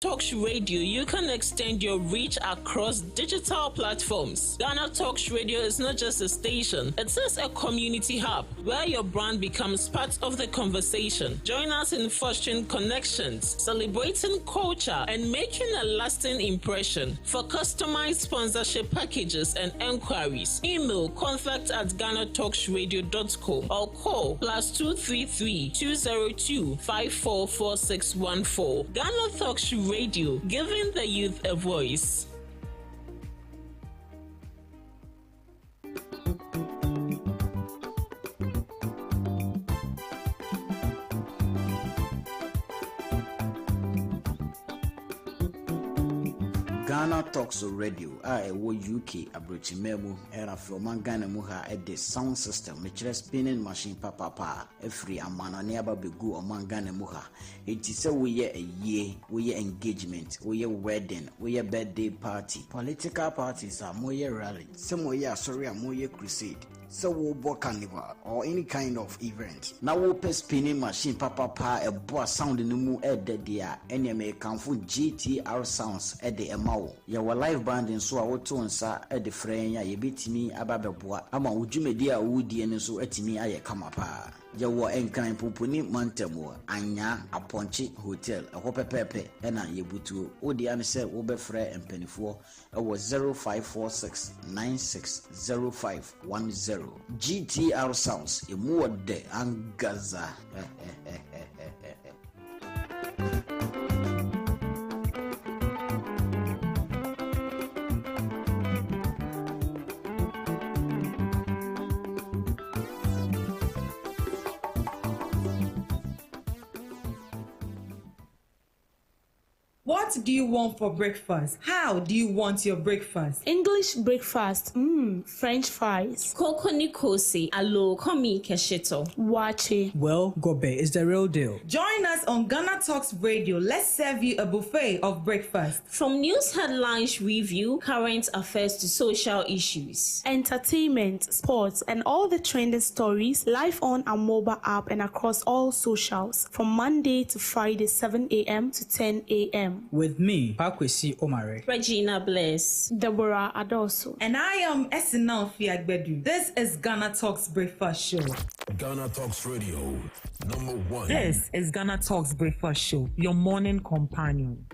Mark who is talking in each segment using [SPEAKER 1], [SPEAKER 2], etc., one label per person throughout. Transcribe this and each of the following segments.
[SPEAKER 1] Talks Radio, you can extend your reach across digital platforms. Ghana Talks Radio is not just a station, it is a community hub where your brand becomes part of the conversation. Join us in fostering connections, celebrating culture, and making a lasting impression. For customized sponsorship packages and enquiries, email contact@GhanaTalksRadio.com or call +233 202 544614. Ghana Talks Radio, giving the youth a voice.
[SPEAKER 2] Ghana Talks Radio, UK, Abrichimemu, era from Ghana Muha at the sound system, which is spinning machine papa, a free amana never be good among Ghana Muha. It is a year, we engagement, we wedding, we birthday party. Political parties are more rally, some way sorry, more crusade. So we'll book carnival or any kind of event. Now we'll pay spinning machine papa a boa sound in the moon at the dia any may come for GTR sounds at the MAO. Ya wa live band in so I would to sa at the frame ya beat me about the boa. Ama would you media woody and so at me I come up. Ya wa enkan pupuni mantemo anya aponchi hotel a hope pepe ena yebutu odi anse wo be frɛ mpanifo was 0546 960510 GTR sounds emu de angaza.
[SPEAKER 3] What do you want for breakfast? How do you want your breakfast?
[SPEAKER 4] English breakfast, French fries.
[SPEAKER 5] Koko Nikosi, alo komi kesheto.
[SPEAKER 4] Wache.
[SPEAKER 6] Well, Gobe is the real deal.
[SPEAKER 3] Join us on Ghana Talks Radio. Let's serve you a buffet of breakfast.
[SPEAKER 5] From news headlines review, current affairs to social issues.
[SPEAKER 4] Entertainment, sports, and all the trending stories live on our mobile app and across all socials from Monday to Friday, 7 a.m. to 10 a.m.
[SPEAKER 6] With me, Pakwesi Omare,
[SPEAKER 5] Regina Bless,
[SPEAKER 4] Deborah Adoso,
[SPEAKER 3] and I am Esinal Fiagbedu. This is Ghana Talks Breakfast Show.
[SPEAKER 7] Ghana Talks Radio, #1.
[SPEAKER 3] This is Ghana Talks Breakfast Show, your morning companion.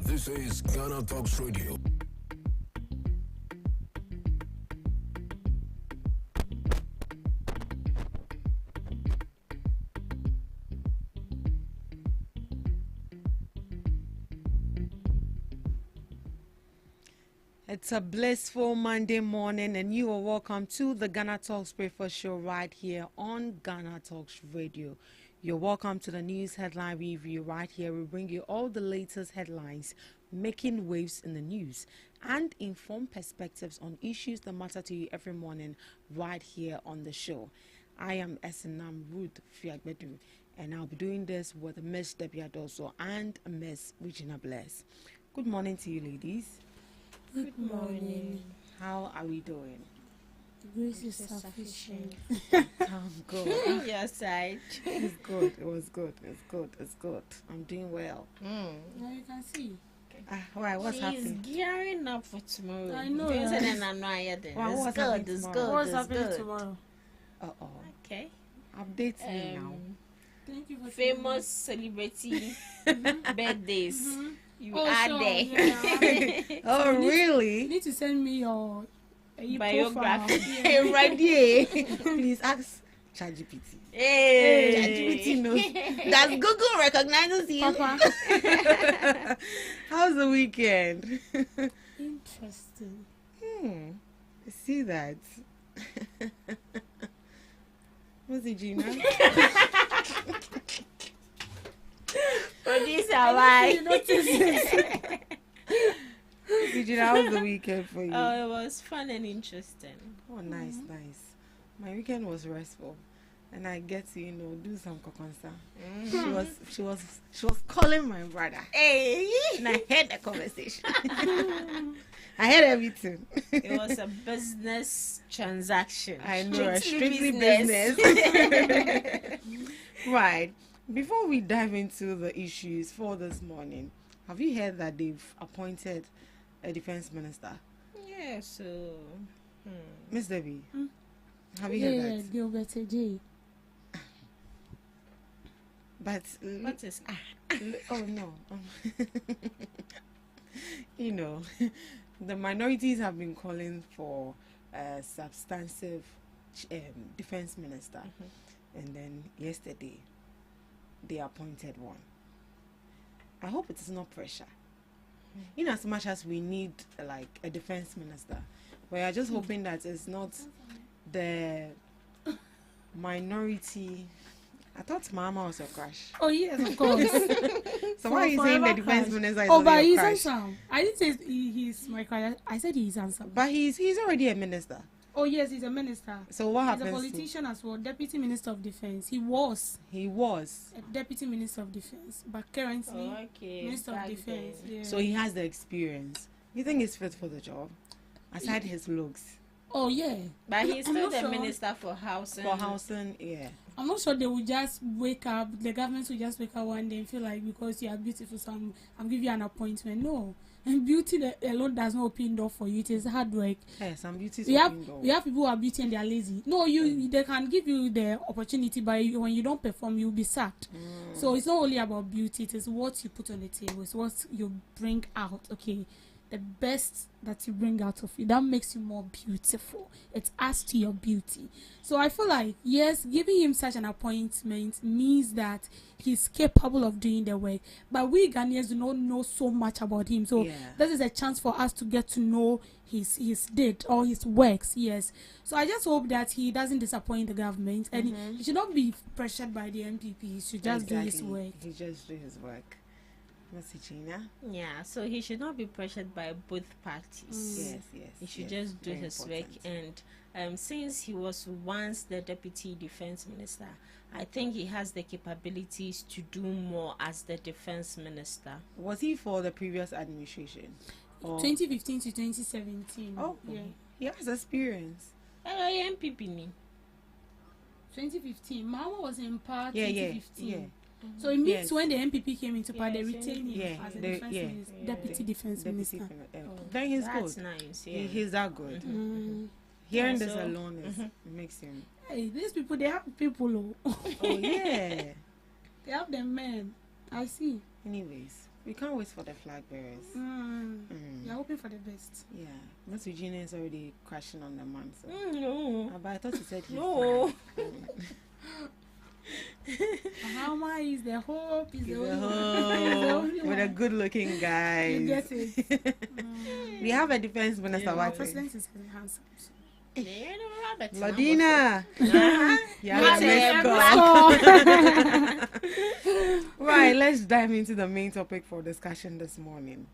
[SPEAKER 7] This is Ghana Talks Radio.
[SPEAKER 8] It's a blissful Monday morning, and you are welcome to the Ghana Talks Breakfast Show right here on Ghana Talks Radio. You're welcome to the news headline review right here. We bring you all the latest headlines making waves in the news and informed perspectives on issues that matter to you every morning right here on the show. I am Esinam Ruth Fiagbedu, and I'll be doing this with Miss Debbie Adoso and Miss Regina Bless. Good morning to you, ladies.
[SPEAKER 4] Good morning.
[SPEAKER 8] How are we doing?
[SPEAKER 4] Grace is sufficient.
[SPEAKER 8] I'm good.
[SPEAKER 5] Your side.
[SPEAKER 8] It's good. It was good. It's good. It's good. I'm doing well.
[SPEAKER 4] Now you can see.
[SPEAKER 8] Why? What's happening?
[SPEAKER 5] She's gearing up for tomorrow.
[SPEAKER 4] I know.
[SPEAKER 5] It's
[SPEAKER 4] Right?
[SPEAKER 8] What's happening
[SPEAKER 5] It's
[SPEAKER 8] tomorrow?
[SPEAKER 5] good.
[SPEAKER 4] What's
[SPEAKER 5] It's
[SPEAKER 4] happening
[SPEAKER 5] good.
[SPEAKER 4] tomorrow?
[SPEAKER 8] Uh-oh.
[SPEAKER 5] Okay.
[SPEAKER 8] Update me now.
[SPEAKER 4] Thank you for
[SPEAKER 5] Famous celebrity birthdays. You
[SPEAKER 4] Oh,
[SPEAKER 5] are
[SPEAKER 4] sure,
[SPEAKER 5] there.
[SPEAKER 4] yeah.
[SPEAKER 8] Oh,
[SPEAKER 4] You
[SPEAKER 8] really?
[SPEAKER 4] need to send me your
[SPEAKER 5] biography.
[SPEAKER 8] Right there. Please ask ChatGPT.
[SPEAKER 5] Hey.
[SPEAKER 8] ChatGPT knows. Does Google recognizes you?
[SPEAKER 4] Papa.
[SPEAKER 8] How's the weekend?
[SPEAKER 4] Interesting.
[SPEAKER 8] I see that. What's it, Gina?
[SPEAKER 5] Producer, why?
[SPEAKER 8] Gina, how's the weekend for you?
[SPEAKER 5] Oh, it was fun and interesting.
[SPEAKER 8] Oh, nice, nice. My weekend was restful, and I get to do some kokonsa. She was calling my brother.
[SPEAKER 5] Hey,
[SPEAKER 8] And I heard the conversation. I heard everything.
[SPEAKER 5] it was a business transaction.
[SPEAKER 8] I know, strictly business. Right. Before we dive into the issues for this morning, have you heard that they've appointed a defense minister?
[SPEAKER 5] Yeah, so.
[SPEAKER 8] Miss Debbie, have you heard that?
[SPEAKER 4] Gilbert J.
[SPEAKER 8] But
[SPEAKER 5] What is.
[SPEAKER 8] oh no. The minorities have been calling for a substantive defense minister, and then yesterday they appointed one. I hope it is not pressure. In as much as we need like a defense minister, we are just hoping that it's not the minority. I thought Mama was your crush.
[SPEAKER 4] Oh yes, of course.
[SPEAKER 8] So why are you saying the defense
[SPEAKER 4] crush.
[SPEAKER 8] minister is
[SPEAKER 4] Oh,
[SPEAKER 8] only
[SPEAKER 4] but
[SPEAKER 8] your
[SPEAKER 4] he's
[SPEAKER 8] crush?
[SPEAKER 4] handsome. I didn't say he's my crush. I said he's handsome.
[SPEAKER 8] But he's already a minister.
[SPEAKER 4] Oh yes, he's a minister.
[SPEAKER 8] So what
[SPEAKER 4] He's a
[SPEAKER 8] happens?
[SPEAKER 4] politician as well, deputy minister of defense. He was
[SPEAKER 8] He was.
[SPEAKER 4] a deputy minister of defense, but currently
[SPEAKER 5] Okay.
[SPEAKER 4] minister of
[SPEAKER 5] back
[SPEAKER 4] defense.
[SPEAKER 5] then.
[SPEAKER 4] Yeah.
[SPEAKER 8] So he has the experience. You think he's fit for the job? Aside his looks.
[SPEAKER 4] Oh yeah.
[SPEAKER 5] But he's
[SPEAKER 4] I'm
[SPEAKER 5] still
[SPEAKER 4] not
[SPEAKER 5] the
[SPEAKER 4] sure.
[SPEAKER 5] minister for housing.
[SPEAKER 8] For housing, yeah.
[SPEAKER 4] I'm not sure they will just wake up. The government will just wake up one day and feel like because you are beautiful, so I'm giving you an appointment. No, and beauty alone does not open door for you. It is hard work.
[SPEAKER 8] Yeah, some beauties
[SPEAKER 4] We have
[SPEAKER 8] open door.
[SPEAKER 4] people who are beauty and they are lazy. No, they can give you the opportunity, but when you don't perform, you'll be sacked. So it's not only about beauty; it is what you put on the table. It's what you bring out. Okay, the best that you bring out of you that makes you more beautiful. It adds to your beauty. So I feel like yes, giving him such an appointment means that he's capable of doing the work. But we Ghanaians do not know so much about him. So
[SPEAKER 8] Yeah.
[SPEAKER 4] this is a chance for us to get to know his did or his works. Yes. So I just hope that he doesn't disappoint the government and he should not be pressured by the MPP. He should just do his
[SPEAKER 8] Exactly.
[SPEAKER 4] work.
[SPEAKER 8] He just do his work. What's it, Gina?
[SPEAKER 5] Yeah, so he should not be pressured by both parties.
[SPEAKER 8] Yes.
[SPEAKER 5] He should
[SPEAKER 8] yes.
[SPEAKER 5] just do
[SPEAKER 8] Very
[SPEAKER 5] his
[SPEAKER 8] important.
[SPEAKER 5] work. And since he was once the deputy defense minister, I think he has the capabilities to do more as the defense minister.
[SPEAKER 8] Was he for the previous administration? Or-
[SPEAKER 4] 2015 to 2017.
[SPEAKER 8] Oh,
[SPEAKER 4] Yeah.
[SPEAKER 8] he has experience.
[SPEAKER 5] MPP ni.
[SPEAKER 4] 2015. Mama was in power
[SPEAKER 8] Yeah,
[SPEAKER 4] 2015.
[SPEAKER 8] yeah.
[SPEAKER 4] So it means
[SPEAKER 8] Yes.
[SPEAKER 4] when the MPP came into power, they
[SPEAKER 5] Yes,
[SPEAKER 4] retained him
[SPEAKER 8] yeah,
[SPEAKER 4] as a
[SPEAKER 8] they-
[SPEAKER 4] defense
[SPEAKER 8] yeah.
[SPEAKER 4] minister, deputy defense
[SPEAKER 8] Deputy
[SPEAKER 4] minister.
[SPEAKER 8] Then he's
[SPEAKER 5] That's
[SPEAKER 8] good.
[SPEAKER 5] nice. Yeah.
[SPEAKER 8] He's that good. Hearing this alone makes him.
[SPEAKER 4] Hey, these people, they have people. Oh.
[SPEAKER 8] Oh yeah.
[SPEAKER 4] They have the men. I see.
[SPEAKER 8] Anyways, we can't wait for the flag bearers.
[SPEAKER 4] You're hoping for the best.
[SPEAKER 8] Yeah, Miss Regina is already crashing on the man. So.
[SPEAKER 5] No.
[SPEAKER 8] But I thought you said he's
[SPEAKER 5] No.
[SPEAKER 4] Bahama is the hope, is the
[SPEAKER 8] He's
[SPEAKER 4] only
[SPEAKER 8] a
[SPEAKER 4] one.
[SPEAKER 8] hoe
[SPEAKER 4] He's the only
[SPEAKER 8] with a
[SPEAKER 4] one.
[SPEAKER 8] good-looking guy.
[SPEAKER 4] You get it.
[SPEAKER 8] We have a defense minister.
[SPEAKER 4] Our
[SPEAKER 8] What?
[SPEAKER 4] president is handsome. So.
[SPEAKER 5] Yeah, no, Robert.
[SPEAKER 8] Ladina.
[SPEAKER 5] Uh-huh.
[SPEAKER 8] Yeah,
[SPEAKER 5] Yeah,
[SPEAKER 8] let's go.
[SPEAKER 4] Oh.
[SPEAKER 8] Right, let's dive into the main topic for discussion this morning.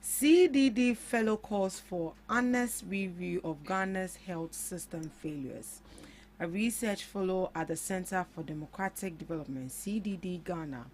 [SPEAKER 8] CDD fellow calls for honest review of Ghana's health system failures. A research fellow at the Center for Democratic Development, CDD Ghana,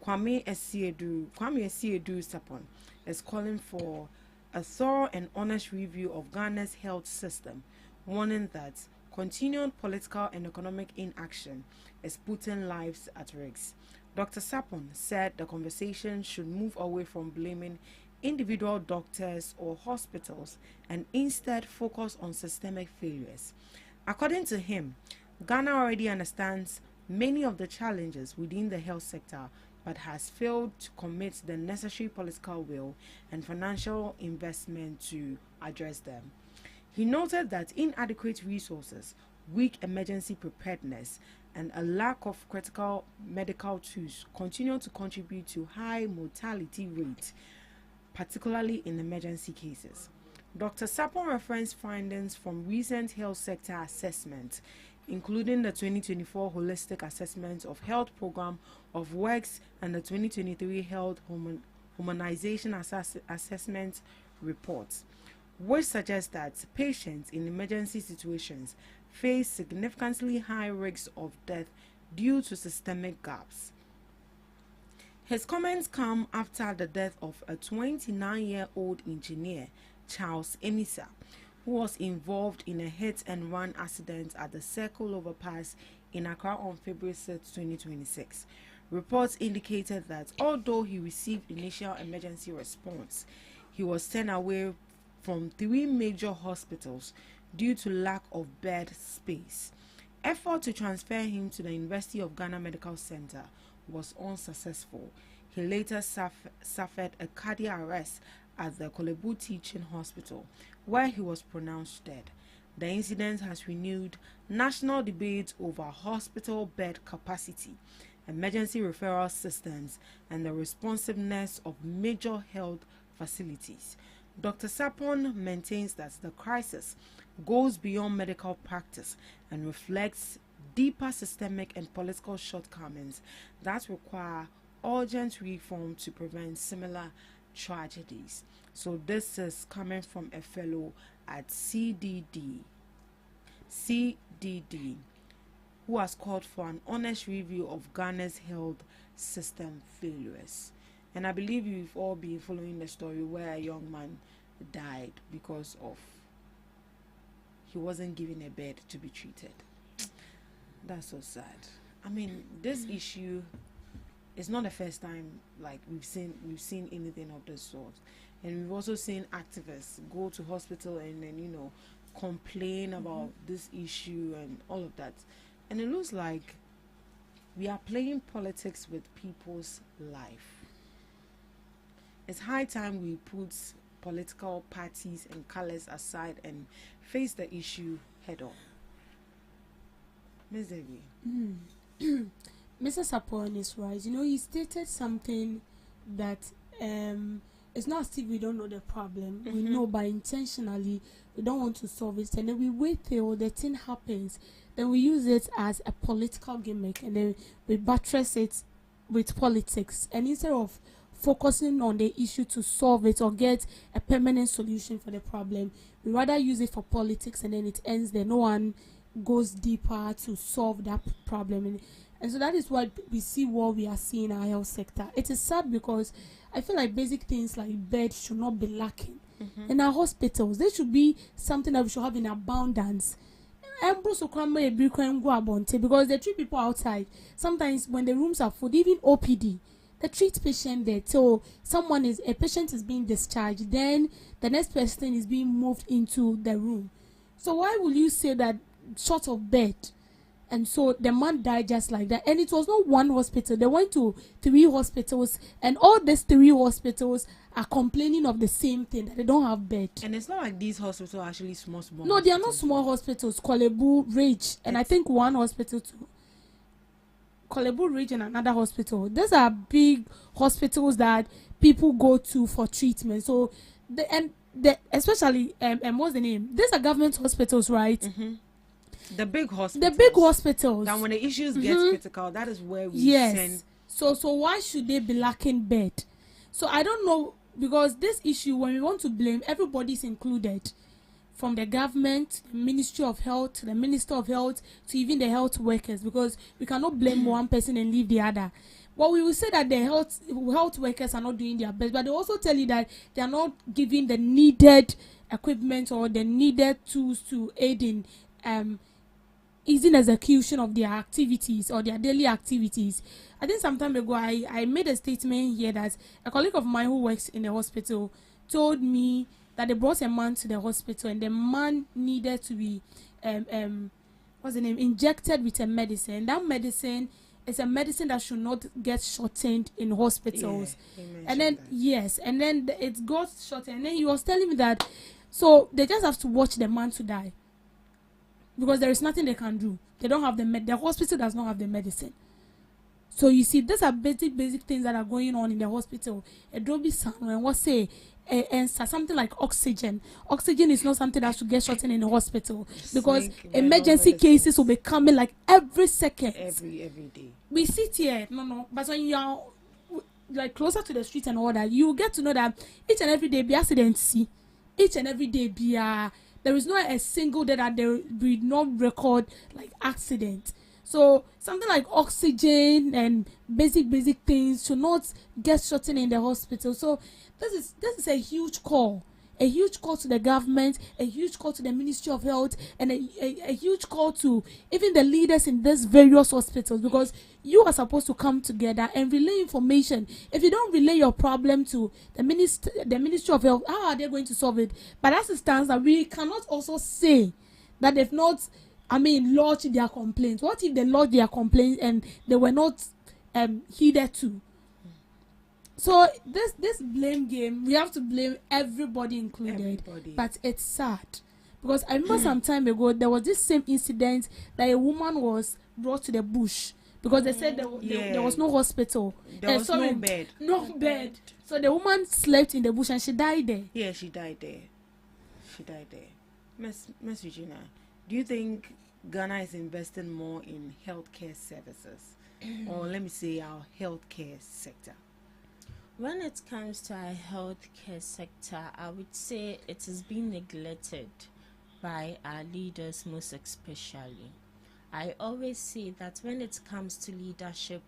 [SPEAKER 8] Kwame Esiedu Sapon, is calling for a thorough and honest review of Ghana's health system, warning that continued political and economic inaction is putting lives at risk. Dr. Sapon said the conversation should move away from blaming individual doctors or hospitals and instead focus on systemic failures. According to him, Ghana already understands many of the challenges within the health sector but has failed to commit the necessary political will and financial investment to address them. He noted that inadequate resources, weak emergency preparedness, and a lack of critical medical tools continue to contribute to high mortality rates, particularly in emergency cases. Dr. Sapon referenced findings from recent health sector assessments, including the 2024 Holistic Assessment of Health Program of Works and the 2023 Health Humanization Assessment Report, which suggests that patients in emergency situations face significantly high risks of death due to systemic gaps. His comments come after the death of a 29-year-old engineer, Charles Emisa, who was involved in a hit-and-run accident at the Circle Overpass in Accra on February 6, 2026. Reports indicated that although he received initial emergency response, he was sent away from 3 major hospitals due to lack of bed space. Effort to transfer him to the University of Ghana Medical Center was unsuccessful. He later suffered a cardiac arrest at the Kolebu Teaching Hospital, where he was pronounced dead. The incident has renewed national debates over hospital bed capacity, emergency referral systems, and the responsiveness of major health facilities. Dr. Sapon maintains that the crisis goes beyond medical practice and reflects deeper systemic and political shortcomings that require urgent reform to prevent similar tragedies. So this is coming from a fellow at CDD, who has called for an honest review of Ghana's health system failures. And I believe you've all been following the story where a young man died because of he wasn't given a bed to be treated. That's so sad. I mean, this issue is not the first time like we've seen anything of this sort, and we've also seen activists go to hospital and then complain about this issue and all of that. And it looks like we are playing politics with people's life. It's high time we put political parties and colors aside and face the issue head on. Ms. Debbie.
[SPEAKER 4] Mr. Sapon is right. He stated something that it's not as if we don't know the problem. We know, but intentionally we don't want to solve it, and then we wait till the thing happens. Then we use it as a political gimmick, and then we buttress it with politics. And instead of focusing on the issue to solve it or get a permanent solution for the problem, we rather use it for politics, and then it ends there. No one goes deeper to solve that problem. And so that is why we see what we are seeing in our health sector. It is sad because I feel like basic things like beds should not be lacking. In our hospitals, there should be something that we should have in abundance. Because they treat people outside. Sometimes when the rooms are full, even OPD, they treat patient there. So a patient is being discharged, then the next person is being moved into the room. So why will you say that short of bed? And so the man died just like that. And it was not one hospital. They went to 3 hospitals, and all these 3 hospitals are complaining of the same thing, that they don't have bed.
[SPEAKER 8] And it's not like these hospitals are actually small.
[SPEAKER 4] No, they are not small hospitals. Kolebu, Ridge, and I think one hospital too. Kolebu, Ridge, and another hospital. These are big hospitals that people go to for treatment. So, especially, what's the name? These are government hospitals, right?
[SPEAKER 8] The big hospitals.
[SPEAKER 4] That
[SPEAKER 8] when the issues get critical, that is where we send.
[SPEAKER 4] So why should they be lacking bed? So I don't know, because this issue, when we want to blame, everybody's included, from the government, the Ministry of Health, the Minister of Health, to even the health workers, because we cannot blame one person and leave the other. But we will say that the health workers are not doing their best, but they also tell you that they are not giving the needed equipment or the needed tools to aid in easy execution of their activities or their daily activities. I think some time ago I made a statement here that a colleague of mine who works in the hospital told me that they brought a man to the hospital, and the man needed to be injected with a medicine. That medicine is a medicine that should not get shortened in hospitals. And then it got shortened, and then he was telling me that So they just have to watch the man to die. Because there is nothing they can do. They don't have the hospital does not have the medicine. So you see, these are basic things that are going on in the hospital. A Dobby son, when what say, and something like oxygen. Oxygen is not something that should get shortened in the hospital because emergency cases will be coming like every second.
[SPEAKER 8] Every day.
[SPEAKER 4] We sit here, but when you are like closer to the street and all that, you get to know that each and every day be accidents. Each and every day be there is not a single day that there will not record like accident. So something like oxygen and basic things should not get shortened in the hospital. So this is a huge call to the government, a huge call to the Ministry of Health, and a huge call to even the leaders in these various hospitals, because you are supposed to come together and relay information. If you don't relay your problem to the Ministry of Health, how are they going to solve it? But as it stands, that we cannot also say that they've not, lodged their complaints. What if they lodged their complaints and they were not heeded to? So this blame game, we have to blame everybody included. But it's sad because I remember some time ago there was this same incident that a woman was brought to the bush because they said there was no hospital.
[SPEAKER 8] There was no bed.
[SPEAKER 4] No bed. So the woman slept in the bush and she died there.
[SPEAKER 8] Yeah, she died there. Miss Regina, do you think Ghana is investing more in healthcare services, or let me say our healthcare sector?
[SPEAKER 5] When it comes to our healthcare sector, I would say it has been neglected by our leaders, most especially. I always say that when it comes to leadership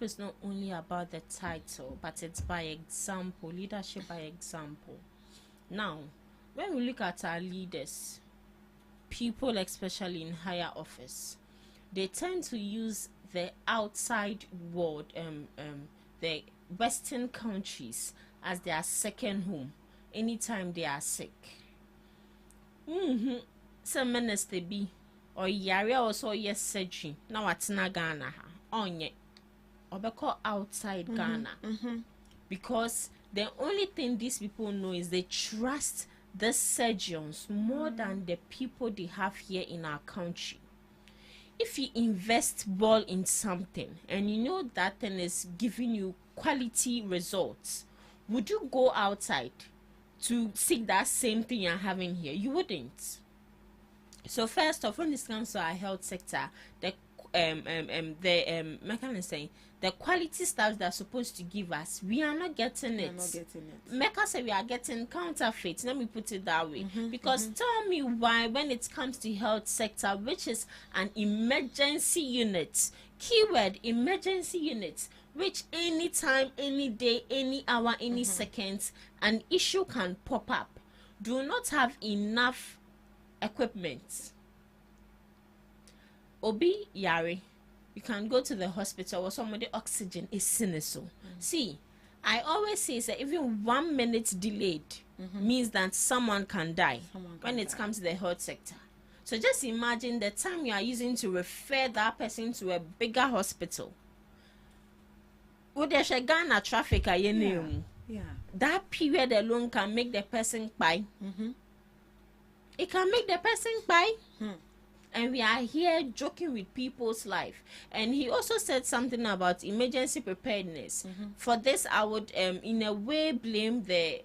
[SPEAKER 5] is not only about the title, but it's by example, leadership by example. Now, when we look at our leaders, people especially in higher office, they tend to use the outside world, the Western countries as their second home anytime they are sick. Some minister be or yare also yes surgery now at Ghana onye or outside Ghana because the only thing these people know is they trust the surgeons more than the people they have here in our country. If you invest well in something and you know that thing is giving you quality results, would you go outside to seek that same thing you're having here? You wouldn't. So first off, when it comes to our health sector, the the quality stuff they're supposed to give us, we are not getting it. Mecca say we are getting counterfeit. Let me put it that way. Because tell me why, when it comes to health sector, which is an emergency unit, keyword emergency unit, which anytime, any day, any hour, any second, an issue can pop up, do not have enough equipment. Obi Yari, you can go to the hospital or somebody oxygen is sinister. See, I always say that even 1 minute delayed means that someone can die when it comes to the health sector. So just imagine the time you are using to refer that person to a bigger hospital. Would there be Ghana traffic? That period alone can make the person buy. It can make the person buy. And we are here joking with people's life. And he also said something about emergency preparedness. For this, I would in a way blame the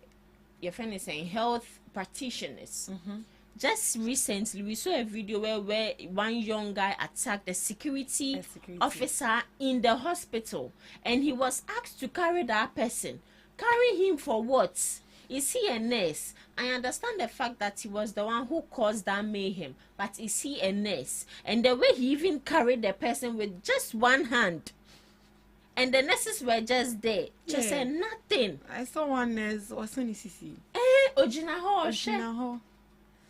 [SPEAKER 5] health practitioners. Just recently we saw a video where one young guy attacked the security officer in the hospital, and he was asked to carry that person. Carry him for what? Is he a nurse? I understand the fact that he was the one who caused that mayhem, but is he a nurse? And the way he even carried the person with just one hand, and the nurses were just there, just said nothing.
[SPEAKER 8] I saw one nurse was in CC.
[SPEAKER 5] Ojinaho.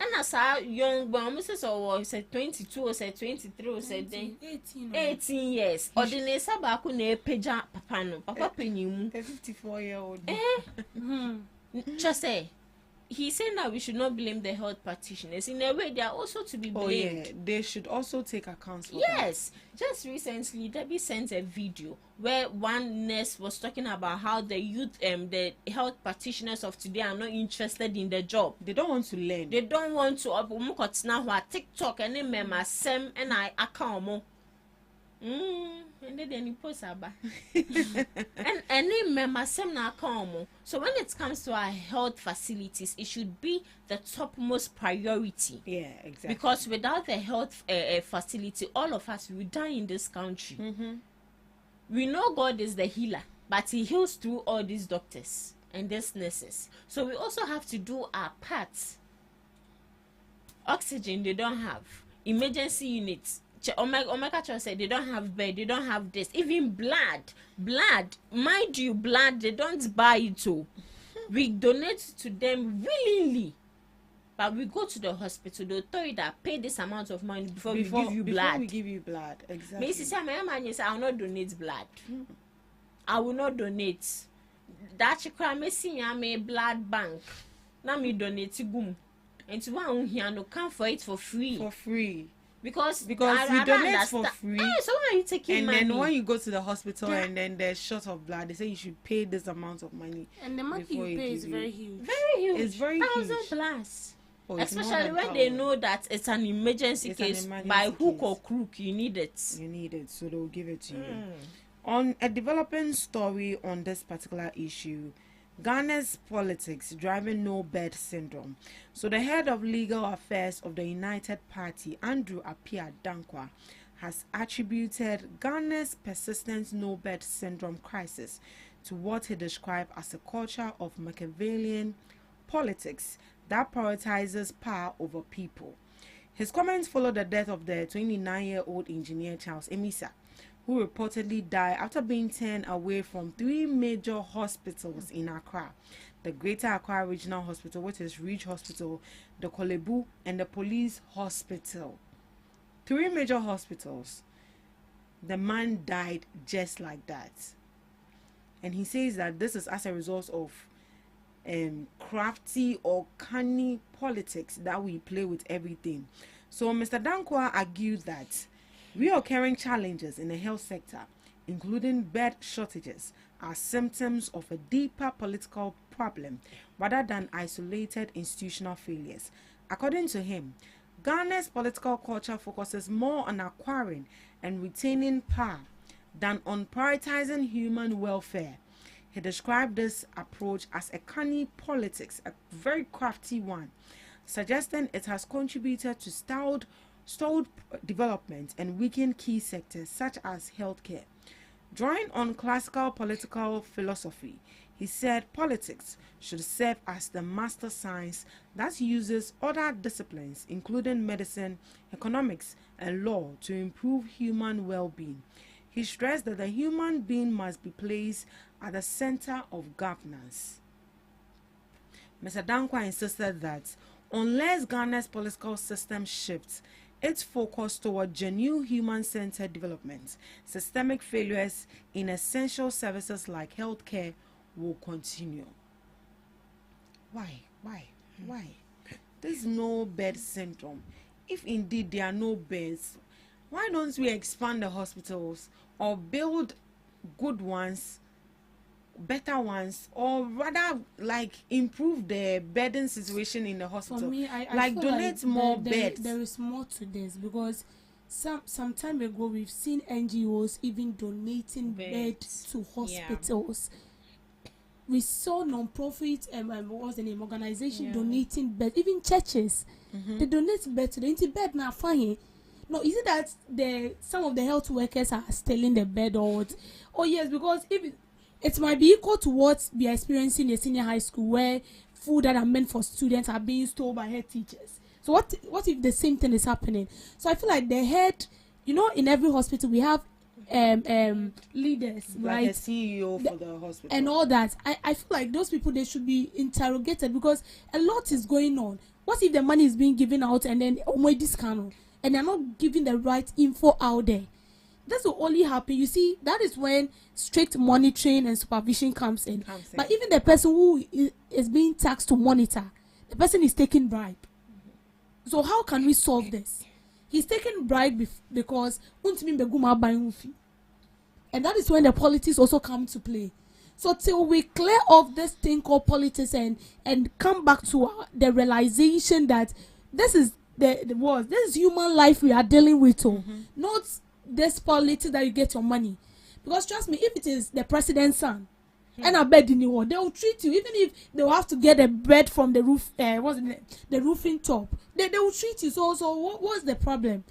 [SPEAKER 5] And as a young woman, said 22 or said 23 or said 18 years. Or the nurse back on a peja papa no papa penny
[SPEAKER 8] 54-year-old.
[SPEAKER 5] Just say he's saying that we should not blame the health practitioners. In a way, they are also to be blamed.
[SPEAKER 8] Oh yeah, they should also take account for
[SPEAKER 5] Yes, just recently, Debbie sent a video where one nurse was talking about how the youth, the health practitioners of today are not interested in the job.
[SPEAKER 8] They don't want to learn.
[SPEAKER 5] They don't want to now TikTok and then member sem and I account. And then he post about and then member sem na account. So when it comes to our health facilities, it should be the topmost priority.
[SPEAKER 8] Yeah, exactly.
[SPEAKER 5] Because without the health facility, all of us will die in this country. We know God is the healer, but He heals through all these doctors and these nurses. So we also have to do our part. Oxygen they don't have. Emergency units. Omega said they don't have bed, they don't have this. Even blood, mind you, blood they don't buy it too. We donate to them willingly. But we go to the hospital, they'll tell you that pay this amount of money before we give you blood.
[SPEAKER 8] Before we give you blood, exactly.
[SPEAKER 5] Me say my man say I will not donate blood. I will not donate. That chikra me see me blood bank. Now me donate gum. And to one here no come for it for free.
[SPEAKER 8] For free.
[SPEAKER 5] Because
[SPEAKER 8] you
[SPEAKER 5] I
[SPEAKER 8] donate for free.
[SPEAKER 5] So why are you taking
[SPEAKER 8] and
[SPEAKER 5] money?
[SPEAKER 8] And then when you go to the hospital and then there's short of blood, they say you should pay this amount of money.
[SPEAKER 4] And the money you pay is very huge.
[SPEAKER 5] Very huge.
[SPEAKER 8] It's very
[SPEAKER 5] 1,000
[SPEAKER 8] huge.
[SPEAKER 5] plus.
[SPEAKER 8] Oh,
[SPEAKER 5] especially when they know that it's an emergency case. By hook or crook, you need it.
[SPEAKER 8] You need it, so they'll give it to you. On a developing story on this particular issue, Ghana's politics driving no bed syndrome. So the head of legal affairs of the United Party, Andrew Appiah Dankwa, has attributed Ghana's persistent no bed syndrome crisis to what he described as a culture of Machiavellian politics that prioritizes power over people. His comments followed the death of the 29-year-old engineer Charles Emisa, who reportedly died after being turned away from 3 major hospitals in Accra: the Greater Accra Regional Hospital, which is Ridge Hospital, the Kolebu, and the Police Hospital. 3 major hospitals. The man died just like that. And he says that this is as a result of crafty or canny politics that we play with everything. So Mr. Dankwa argued that reoccurring challenges in the health sector, including bed shortages, are symptoms of a deeper political problem rather than isolated institutional failures. According to him, Ghana's political culture focuses more on acquiring and retaining power than on prioritizing human welfare. He described this approach as a canny politics, a very crafty one, suggesting it has contributed to stalled development and weakened key sectors such as healthcare. Drawing on classical political philosophy, he said politics should serve as the master science that uses other disciplines, including medicine, economics, and law, to improve human well-being. He stressed that the human being must be placed at the center of governance. Mr. Dankwa insisted that unless Ghana's political system shifts its focus toward genuine human-centered development, systemic failures in essential services like healthcare will continue. Why? There's no bed syndrome. If indeed there are no beds, why don't we expand the hospitals or build good ones, better ones, or rather like improve the bedding situation in the hospital?
[SPEAKER 4] For me, I
[SPEAKER 8] like
[SPEAKER 4] feel
[SPEAKER 8] donate
[SPEAKER 4] like
[SPEAKER 8] more
[SPEAKER 4] there
[SPEAKER 8] beds.
[SPEAKER 4] There is more to this, because some time ago we've seen NGOs even donating beds to hospitals. We saw non-profit what was the name, organization donating beds. Even churches, they donate beds to the bed now. Fine. No, is it that some of the health workers are stealing the bed or what? Oh yes, because if it might be equal to what we are experiencing in senior high school, where food that are meant for students are being stolen by head teachers. So what if the same thing is happening? So I feel like the head, in every hospital we have leaders,
[SPEAKER 8] like
[SPEAKER 4] right?
[SPEAKER 8] a CEO for the hospital
[SPEAKER 4] and all that. I feel like those people, they should be interrogated, because a lot is going on. What if the money is being given out and then and they're not giving the right info out there? This will only happen. You see, that is when strict monitoring and supervision comes in. But even the person who is being taxed to monitor, the person is taking bribe. So how can we solve this? He's taking bribe because and that is when the politics also come to play. So till we clear off this thing called politics and come back to the realization that this is this is human life we are dealing with, not this politics that you get your money. Because trust me, if it is the president's son, and I bet in the world, they will treat you, even if they will have to get a bread from the roof, the roofing top, they will treat you. So what's the problem?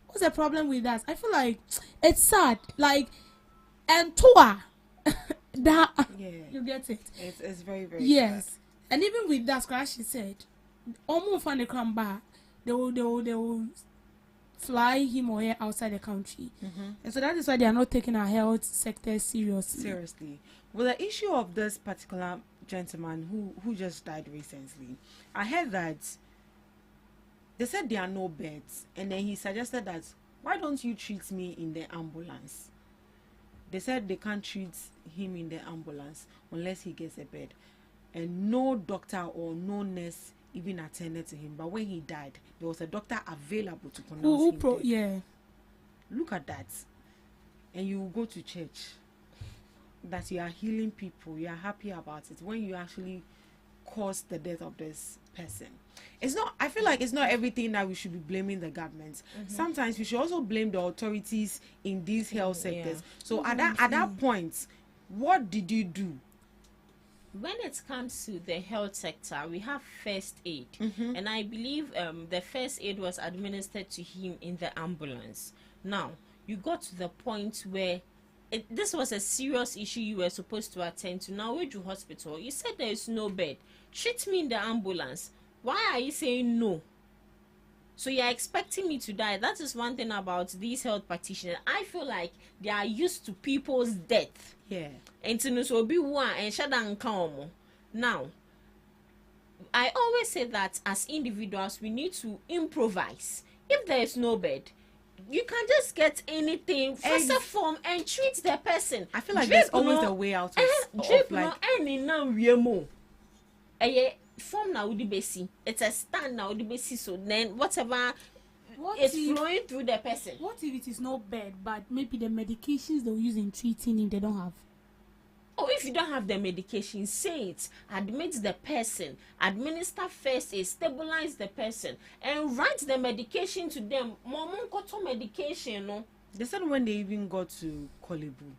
[SPEAKER 4] What's the problem with that? I feel like it's sad. Like, and Toa, that you get it.
[SPEAKER 8] It's very, very
[SPEAKER 4] yes.
[SPEAKER 8] sad.
[SPEAKER 4] And even with that, Scratch, she said, almost when they come back, they will fly him or her outside the country. And so that is why they are not taking our health sector seriously.
[SPEAKER 8] Well, the issue of this particular gentleman who just died recently, I heard that they said there are no beds, and then he suggested that, why don't you treat me in the ambulance? They said they can't treat him in the ambulance unless he gets a bed, and no doctor or no nurse even attended to him. But when he died, there was a doctor available to pronounce him dead.
[SPEAKER 4] Yeah.
[SPEAKER 8] Look at that. And you go to church that you are healing people, you are happy about it, when you actually caused the death of this person. It's not, I feel like it's not everything that we should be blaming the government. Sometimes we should also blame the authorities in these health sectors. So at that point, what did you do?
[SPEAKER 5] When it comes to the health sector, we have first aid, and I believe the first aid was administered to him in the ambulance. Now, you got to the point where this was a serious issue you were supposed to attend to. Now, with your hospital, you said there is no bed. Treat me in the ambulance. Why are you saying no? So you're expecting me to die. That is one thing about these health practitioners. I feel like they are used to people's death.
[SPEAKER 8] Yeah.
[SPEAKER 5] And to know be one and shut down calm. Now, I always say that as individuals, we need to improvise. If there is no bed, you can just get anything, first form, and treat the person.
[SPEAKER 8] I feel like there's always a way out of like
[SPEAKER 5] any form now would be see. It's a stand now would be see. So then whatever is flowing through the person.
[SPEAKER 4] What if it is not bad, but maybe the medications they'll use in treating him they don't have?
[SPEAKER 5] Oh, if you don't have the medication, say it. Admit the person. Administer first aid. Stabilize the person. And write the medication to them. Momon koto medication, no?
[SPEAKER 8] They said when they even got to Kolebu,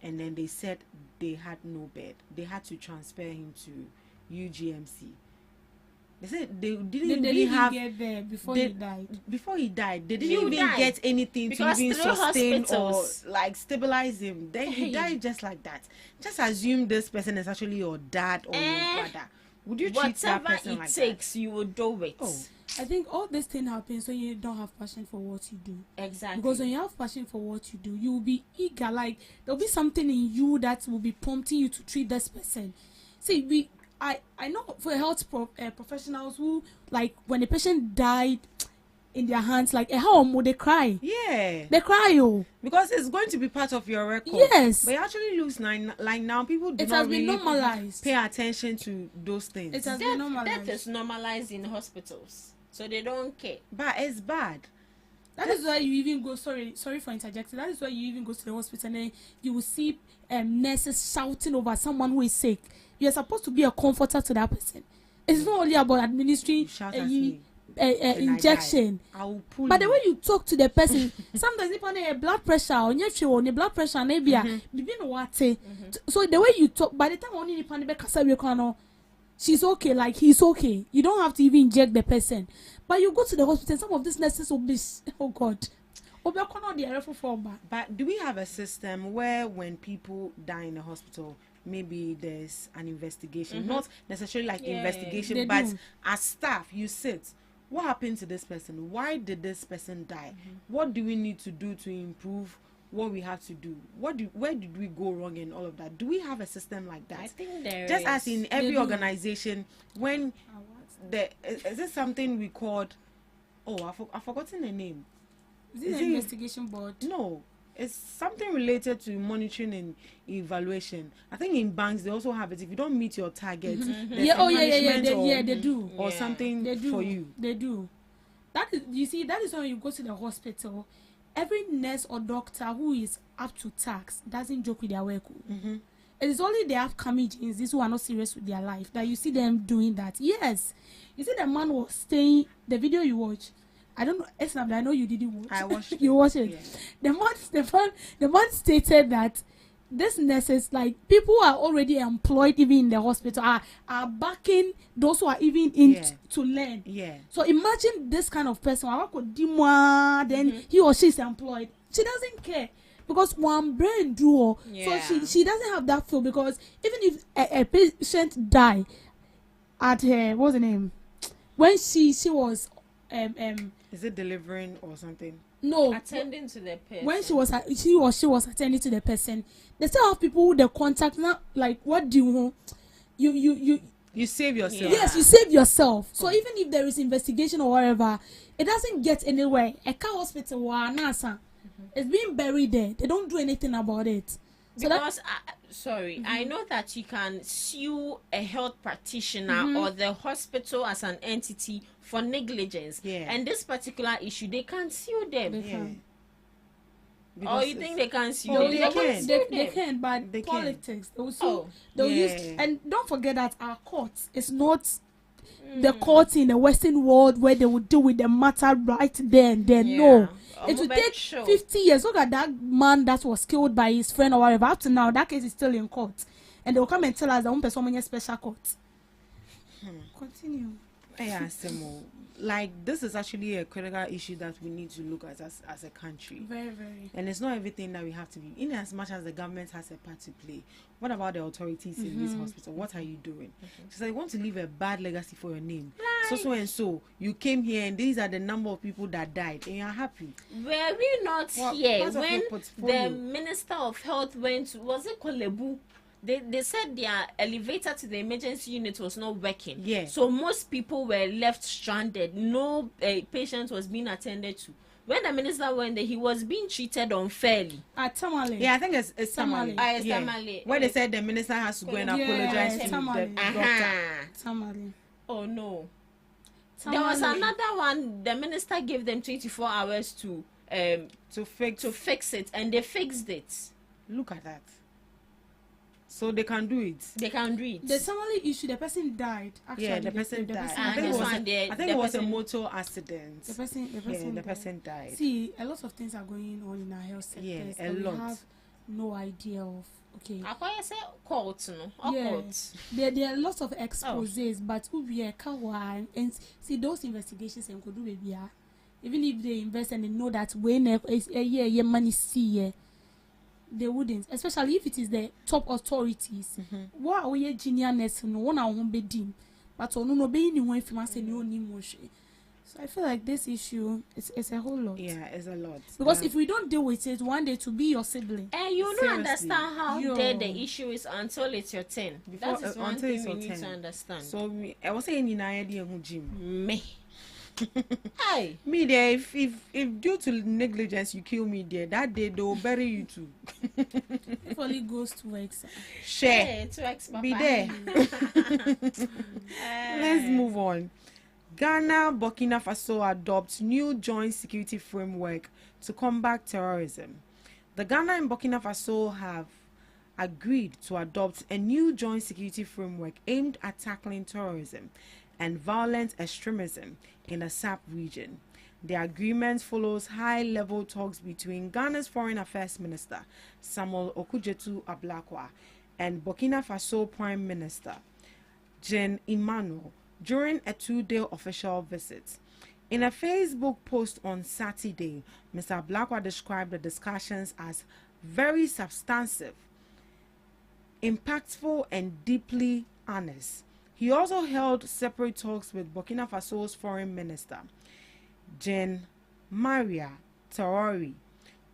[SPEAKER 8] and then they said they had no bed. They had to transfer him to UGMC. They said they didn't
[SPEAKER 4] get there before he died.
[SPEAKER 8] Before he died, they didn't even get anything
[SPEAKER 5] because
[SPEAKER 8] to even sustain
[SPEAKER 5] hospitals
[SPEAKER 8] or like stabilize him. Then he died just like that. Just assume this person is actually your dad or your brother. Would you treat that person like that?
[SPEAKER 5] Whatever it takes, you will do it.
[SPEAKER 4] Oh, I think all this thing happens when you don't have passion for what you do.
[SPEAKER 5] Exactly.
[SPEAKER 4] Because when you have passion for what you do, you will be eager. Like there'll be something in you that will be prompting you to treat this person. See, I know for health professionals who, like, when a patient died in their hands, like a home, they cry.
[SPEAKER 8] Yeah.
[SPEAKER 4] They cry,
[SPEAKER 8] because it's going to be part of your record.
[SPEAKER 4] Yes.
[SPEAKER 8] But it actually looks like now people do
[SPEAKER 4] it
[SPEAKER 8] not
[SPEAKER 4] has been
[SPEAKER 8] really
[SPEAKER 4] normalized.
[SPEAKER 8] pay attention to those things.
[SPEAKER 4] It has been normalized.
[SPEAKER 5] That is normalized in hospitals, so they don't care.
[SPEAKER 8] But it's bad.
[SPEAKER 4] That is why you even go. Sorry for interjecting. That is why you even go to the hospital and you will see nurses shouting over someone who is sick. You're supposed to be a comforter to that person. It's not only about administering injection.
[SPEAKER 8] I will pull
[SPEAKER 4] but the way you talk to the person, sometimes if you have blood pressure or your blood pressure, maybe so the way you talk, by the time only she's okay, like he's okay. You don't have to even inject the person. But you go to the hospital, some of these nurses will be, oh God.
[SPEAKER 8] But do we have a system where when people die in the hospital, maybe there's an investigation, not necessarily like investigation, but as staff, you sit. What happened to this person? Why did this person die? What do we need to do to improve what we have to do? Where did we go wrong in all of that? Do we have a system like that?
[SPEAKER 5] I think there
[SPEAKER 8] just
[SPEAKER 5] is.
[SPEAKER 8] as in every organization, when is it something we called? Oh, I've forgotten the name.
[SPEAKER 4] Is it an investigation board?
[SPEAKER 8] No. it's something related to monitoring and evaluation. I think in banks they also have it. If you don't meet your target, there's a punishment
[SPEAKER 4] They do.
[SPEAKER 8] or something
[SPEAKER 4] They do.
[SPEAKER 8] for you.
[SPEAKER 4] They do. That is, you see, that is when you go to the hospital. Every nurse or doctor who is up to tax doesn't joke with their work. It is only the upcoming genes, these who are not serious with their life, that you see them doing that. Yes, you see the man was staying. The video you watch, I don't know. Esnab, I know you didn't watch.
[SPEAKER 8] I watched it.
[SPEAKER 4] You watched it.
[SPEAKER 8] Yeah.
[SPEAKER 4] The man stated that this nurses, like people who are already employed even in the hospital, are backing those who are even in to learn.
[SPEAKER 8] Yeah.
[SPEAKER 4] So imagine this kind of person. Then he or she is employed. She doesn't care because one brain duo. So she doesn't have that feel, because even if a patient die at her, what's the name, when she was
[SPEAKER 8] is it delivering or something?
[SPEAKER 4] No,
[SPEAKER 5] attending to the person.
[SPEAKER 4] When she was attending to the person, they still have people who they contact now. Like, what do you want?
[SPEAKER 8] You save yourself.
[SPEAKER 4] Yes, you save yourself. So even if there is investigation or whatever, it doesn't get anywhere. A car hospital or NASA, it's being buried there. They don't do anything about it. So
[SPEAKER 5] because I know that you can sue a health practitioner or the hospital as an entity for negligence. And this particular issue, they can't sue them. Or you think they can sue them?
[SPEAKER 4] They can, but
[SPEAKER 8] they
[SPEAKER 4] politics. They will sue. They'll use, and don't forget that our court is not the court in the Western world where they will deal with the matter right there and then. No. It will take 50 years. Look at that man that was killed by his friend or whatever. Up to now, that case is still in court. And they will come and tell us that one person in special court. Continue.
[SPEAKER 8] Yeah, Simo. Like, this is actually a critical issue that we need to look at as a country.
[SPEAKER 4] Very, very.
[SPEAKER 8] And it's not everything that we have to be. In as much as the government has a part to play, what about the authorities in this hospital? What are you doing? She said, you want to leave a bad legacy for your name. So and so. You came here and these are the number of people that died. And you're happy.
[SPEAKER 5] Were we not here when the Minister of Health went to, was it Kolebu? They said their elevator to the emergency unit was not working.
[SPEAKER 8] Yeah.
[SPEAKER 5] So most people were left stranded. No patient was being attended to. When the minister went there, he was being treated unfairly.
[SPEAKER 4] At Tamale.
[SPEAKER 8] Yeah, I think it's Tamale.
[SPEAKER 5] Tamale.
[SPEAKER 8] Where they said the minister has to go and apologize to
[SPEAKER 4] Tamale.
[SPEAKER 8] the doctor.
[SPEAKER 4] Tamale.
[SPEAKER 5] Oh no.
[SPEAKER 4] Tamale.
[SPEAKER 5] There was another one. The minister gave them 24 hours to fix it, and they fixed it.
[SPEAKER 8] Look at that. So they can do it.
[SPEAKER 5] They can do it.
[SPEAKER 4] The Tamale issue, the person died. Actually,
[SPEAKER 8] the person died.
[SPEAKER 5] I
[SPEAKER 8] think it was a motor accident.
[SPEAKER 4] The person
[SPEAKER 8] died.
[SPEAKER 4] See, a lot of things are going on in our health sectors.
[SPEAKER 8] Yeah, a lot.
[SPEAKER 4] We have no idea of. Okay.
[SPEAKER 5] I say court, no?
[SPEAKER 4] Yes. There are lots of exposes, but we are and see those investigations and could do baby. Even if they invest and they know that when a year money see. They wouldn't, especially if it is the top authorities. What are we genius? No one won't be dim, but on no be anyone if you must say no emotion. So I feel like this issue is a whole lot.
[SPEAKER 8] Yeah, it's a lot.
[SPEAKER 4] Because if we don't deal with it, one day to be your sibling.
[SPEAKER 5] And you don't understand how dead the issue is until it's your turn. That is one thing we need to understand.
[SPEAKER 8] So I was saying in idea Jim.
[SPEAKER 5] Me. Hey.
[SPEAKER 8] Me there, if due to negligence you kill me there, that day they will bury you too.
[SPEAKER 4] If only goes to work.
[SPEAKER 8] Share.
[SPEAKER 5] Hey, to ex
[SPEAKER 8] be there. Let's move on. Ghana, Burkina Faso adopt new joint security framework to combat terrorism. The Ghana and Burkina Faso have agreed to adopt a new joint security framework aimed at tackling terrorism and violent extremism in the SAP region. The agreement follows high-level talks between Ghana's Foreign Affairs Minister Samuel Okudzeto Ablakwa and Burkina Faso Prime Minister Jean Emmanuel during a 2-day official visit. In a Facebook post on Saturday, Mr. Ablakwa described the discussions as very substantive, impactful, and deeply honest. He also held separate talks with Burkina Faso's Foreign Minister, Jean Maria Traoré,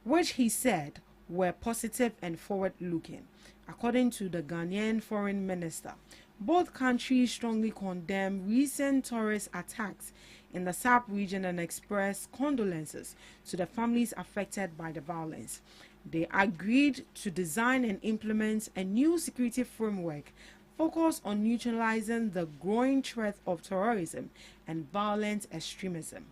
[SPEAKER 8] which he said were positive and forward-looking. According to the Ghanaian Foreign Minister, both countries strongly condemn recent terrorist attacks in the SAP region and express condolences to the families affected by the violence. They agreed to design and implement a new security framework focused on neutralizing the growing threat of terrorism and violent extremism.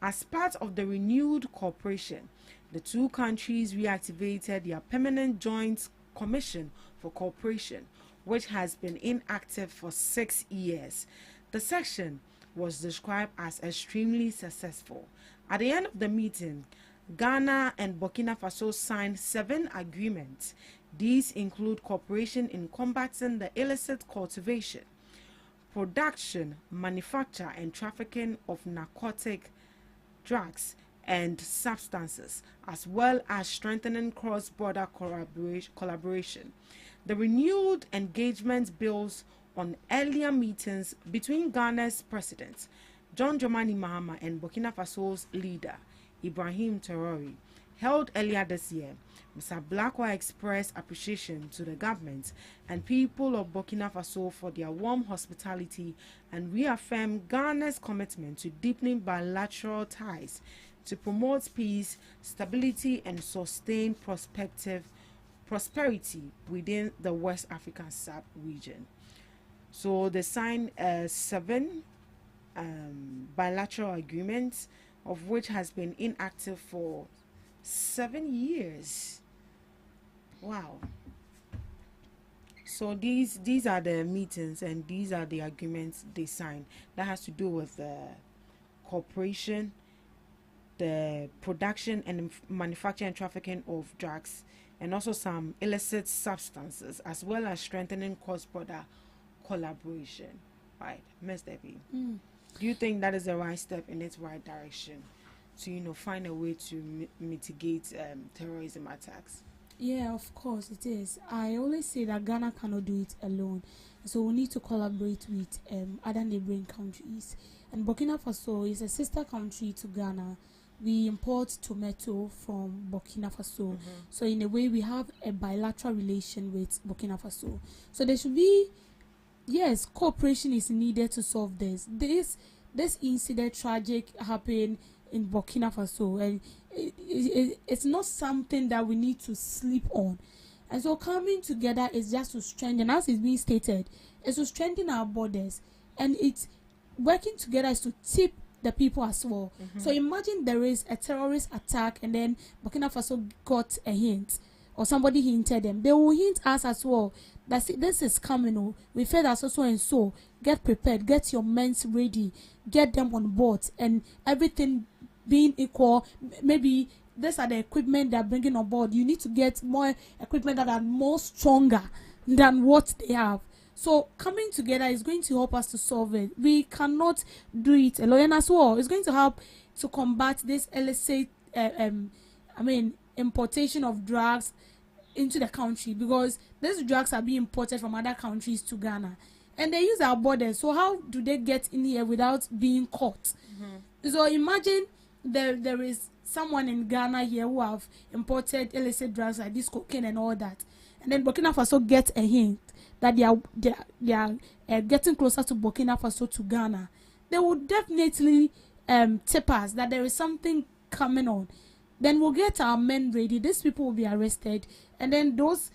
[SPEAKER 8] As part of the renewed cooperation, the two countries reactivated their permanent joint commission for cooperation, which has been inactive for 6 years. The session was described as extremely successful. At the end of the meeting, Ghana and Burkina Faso signed 7 agreements. These include cooperation in combating the illicit cultivation, production, manufacture, and trafficking of narcotic drugs and substances, as well as strengthening cross-border collaboration. The renewed engagement builds on earlier meetings between Ghana's President John Dramani Mahama and Burkina Faso's leader Ibrahim Traoré, held earlier this year. Mr. Blackwell expressed appreciation to the government and people of Burkina Faso for their warm hospitality and reaffirmed Ghana's commitment to deepening bilateral ties to promote peace, stability, and sustain prosperity within the West African sub-region. So they signed 7 bilateral agreements, of which has been inactive for 7 years. Wow. So these are the meetings and these are the agreements they signed. That has to do with the cooperation, the production and manufacture and trafficking of drugs, and also some illicit substances, as well as strengthening cross-border collaboration. Right, Ms. Debbie, do you think that is the right step in its right direction to find a way to mitigate terrorism attacks?
[SPEAKER 4] Yeah, of course it is. I always say that Ghana cannot do it alone, so we need to collaborate with other neighboring countries. And Burkina Faso is a sister country to Ghana. We import tomato from Burkina Faso, so in a way we have a bilateral relation with Burkina Faso. So there should be, yes, cooperation is needed to solve this. This incident tragic happened in Burkina Faso, and it's not something that we need to sleep on. And so coming together is just to strengthen, as is being stated, is to strengthen our borders, and it's working together is to tip the people as well. So imagine there is a terrorist attack and then Burkina Faso got a hint or somebody hinted them. They will hint us as well that this is coming. We feel that so and so. Get prepared, get your men ready, get them on board, and everything being equal. Maybe these are the equipment they're bringing on board. You need to get more equipment that are more stronger than what they have. So coming together is going to help us to solve it. We cannot do it alone as well. It's going to help to combat this illicit, importation of drugs into the country, because these drugs are being imported from other countries to Ghana, and they use our borders. So how do they get in here without being caught? So imagine there is someone in Ghana here who have imported illicit drugs like this cocaine and all that, and then Burkina Faso gets a hint that they are getting closer to Burkina Faso to Ghana. They will definitely tip us that there is something coming on. Then we'll get our men ready. These people will be arrested, and then those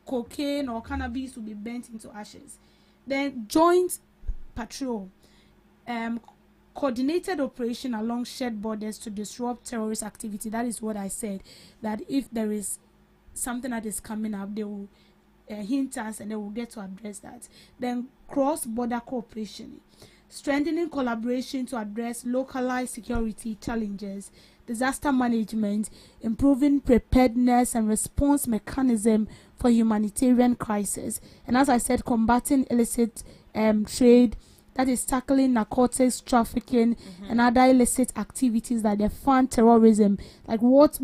[SPEAKER 4] cocaine or cannabis will be burnt into ashes. Then joint patrol, coordinated operation along shared borders to disrupt terrorist activity. That is what I said, that if there is something that is coming up, they will hint us and they will get to address that. Then cross-border cooperation, strengthening collaboration to address localized security challenges, disaster management, improving preparedness and response mechanism for humanitarian crisis. And as I said, combating illicit trade, that is tackling narcotics trafficking and other illicit activities that they fund terrorism. Like what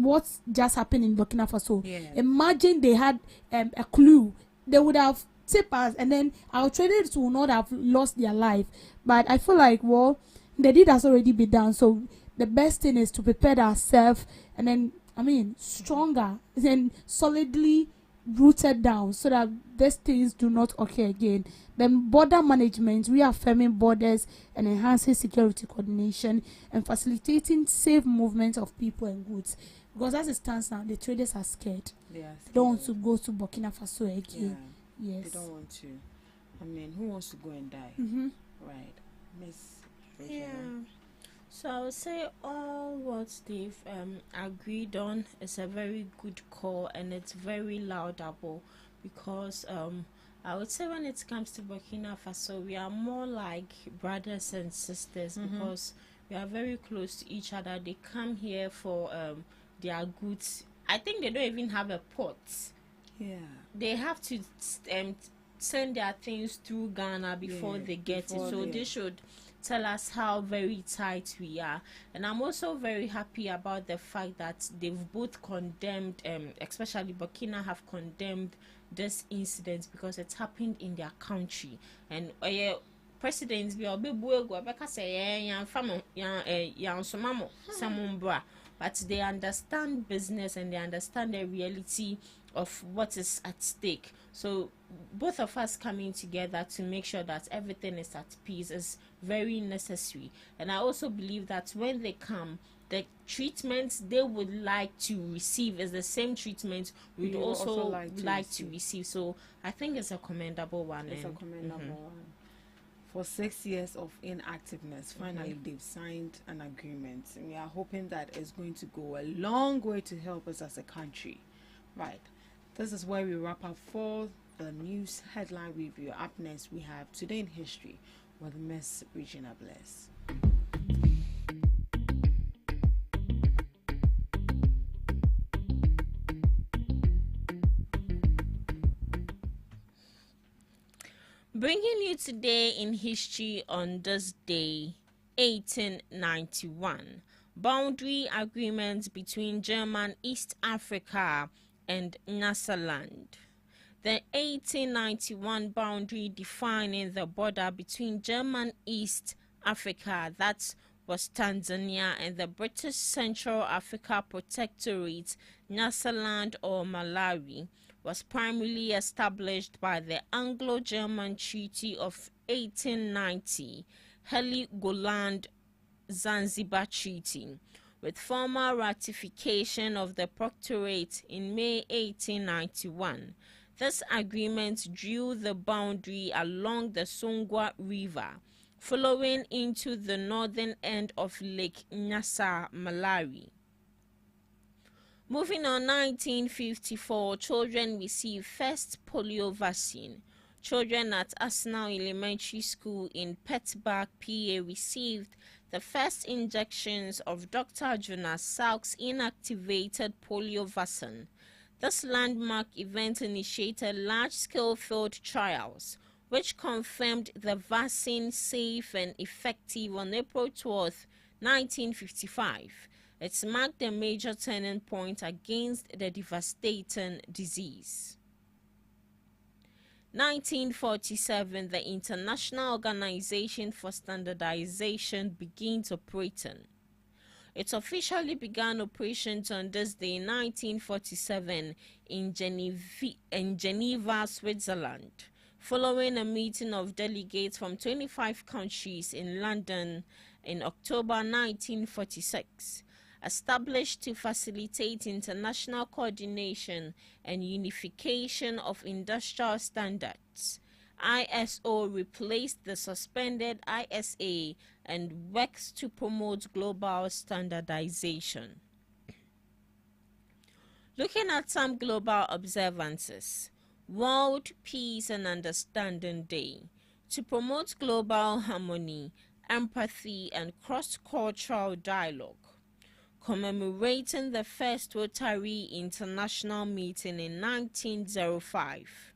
[SPEAKER 4] just happened in Burkina Faso. Imagine they had a clue, they would have tipped us, and then our traders would not have lost their life. But I feel like, well, the deed has already been done. So the best thing is to prepare ourselves, and then stronger and solidly rooted down so that these things do not occur again. Then border management, reaffirming borders and enhancing security coordination and facilitating safe movement of people and goods. Because as it stands now, the traders are scared. They don't want to go to Burkina Faso again.
[SPEAKER 8] Yeah,
[SPEAKER 4] yes.
[SPEAKER 8] they don't want to. I mean, who wants to go and die? Right. Miss Regina.
[SPEAKER 5] Yeah. So I would say all what they've agreed on is a very good call, and it's very laudable, because I would say when it comes to Burkina Faso, we are more like brothers and sisters, because we are very close to each other. They come here for their goods. I think they don't even have a port.
[SPEAKER 8] Yeah.
[SPEAKER 5] They have to send their things through Ghana before they get it. So they should tell us how very tight we are. And I'm also very happy about the fact that they've both condemned, especially Burkina have condemned this incident, because it happened in their country. And presidents be but they understand business and they understand the reality of what is at stake. So both of us coming together to make sure that everything is at peace is very necessary. And I also believe that when they come, the treatment they would like to receive is the same treatment we'd also like to receive. So I think it's a commendable one.
[SPEAKER 8] It's a commendable one. For 6 years of inactiveness, finally they've signed an agreement. And we are hoping that it's going to go a long way to help us as a country. Right. This is where we wrap up for the news headline review. Up next, we have Today in History with Miss Regina Bless.
[SPEAKER 5] Bringing you today in history on this day, 1891, boundary agreement between German East Africa and Nyasaland. The 1891 boundary defining the border between German East Africa, that was Tanzania, and the British Central Africa Protectorate, Nyasaland or Malawi, was primarily established by the Anglo-German Treaty of 1890, Heligoland Zanzibar Treaty, with formal ratification of the Protectorate in May 1891. This agreement drew the boundary along the Songwa River, flowing into the northern end of Lake Nyasa, Malawi. Moving on, 1954, children receive first polio vaccine. Children at Arsenal Elementary School in Pittsburgh, PA received the first injections of Dr. Jonas Salk's inactivated polio vaccine. This landmark event initiated large-scale field trials, which confirmed the vaccine safe and effective on April 12, 1955. It marked a major turning point against the devastating disease. 1947, the International Organization for Standardization begins operating. It officially began operations on this day, 1947, in Geneva, Switzerland, following a meeting of delegates from 25 countries in London in October 1946. Established to facilitate international coordination and unification of industrial standards, ISO replaced the suspended ISA and works to promote global standardization. Looking at some global observances, World Peace and Understanding Day, to promote global harmony, empathy, and cross-cultural dialogue. Commemorating the first Rotary International meeting in 1905.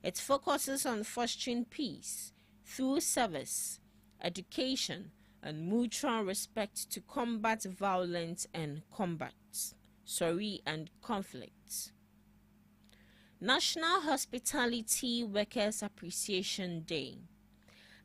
[SPEAKER 5] It focuses on fostering peace through service, education, and mutual respect to combat violence and conflicts. National Hospitality Workers Appreciation Day.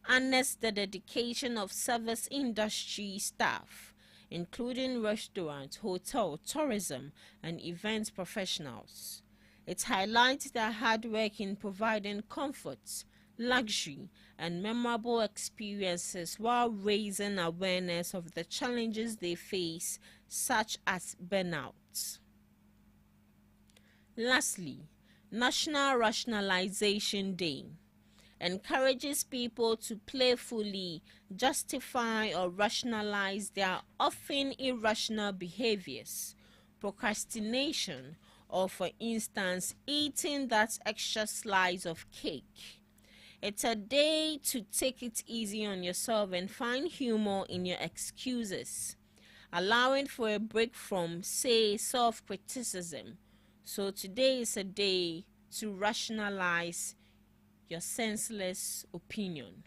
[SPEAKER 5] Honors the dedication of service industry staff, including restaurant, hotel, tourism, and event professionals. It highlights their hard work in providing comfort, luxury, and memorable experiences while raising awareness of the challenges they face, such as burnout. Lastly, National Rationalization Day encourages people to playfully justify or rationalize their often irrational behaviors, procrastination, or for instance, eating that extra slice of cake. It's a day to take it easy on yourself and find humor in your excuses, allowing for a break from, say, self-criticism. So today is a day to rationalize your senseless opinion.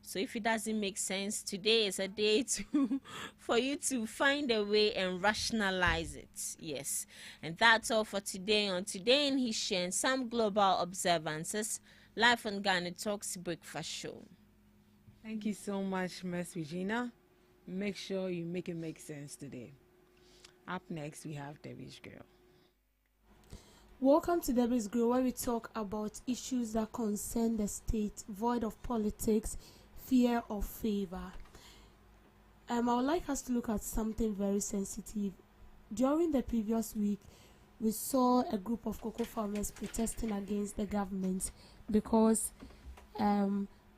[SPEAKER 5] So if it doesn't make sense, today is a day to for you to find a way and rationalize it. Yes. And that's all for today on Today in History and some global observances, live on GhanaTalks Breakfast Show.
[SPEAKER 8] Thank you so much, Miss Regina. Make sure you make it make sense today. Up next, we have Debbie's Girl.
[SPEAKER 4] Welcome to Debbie's Grill, where we talk about issues that concern the state, void of politics, fear of favor. I would like us to look at something very sensitive. During the previous week, we saw a group of cocoa farmers protesting against the government because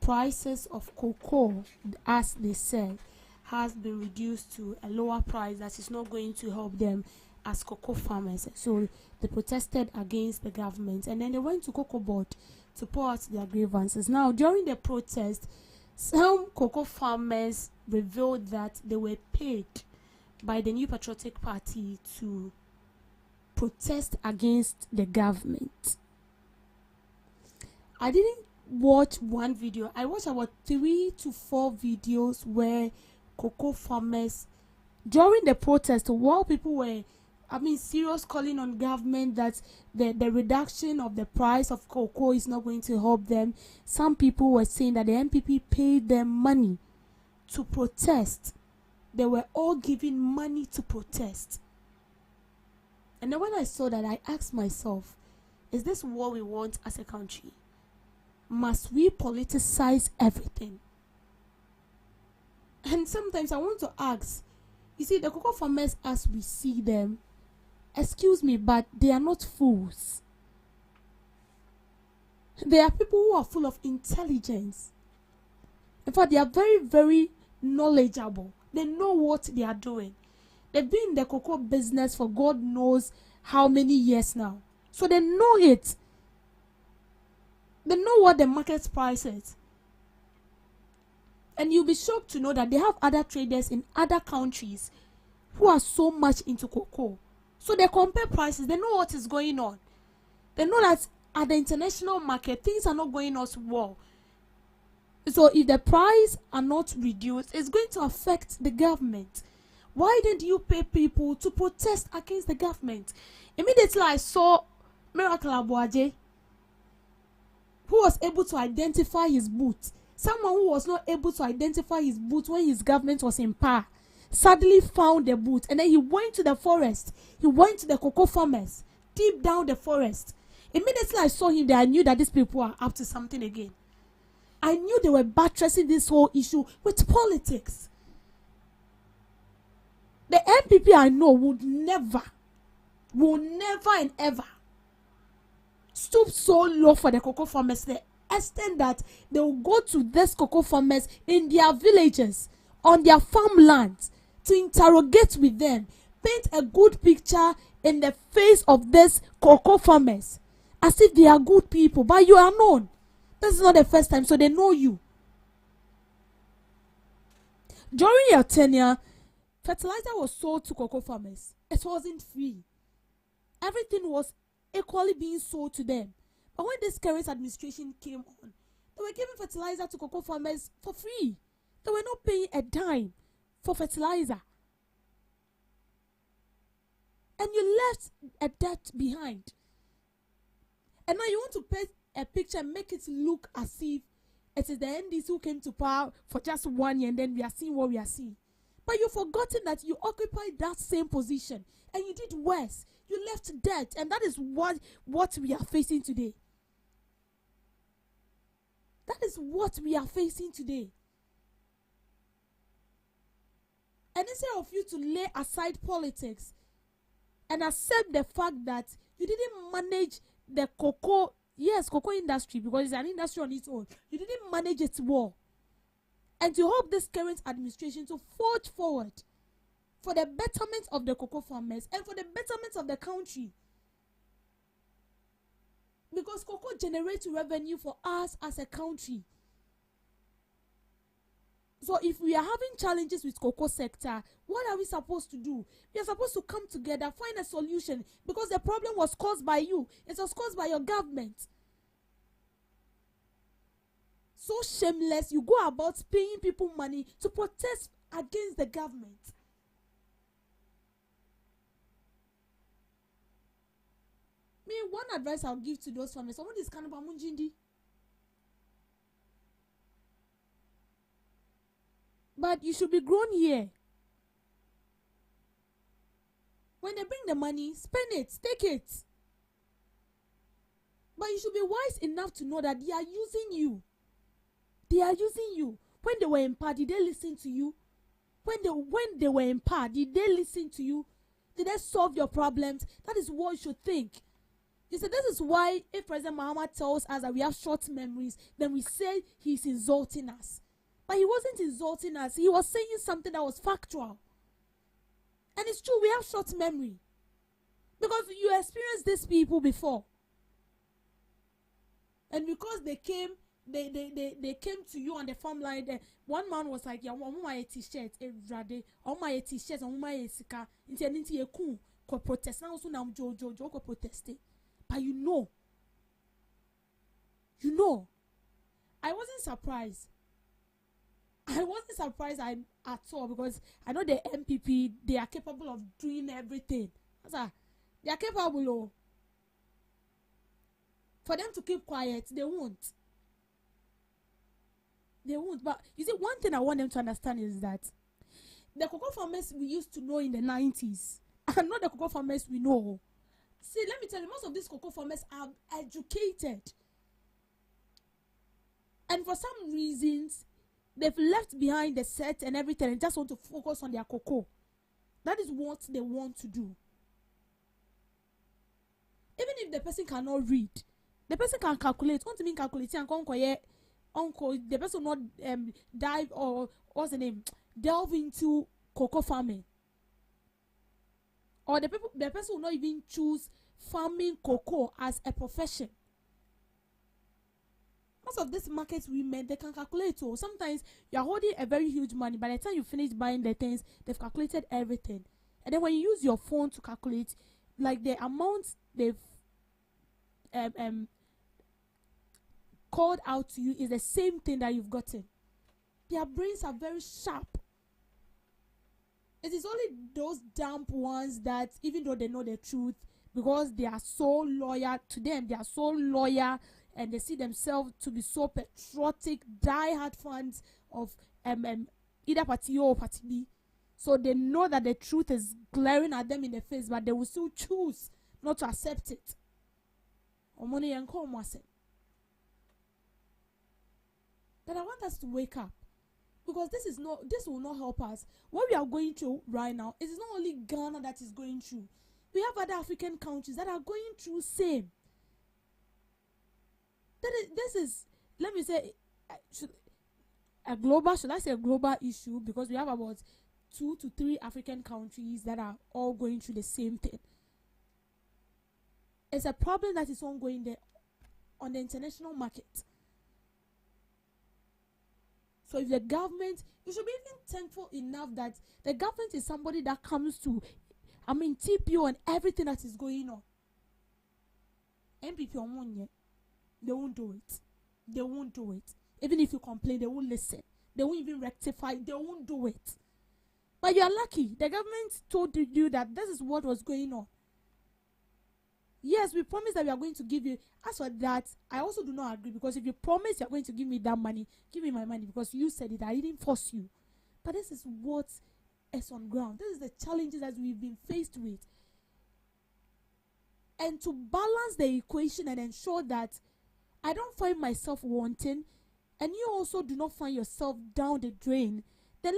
[SPEAKER 4] prices of cocoa, as they said, has been reduced to a lower price that is not going to help them as cocoa farmers. So they protested against the government, and then they went to Cocoa Board to pour out their grievances. Now, during the protest, some cocoa farmers revealed that they were paid by the New Patriotic Party to protest against the government. I didn't watch one video. I watched about 3 to 4 videos where cocoa farmers, during the protest, while people were serious calling on government that the reduction of the price of cocoa is not going to help them. Some people were saying that the NPP paid them money to protest. They were all giving money to protest. And then when I saw that, I asked myself, is this what we want as a country? Must we politicize everything? And sometimes I want to ask, you see, the cocoa farmers as we see them, excuse me, but they are not fools. They are people who are full of intelligence. In fact, they are very, very knowledgeable. They know what they are doing. They've been in the cocoa business for God knows how many years now. So they know it. They know what the market price is. And you'll be shocked to know that they have other traders in other countries who are so much into cocoa. So they compare prices. They know what is going on. They know that at the international market, things are not going as well. So if the price are not reduced, it's going to affect the government. Why didn't you pay people to protest against the government? Immediately I saw Miracle Abuaje, who was able to identify his booth. Someone who was not able to identify his booth when his government was in power suddenly found the booth, and then he went to the forest. He went to the cocoa farmers, deep down the forest. Immediately I saw him there, I knew that these people are up to something again. I knew they were buttressing this whole issue with politics. The NPP I know would never and ever stoop so low for the cocoa farmers, the extent that they will go to these cocoa farmers in their villages, on their farmlands, to interrogate with them, paint a good picture in the face of these cocoa farmers as if they are good people, but you are known. This is not the first time, so they know you. During your tenure, fertilizer was sold to cocoa farmers. It wasn't free. Everything was equally being sold to them. But when this current administration came on, they were giving fertilizer to cocoa farmers for free. They were not paying a dime for fertilizer. And you left a debt behind. And now you want to paint a picture and make it look as if it is the NDC who came to power for just 1 year and then we are seeing what we are seeing. But you've forgotten that you occupied that same position and you did worse. You left debt, and that is what we are facing today. That is what we are facing today. And instead of you to lay aside politics and accept the fact that you didn't manage the cocoa industry, because it's an industry on its own. You didn't manage it well. And to help this current administration to forge forward for the betterment of the cocoa farmers and for the betterment of the country. Because cocoa generates revenue for us as a country. So if we are having challenges with cocoa sector, what are we supposed to do? We are supposed to come together, find a solution, because the problem was caused by you. It was caused by your government. So shameless, you go about paying people money to protest against the government. Me, one advice I'll give to those farmers, someone is kind of munjindi. But you should be grown here. When they bring the money, spend it, take it. But you should be wise enough to know that they are using you. They are using you. When they were in power, did they listen to you? When they were in power, did they listen to you? Did they solve your problems? That is what you should think. You see, this is why if President Mahama tells us that we have short memories, then we say he's insulting us. But he wasn't insulting us. He was saying something that was factual. And it's true, we have short memory. Because you experienced these people before. And because they came to you on the farmline. One man was like, "Yeah, my t-shirt, my t-shirt, my sika, into a cool protest. Now also now Joe protesting." But you know, I wasn't surprised. At all, because I know the MPP, they are capable of doing everything. They are capable. For them to keep quiet, they won't. But you see, one thing I want them to understand is that the cocoa farmers we used to know in the 90s are not the cocoa farmers we know. See, let me tell you, most of these cocoa farmers are educated. And for some reasons, they've left behind the set and everything and just want to focus on their cocoa. That is what they want to do. Even if the person cannot read, the person can calculate. Want to mean calculating and uncle, the person will not dive or what's the name? Delve into cocoa farming. Or the person will not even choose farming cocoa as a profession. Most of these market women, they can calculate. So sometimes you are holding a very huge money. By the time you finish buying the things, they've calculated everything. And then when you use your phone to calculate, like the amount they've called out to you is the same thing that you've gotten. Their brains are very sharp. It is only those damp ones that, even though they know the truth, because they are so loyal to them, they are so loyal, and they see themselves to be so patriotic, die-hard fans of either party A or party B. So they know that the truth is glaring at them in the face, but they will still choose not to accept it. But I want us to wake up, because this will not help us. What we are going through right now, it is not only Ghana that is going through. We have other African countries that are going through same. This is, let me say, a global issue, because we have about 2 to 3 African countries that are all going through the same thing. It's a problem that is ongoing there on the international market. So if the government, you should be even thankful enough that the government is somebody that comes to, TPO and everything that is going on. MPP they won't do it. They won't do it. Even if you complain, they won't listen. They won't even rectify. They won't do it. But you are lucky. The government told you that this is what was going on. Yes, we promise that we are going to give you. As for that, I also do not agree, because if you promise you are going to give me that money, give me my money, because you said it. I didn't force you. But this is what is on ground. This is the challenges that we've been faced with. and to balance the equation and ensure that I don't find myself wanting and you also do not find yourself down the drain, then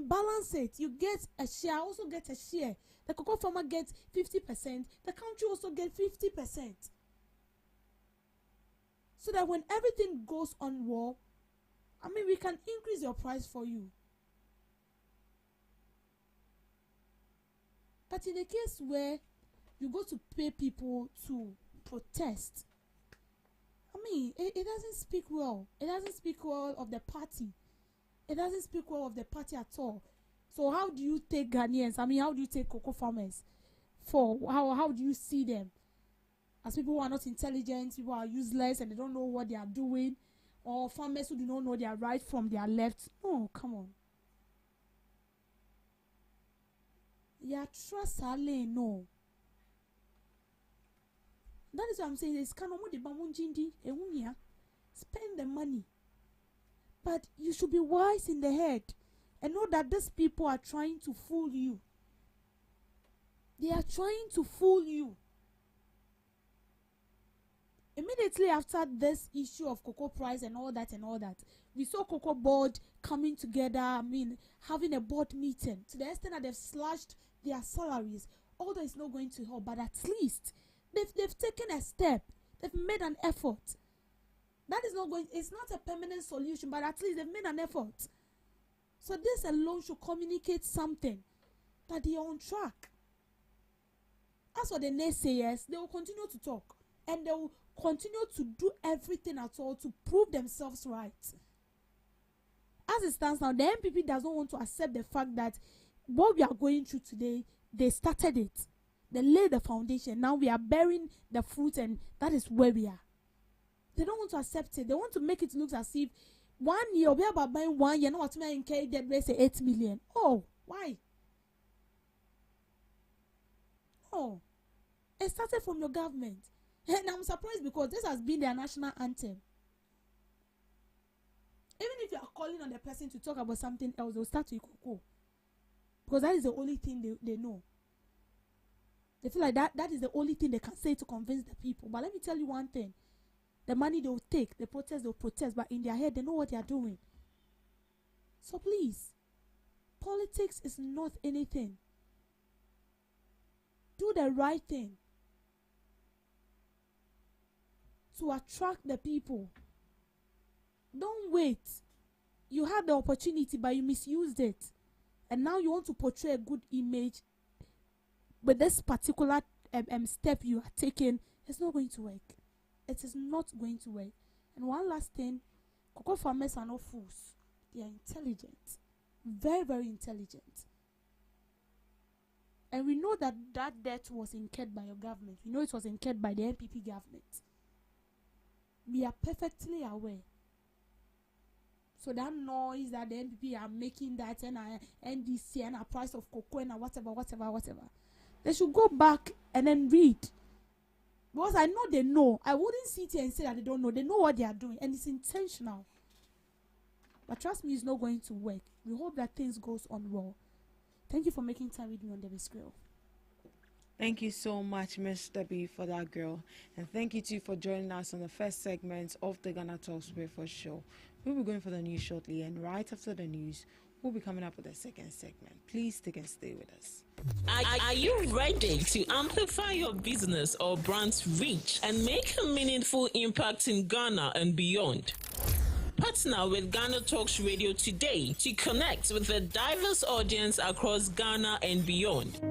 [SPEAKER 4] balance it. You get a share, I also get a share. The cocoa farmer gets 50%, the country also gets 50%. So that when everything goes on well, we can increase your price for you. But in the case where you go to pay people to protest, it doesn't speak well. It doesn't speak well of the party. It doesn't speak well of the party at all. So how do you take Ghanaians? How do you take cocoa farmers? How do you see them? As people who are not intelligent, people who are useless and they don't know what they are doing, or farmers who do not know their right from their left? No, come on. Yeah, trust Ale, no. That is what I'm saying. It's kind of spend the money. But you should be wise in the head and know that these people are trying to fool you. They are trying to fool you. Immediately after this issue of cocoa price and all that, we saw cocoa board coming together, having a board meeting to the extent that they've slashed their salaries. Although it's not going to help, but at least they've taken a step. They've made an effort. That is not going, it's not a permanent solution, but at least they've made an effort. So this alone should communicate something, that they are on track. As for the naysayers, they will continue to talk and they will continue to do everything at all to prove themselves right. As it stands now, the MPP does not want to accept the fact that what we are going through today, they started it. They laid the foundation. Now we are bearing the fruit, and that is where we are. They don't want to accept it. They want to make it look as if 1 year, we are about buying 1 year, now what me in K, they say 8 million. Oh, why? Oh, it started from your government. And I'm surprised because this has been their national anthem. Even if you are calling on the person to talk about something else, they'll start with cocoa. Because that is the only thing they know. They feel like that is the only thing they can say to convince the people. But let me tell you one thing. The money they'll take, the protest they'll protest, but in their head they know what they are doing. So please, politics is not anything. Do the right thing to attract the people. Don't wait. You had the opportunity, but you misused it. And now you want to portray a good image. But this particular step you are taking, it's not going to work. It is not going to work. And one last thing, cocoa farmers are not fools. They are intelligent. Very, very intelligent. And we know that debt was incurred by your government. We know it was incurred by the NPP government. We are perfectly aware. So that noise that the NPP are making, that and NDC and a price of cocoa and whatever. They should go back and then read. Because I know they know. I wouldn't sit here and say that they don't know. They know what they are doing. And it's intentional. But trust me, it's not going to work. We hope that things goes on well. Thank you for making time with me on Debbie's Grill.
[SPEAKER 8] Thank you so much, Miss Debbie, for that, girl. And thank you, too, for joining us on the first segment of the Ghana Talks Breakfast Show. We'll be going for the news shortly. And right after the news, we'll be coming up with the second segment. Please stick and stay with us.
[SPEAKER 1] Are you ready to amplify your business or brand's reach and make a meaningful impact in Ghana and beyond? Partner with GhanaTalks Radio today to connect with a diverse audience across Ghana and beyond.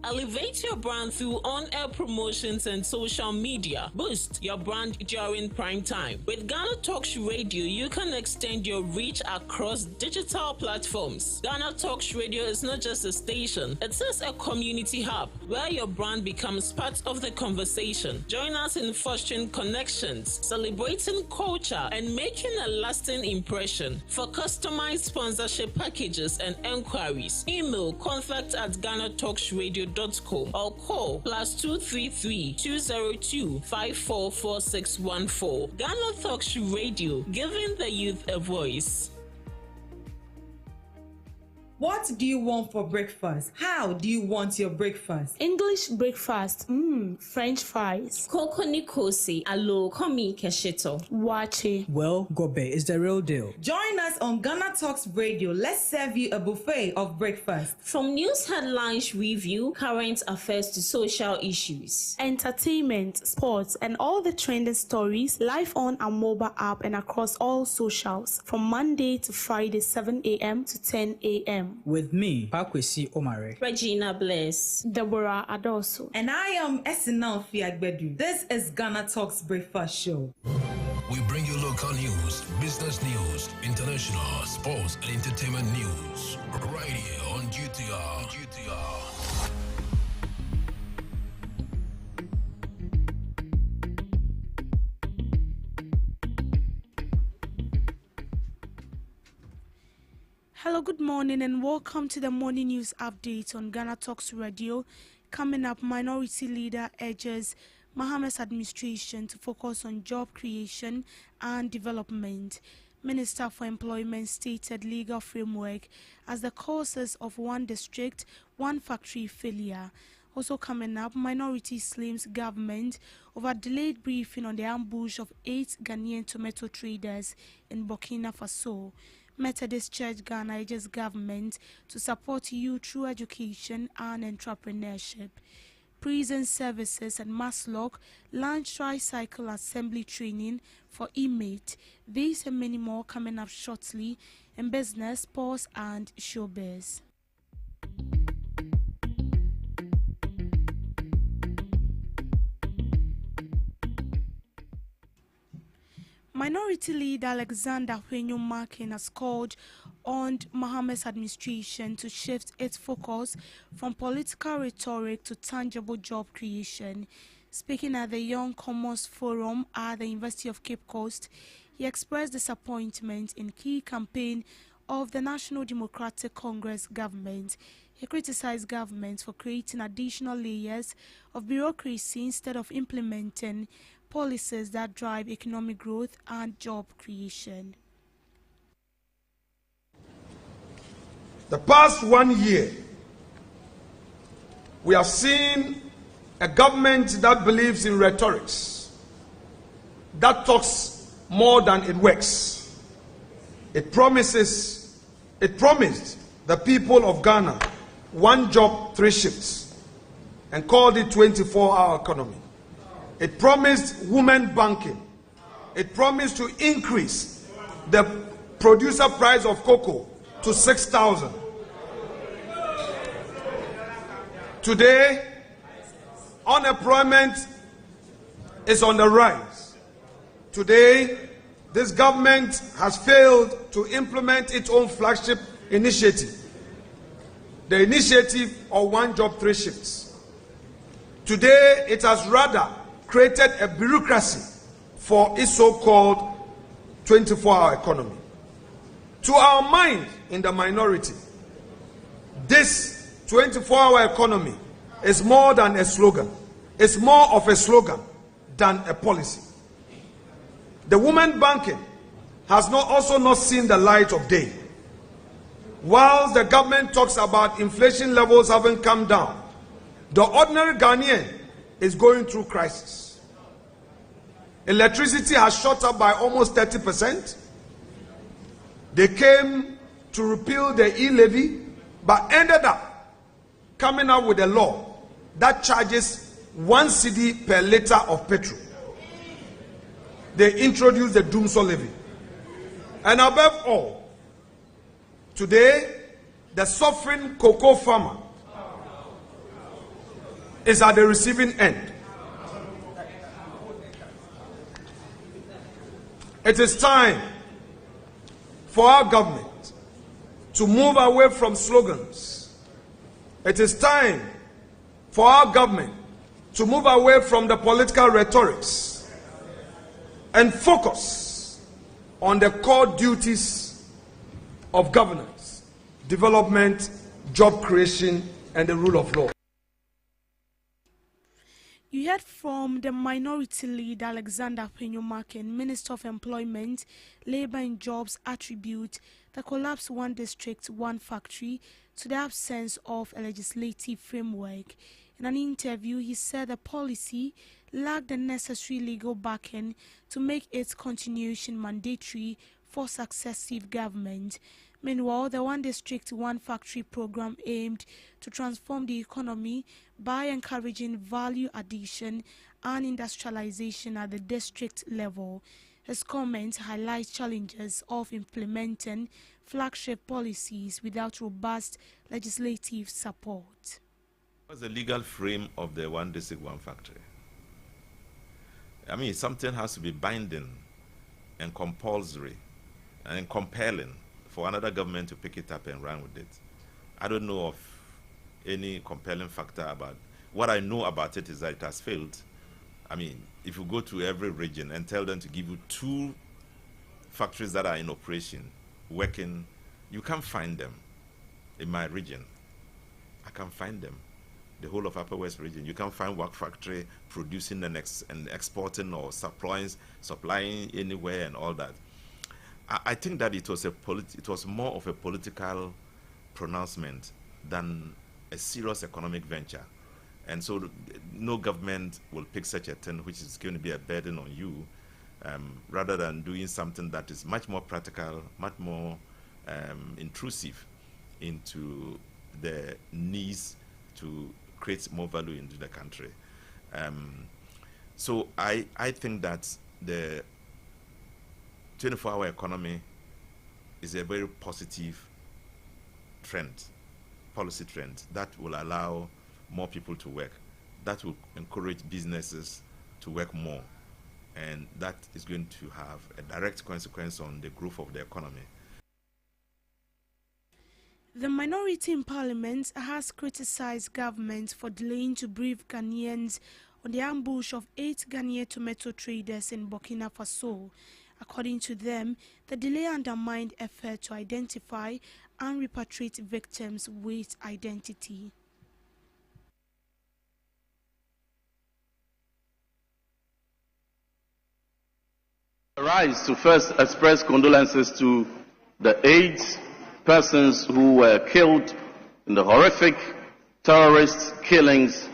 [SPEAKER 1] Elevate your brand through on-air promotions and social media. Boost your brand during prime time. With GhanaTalks Radio, you can extend your reach across digital platforms. GhanaTalks Radio is not just a station, it is a community hub where your brand becomes part of the conversation. Join us in fostering connections, celebrating culture, and making a lasting impression. For customized sponsorship packages and enquiries, email contact@GhanaTalksRadio.com or call +233 202 544614. GhanaTalks Radio, giving the youth a voice.
[SPEAKER 3] What do you want for breakfast? How do you want your breakfast?
[SPEAKER 4] English breakfast, French fries.
[SPEAKER 5] Koko nikosi alo komi kesheto.
[SPEAKER 4] Wache.
[SPEAKER 6] Well, Gobe is the real deal.
[SPEAKER 3] Join us on Ghana Talks Radio. Let's serve you a buffet of breakfast.
[SPEAKER 5] From news headlines review, current affairs to social issues.
[SPEAKER 4] Entertainment, sports, and all the trending stories live on our mobile app and across all socials from Monday to Friday, 7 a.m. to 10 a.m.
[SPEAKER 6] With me, Pakwesi Omare.
[SPEAKER 5] Regina Bless.
[SPEAKER 4] Deborah Adoso.
[SPEAKER 3] And I am Esinal Fiagbedu. This is Ghana Talks Breakfast Show.
[SPEAKER 7] We bring you local news, business news, international, sports, and entertainment news. Right here on GTR.
[SPEAKER 4] Hello, good morning, and welcome to the morning news update on Ghana Talks Radio. Coming up, minority leader urges Mohammed's administration to focus on job creation and development. Minister for Employment stated legal framework as the causes of one district, one factory failure. Also coming up, minority Slim's government over delayed briefing on the ambush of 8 Ghanaian tomato traders in Burkina Faso. Methodist Church Ghana urges government to support youth through education and entrepreneurship. Prison services and Maslock launch tricycle assembly training for inmates. These and many more coming up shortly in business, sports, and showbiz. Minority leader Alexander Hwenyo-Makin has called on Mohammed's administration to shift its focus from political rhetoric to tangible job creation. Speaking at the Young Commerce Forum at the University of Cape Coast, he expressed disappointment in key campaign of the National Democratic Congress government. He criticized governments for creating additional layers of bureaucracy instead of implementing policies that drive economic growth and job creation.
[SPEAKER 9] The past 1 year, we have seen a government that believes in rhetorics, that talks more than it works. It promised the people of Ghana 1 job, 3 shifts, and called it 24-hour economy. It promised women banking. It promised to increase the producer price of cocoa to 6,000. Today, unemployment is on the rise. Today, this government has failed to implement its own flagship initiative, the initiative of 1 job, 3 shifts. Today, it has rather created a bureaucracy for its so-called 24-hour economy. To our mind in the minority, this 24-hour economy is more than a slogan. It's more of a slogan than a policy. The women banking has also not seen the light of day. Whilst the government talks about inflation levels having come down, the ordinary Ghanaian is going through crisis. Electricity has shot up by almost 30%. They came to repeal the e-levy, but ended up coming up with a law that charges 1 cedi per litre of petrol. They introduced the Doomsday levy. And above all, today, the suffering cocoa farmer is at the receiving end. It is time for our government to move away from slogans. It is time for our government to move away from the political rhetorics and focus on the core duties of governance, development, job creation, and the rule of law.
[SPEAKER 4] You heard from the minority leader Alexander Penyumakin, Minister of Employment, Labour and Jobs, attribute the collapse one district, one factory to the absence of a legislative framework. In an interview, he said the policy lacked the necessary legal backing to make its continuation mandatory for successive government. Meanwhile, the One District, One Factory program aimed to transform the economy by encouraging value addition and industrialization at the district level. His comments highlight challenges of implementing flagship policies without robust legislative support.
[SPEAKER 10] What's the legal frame of the One District, One Factory? I mean, something has to be binding and compulsory and compelling for another government to pick it up and run with it. I don't know of any compelling factor about. What I know about it is that it has failed. I mean, if you go to every region and tell them to give you 2 factories that are in operation, working, you can't find them. In my region, I can't find them. The whole of Upper West region, you can't find one factory producing and exporting or supplying anywhere and all that. I think that it was more of a political pronouncement than a serious economic venture. And so no government will pick such a thing which is going to be a burden on you, rather than doing something that is much more practical, much more intrusive into the needs to create more value into the country. So I think that the 24-hour economy is a very positive trend, policy trend, that will allow more people to work, that will encourage businesses to work more, and that is going to have a direct consequence on the growth of the economy.
[SPEAKER 4] The minority in parliament has criticized government for delaying to brief Ghanaians on the ambush of 8 Ghanaian tomato traders in Burkina Faso. According to them, the delay undermined effort to identify and repatriate victims with identity.
[SPEAKER 11] I rise to first express condolences to the 8 persons who were killed in the horrific terrorist killings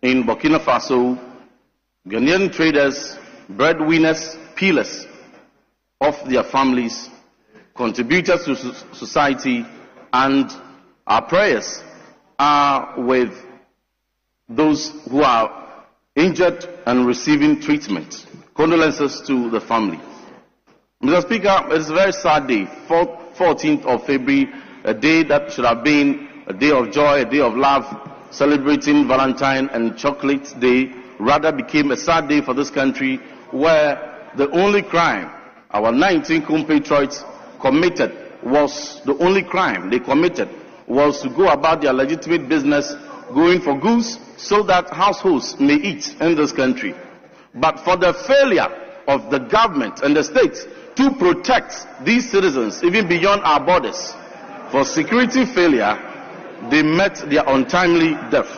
[SPEAKER 11] in Burkina Faso, Ghanaian traders, breadwinners, pillars of their families, contributors to society, and our prayers are with those who are injured and receiving treatment. Condolences to the family. Mr. Speaker, it is a very sad day, 14th of February, a day that should have been a day of joy, a day of love, celebrating Valentine and Chocolate Day, rather became a sad day for this country, where the only crime our 19 compatriots committed was the only crime they committed was to go about their legitimate business, going for goods so that households may eat in this country. But for the failure of the government and the states to protect these citizens, even beyond our borders, for security failure, they met their untimely death.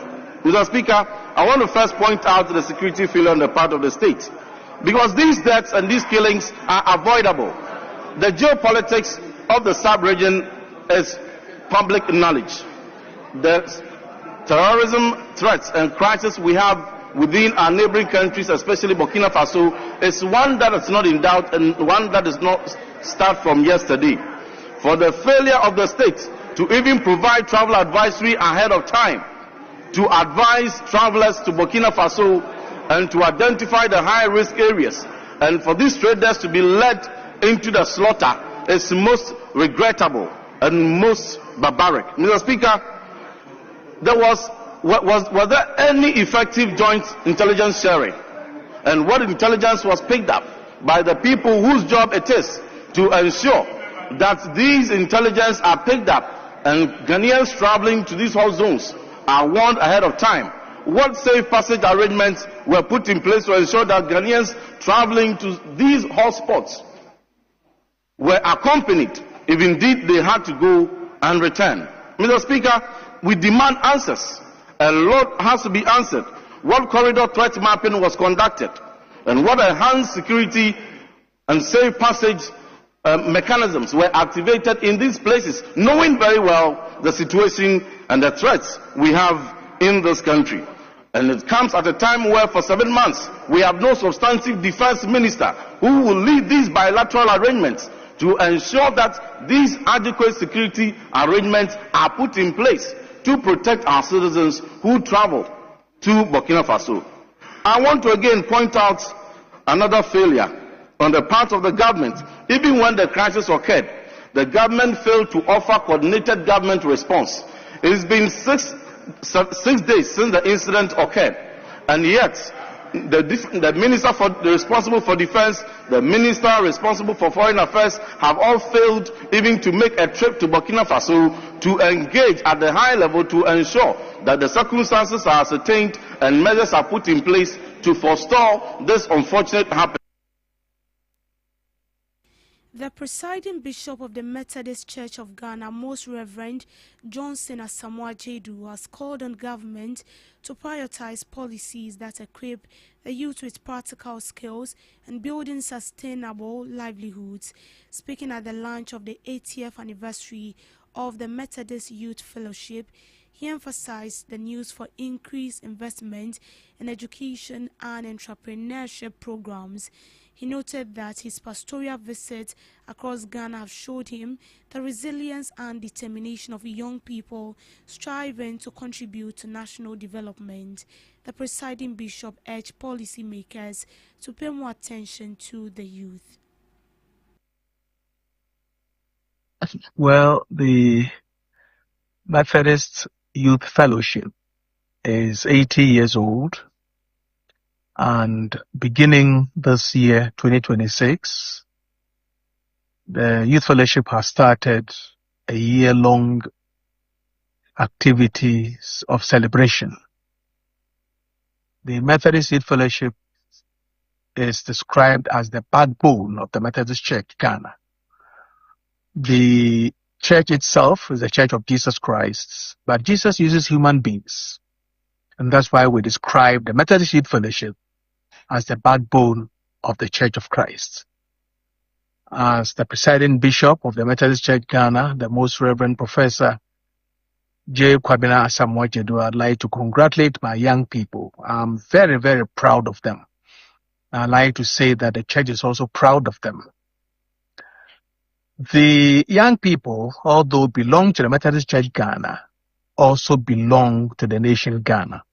[SPEAKER 11] Mr. Speaker, I want to first point out the security failure on the part of the state, because these deaths and these killings are avoidable. The geopolitics of the sub-region is public knowledge. The terrorism threats and crisis we have within our neighboring countries, especially Burkina Faso, is one that is not in doubt and one that does not start from yesterday. For the failure of the state to even provide travel advisory ahead of time, to advise travelers to Burkina Faso and to identify the high-risk areas, and for these traders to be led into the slaughter is most regrettable and most barbaric. Mr. Speaker, was there any effective joint intelligence sharing? And what intelligence was picked up by the people whose job it is to ensure that these intelligence are picked up and Ghanaians traveling to these hot zones are warned ahead of time? What safe passage arrangements were put in place to ensure that Ghanaians traveling to these hotspots were accompanied if indeed they had to go and return? Mr. Speaker, we demand answers. A lot has to be answered. What corridor threat mapping was conducted? And what enhanced security and safe passage mechanisms were activated in these places, knowing very well the situation and the threats we have in this country. And it comes at a time where for 7 months we have no substantive defense minister who will lead these bilateral arrangements to ensure that these adequate security arrangements are put in place to protect our citizens who travel to Burkina Faso. I want to again point out another failure on the part of the government. Even when the crisis occurred, the government failed to offer coordinated government response. It's been six days since the incident occurred, and yet the minister responsible for defense, the minister responsible for foreign affairs have all failed even to make a trip to Burkina Faso to engage at the high level to ensure that the circumstances are ascertained and measures are put in place to forestall this unfortunate happening.
[SPEAKER 4] The presiding bishop of the Methodist Church of Ghana, Most Reverend Johnson Asamoah Jedu, has called on government to prioritize policies that equip the youth with practical skills and building sustainable livelihoods. Speaking at the launch of the 80th anniversary of the Methodist Youth Fellowship, he emphasized the need for increased investment in education and entrepreneurship programs. He noted that his pastoral visits across Ghana have showed him the resilience and determination of young people striving to contribute to national development. The presiding bishop urged policymakers to pay more attention to the youth.
[SPEAKER 12] Well, the Methodist Youth Fellowship is 80 years old. And beginning this year, 2026, the Youth Fellowship has started a year-long activities of celebration. The Methodist Youth Fellowship is described as the backbone of the Methodist Church, Ghana. The church itself is the Church of Jesus Christ, but Jesus uses human beings. And that's why we describe the Methodist Youth Fellowship as the backbone of the Church of Christ. As the presiding bishop of the Methodist Church Ghana, the Most Reverend Professor J. Kwabena Asamoah Jedu, I'd like to congratulate my young people. I'm very, very proud of them. I'd like to say that the church is also proud of them. The young people, although belong to the Methodist Church Ghana, also belong to the nation Ghana.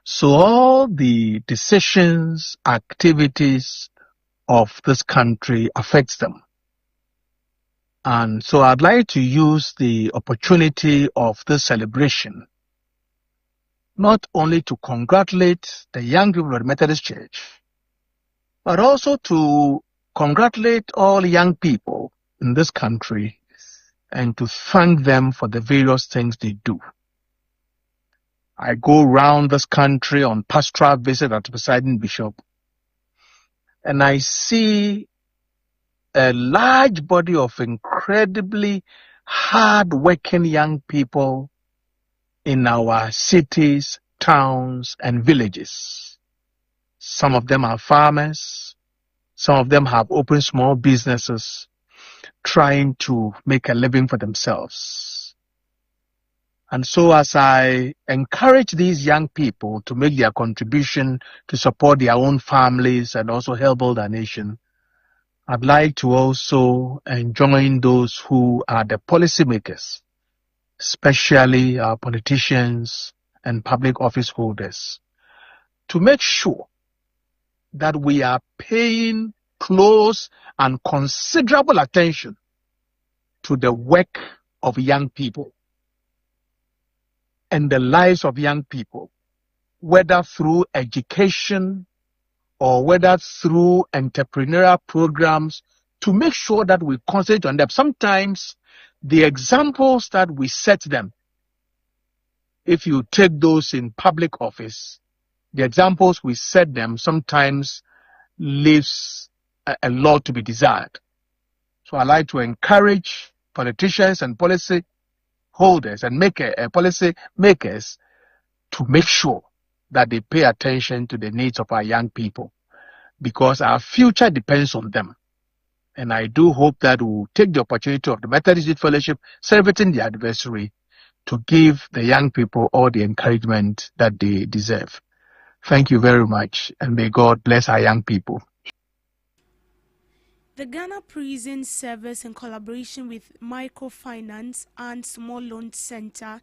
[SPEAKER 12] So all the decisions, activities of this country affects them. And so I'd like to use the opportunity of this celebration not only to congratulate the young people of the Methodist Church, but also to congratulate all young people in this country and to thank them for the various things they do. I go around this country on pastoral visit as presiding bishop, and I see a large body of incredibly hard-working young people in our cities, towns, and villages. Some of them are farmers. Some of them have opened small businesses trying to make a living for themselves. And so as I encourage these young people to make their contribution to support their own families and also help build our nation, I'd like to also join those who are the policymakers, especially our politicians and public office holders, to make sure that we are paying close and considerable attention to the work of young people and the lives of young people, whether through education or whether through entrepreneurial programs, to make sure that we concentrate on them. Sometimes the examples that we set them, if you take those in public office, the examples we set them sometimes leaves a lot to be desired. So I like to encourage politicians and policy holders and policy makers to make sure that they pay attention to the needs of our young people, because our future depends on them. And I do hope that we'll take the opportunity of the Methodist Youth Fellowship celebrating the anniversary to give the young people all the encouragement that they deserve. Thank you very much, and may God bless our young people.
[SPEAKER 4] The Ghana Prison Service, in collaboration with Microfinance and Small Loan Center,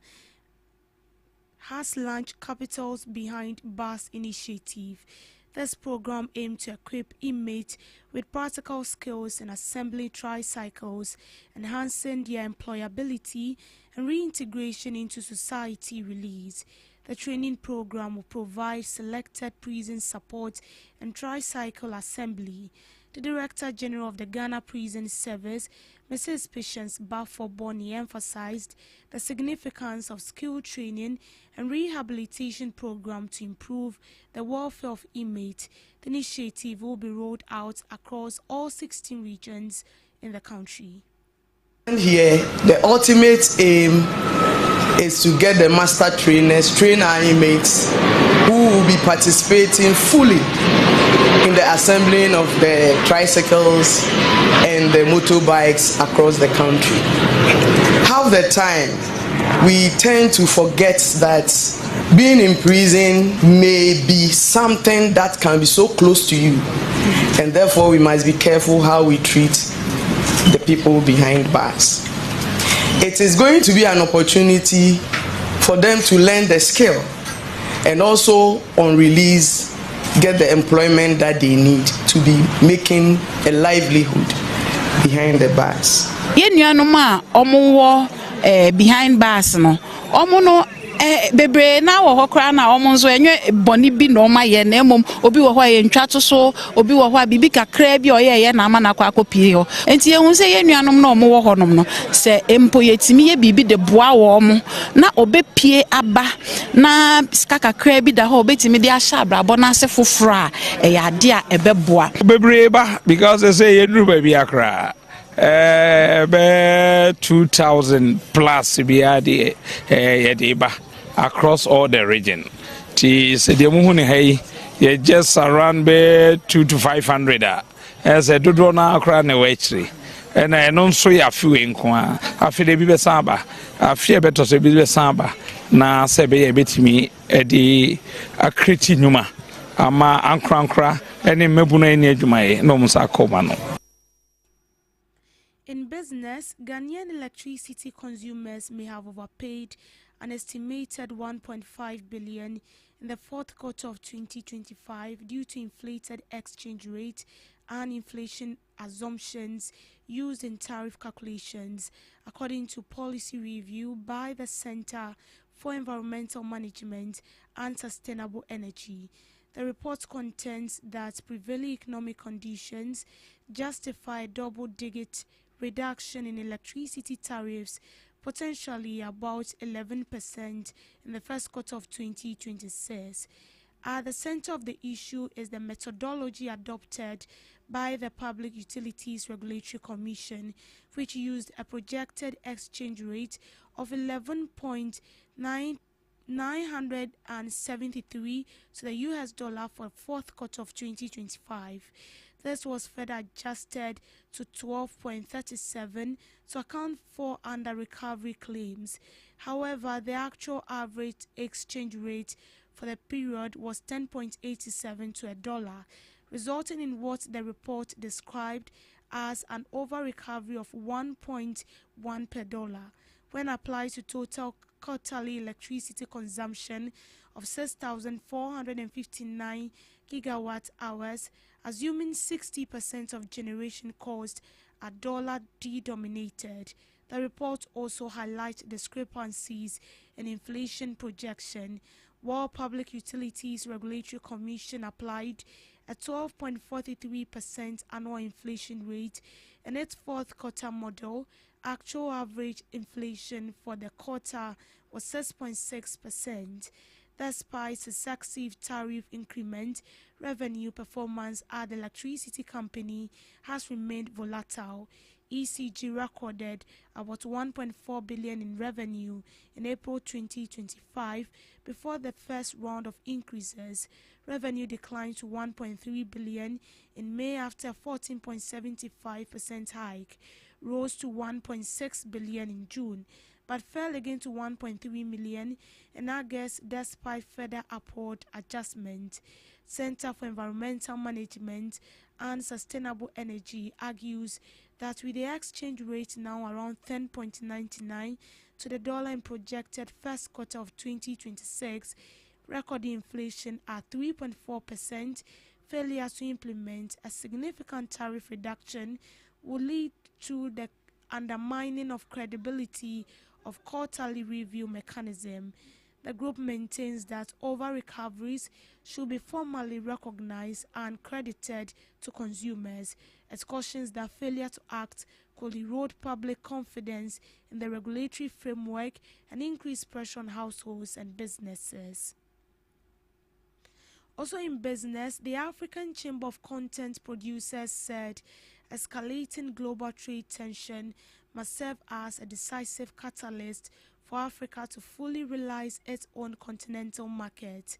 [SPEAKER 4] has launched Capitals Behind Bars initiative. This program aims to equip inmates with practical skills in assembling tricycles, enhancing their employability and reintegration into society release. The training program will provide selected prison support and tricycle assembly. The Director General of the Ghana Prison Service, Mrs. Patience Bafo-Boni, emphasized the significance of skill training and rehabilitation program to improve the welfare of inmates. The initiative will be rolled out across all 16 regions in the country.
[SPEAKER 13] Here, the ultimate aim is to get the master trainers, train our inmates who will be participating fully in the assembling of the tricycles and the motorbikes across the country. Half the time, we tend to forget that being in prison may be something that can be so close to you, and therefore we must be careful how we treat the people behind bars. It is going to be an opportunity for them to learn the skill and also on release get the employment that they need to be making a livelihood behind the bars.
[SPEAKER 14] Behind bars no bebre na wo hokra na omonzo enye boni bi no ma ye na emom obi wo ho ye ntwa to so obi wo ho bibi kakra bi oye na ama na kwa akopie ho enti ehun se ye nuanom na omo wo honom no se empo yetimi ye bibi de boa wo omo na obepie aba na ska kakra bi da ho obetimi de ahya abrabo na ase foforo a e ya de a ebeboa
[SPEAKER 15] bebre ba because they say ye nuru ba bi akra 2,000 plus biade yediba across all the region. Tis the muhuni hey ye just around 200 to 500 as a dudona akra ne wechri. And I don't so ya few in kwa. I feel a bit samba. I fear better to be samba. Na sebe a bit me edi a criti numa. Ama ankra any mebuna in yajumai no musa komano.
[SPEAKER 4] In business, Ghanaian electricity consumers may have overpaid an estimated 1.5 billion in the fourth quarter of 2025 due to inflated exchange rate and inflation assumptions used in tariff calculations, according to policy review by the Center for Environmental Management and Sustainable Energy. The report contends that prevailing economic conditions justify double-digit reduction in electricity tariffs, potentially about 11% in the first quarter of 2026. At the center of the issue is the methodology adopted by the Public Utilities Regulatory Commission, which used a projected exchange rate of 11.973 to the US dollar for the fourth quarter of 2025. This was further adjusted to 12.37 to account for under-recovery claims. However, the actual average exchange rate for the period was 10.87 to a dollar, resulting in what the report described as an over-recovery of 1.1 per dollar. When applied to total quarterly electricity consumption of 6,459 gigawatt hours, assuming 60% of generation cost are dollar denominated. The report also highlights discrepancies in inflation projection. While Public Utilities Regulatory Commission applied a 12.43% annual inflation rate in its fourth quarter model, actual average inflation for the quarter was 6.6%. Despite successive tariff increment, revenue performance at the electricity company has remained volatile. ECG recorded about 1.4 billion in revenue in April 2025 before the first round of increases. Revenue declined to 1.3 billion in May after a 14.75% hike, rose to 1.6 billion in June, but fell again to 1.3 million in August despite further upward adjustment. Center for Environmental Management and Sustainable Energy argues that with the exchange rate now around 10.99 to the dollar in projected first quarter of 2026, record inflation at 3.4%, failure to implement a significant tariff reduction will lead to the undermining of credibility of quarterly review mechanism. The group maintains that over-recoveries should be formally recognized and credited to consumers. It cautions that failure to act could erode public confidence in the regulatory framework and increase pressure on households and businesses. Also in business, the African Chamber of Content Producers said escalating global trade tension must serve as a decisive catalyst for Africa to fully realize its own continental market.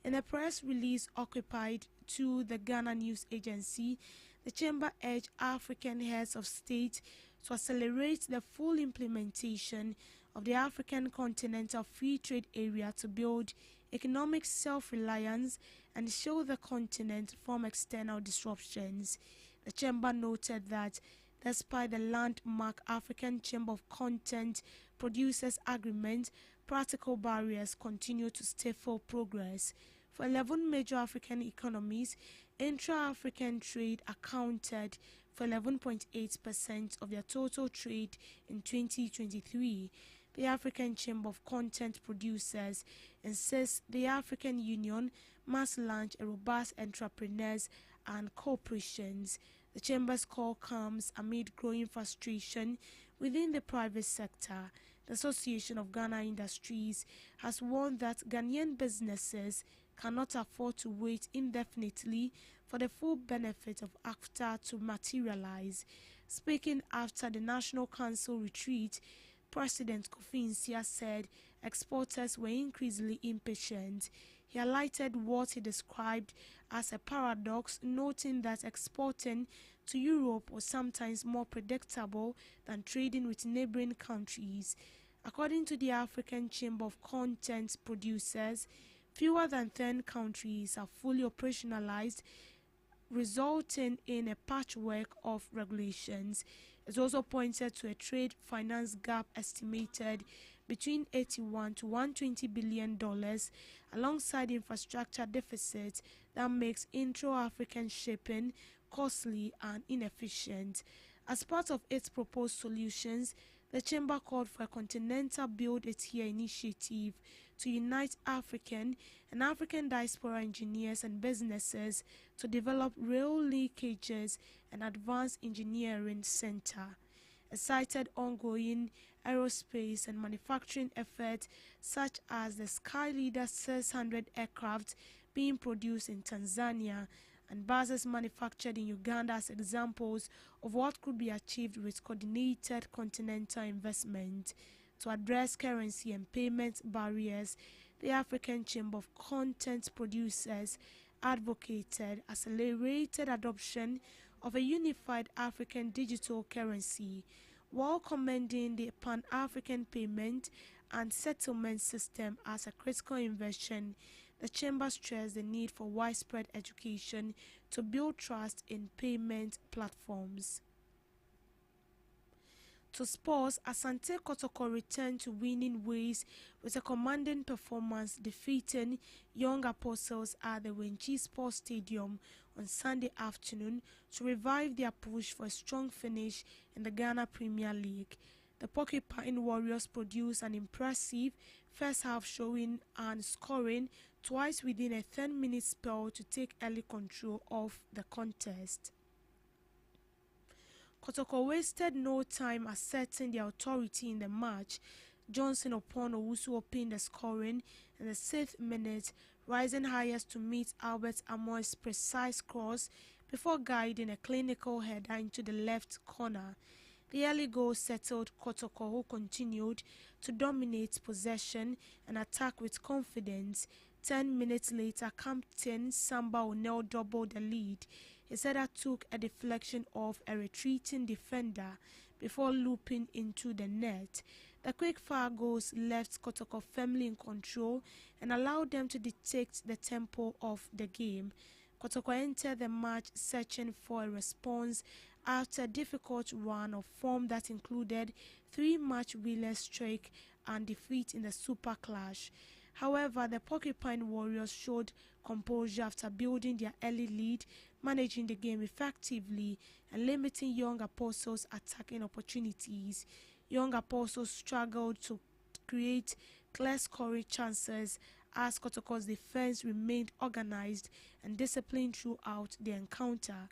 [SPEAKER 4] In a press release occupied to the Ghana News Agency, the Chamber urged African heads of state to accelerate the full implementation of the African Continental Free Trade Area to build economic self-reliance and shield the continent from external disruptions. The Chamber noted that despite the landmark African Chamber of Content Producers Agreement, practical barriers continue to stifle progress. For 11 major African economies, intra-African trade accounted for 11.8% of their total trade in 2023. The African Chamber of Content Producers insists the African Union must launch a robust entrepreneurs and corporations. The Chamber's call comes amid growing frustration within the private sector. The Association of Ghana Industries has warned that Ghanaian businesses cannot afford to wait indefinitely for the full benefit of AFTA to materialize. Speaking after the National Council retreat, President Kofi Nsia said exporters were increasingly impatient. He highlighted what he described as a paradox, noting that exporting to Europe was sometimes more predictable than trading with neighboring countries. According to the African Chamber of Content Producers, fewer than 10 countries are fully operationalized, resulting in a patchwork of regulations. It also pointed to a trade finance gap estimated between $81 to $120 billion, alongside infrastructure deficit that makes intra-African shipping costly and inefficient. As part of its proposed solutions, the Chamber called for a continental Build It Here initiative to unite African and African diaspora engineers and businesses to develop rail linkages and advanced engineering center. It cited ongoing aerospace and manufacturing efforts such as the Sky Leader 600 aircraft being produced in Tanzania and buses manufactured in Uganda as examples of what could be achieved with coordinated continental investment. To address currency and payment barriers, the African Chamber of Content Producers advocated accelerated adoption of a unified African digital currency, while commending the Pan-African payment and settlement system as a critical invention. The Chamber stressed the need for widespread education to build trust in payment platforms. To sports, Asante Kotoko returned to winning ways with a commanding performance, defeating Young Apostles at the Wenchi Sports Stadium on Sunday afternoon to revive their push for a strong finish in the Ghana Premier League. The Porcupine Warriors produced an impressive first half showing and scoring twice within a 10-minute spell to take early control of the contest. Kotoko wasted no time asserting their authority in the match. Johnson upon Owusu opened the scoring in the 6th minute, rising highest to meet Albert Amoy's precise cross before guiding a clinical header into the left corner.
[SPEAKER 16] The early goal settled Kotoko, who continued to dominate possession and attack with confidence. 10 minutes later, Captain Samba Onel doubled the lead. His header took a deflection of a retreating defender before looping into the net. The quick fire goals left Kotoko firmly in control and allowed them to dictate the tempo of the game. Kotoko entered the match searching for a response after a difficult run of form that included 3-match winless streak and defeat in the Super Clash. However, the Porcupine Warriors showed composure after building their early lead, managing the game effectively and limiting Young Apostles' attacking opportunities. Young Apostles struggled to create clear scoring chances as Kotoko's defense remained organized and disciplined throughout the encounter.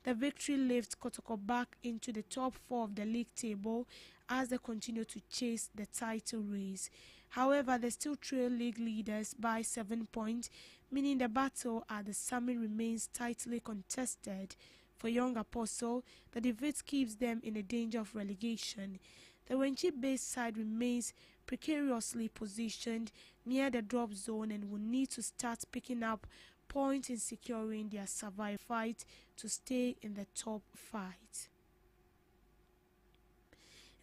[SPEAKER 16] The victory lifts Kotoko back into the top 4 of the league table as they continue to chase the title race. However, they still trail league leaders by 7 points, meaning the battle at the summit remains tightly contested. For Young Apostle, the defeat keeps them in a danger of relegation. The Wenchi-based side remains precariously positioned near the drop zone and will need to start picking up points in securing their survival fight to stay in the top 5.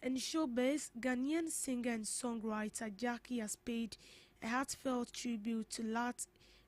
[SPEAKER 16] In showbiz, Ghanaian singer and songwriter Jackie has paid a heartfelt tribute to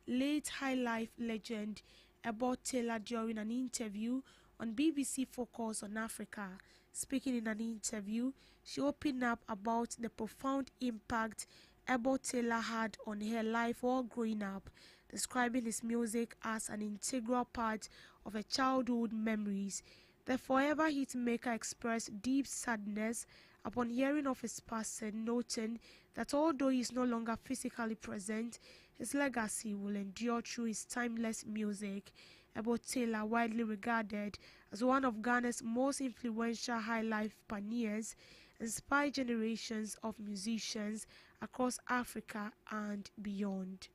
[SPEAKER 16] late high life legend Ebo Taylor during an interview on BBC Focus on Africa. Speaking in an interview, she opened up about the profound impact Ebo Taylor had on her life while growing up, describing his music as an integral part of her childhood memories. The forever hitmaker expressed deep sadness upon hearing of his passing, noting that although he is no longer physically present, his legacy will endure through his timeless music. Ebo Taylor, widely regarded as one of Ghana's most influential high-life pioneers, inspired generations of musicians across Africa and beyond.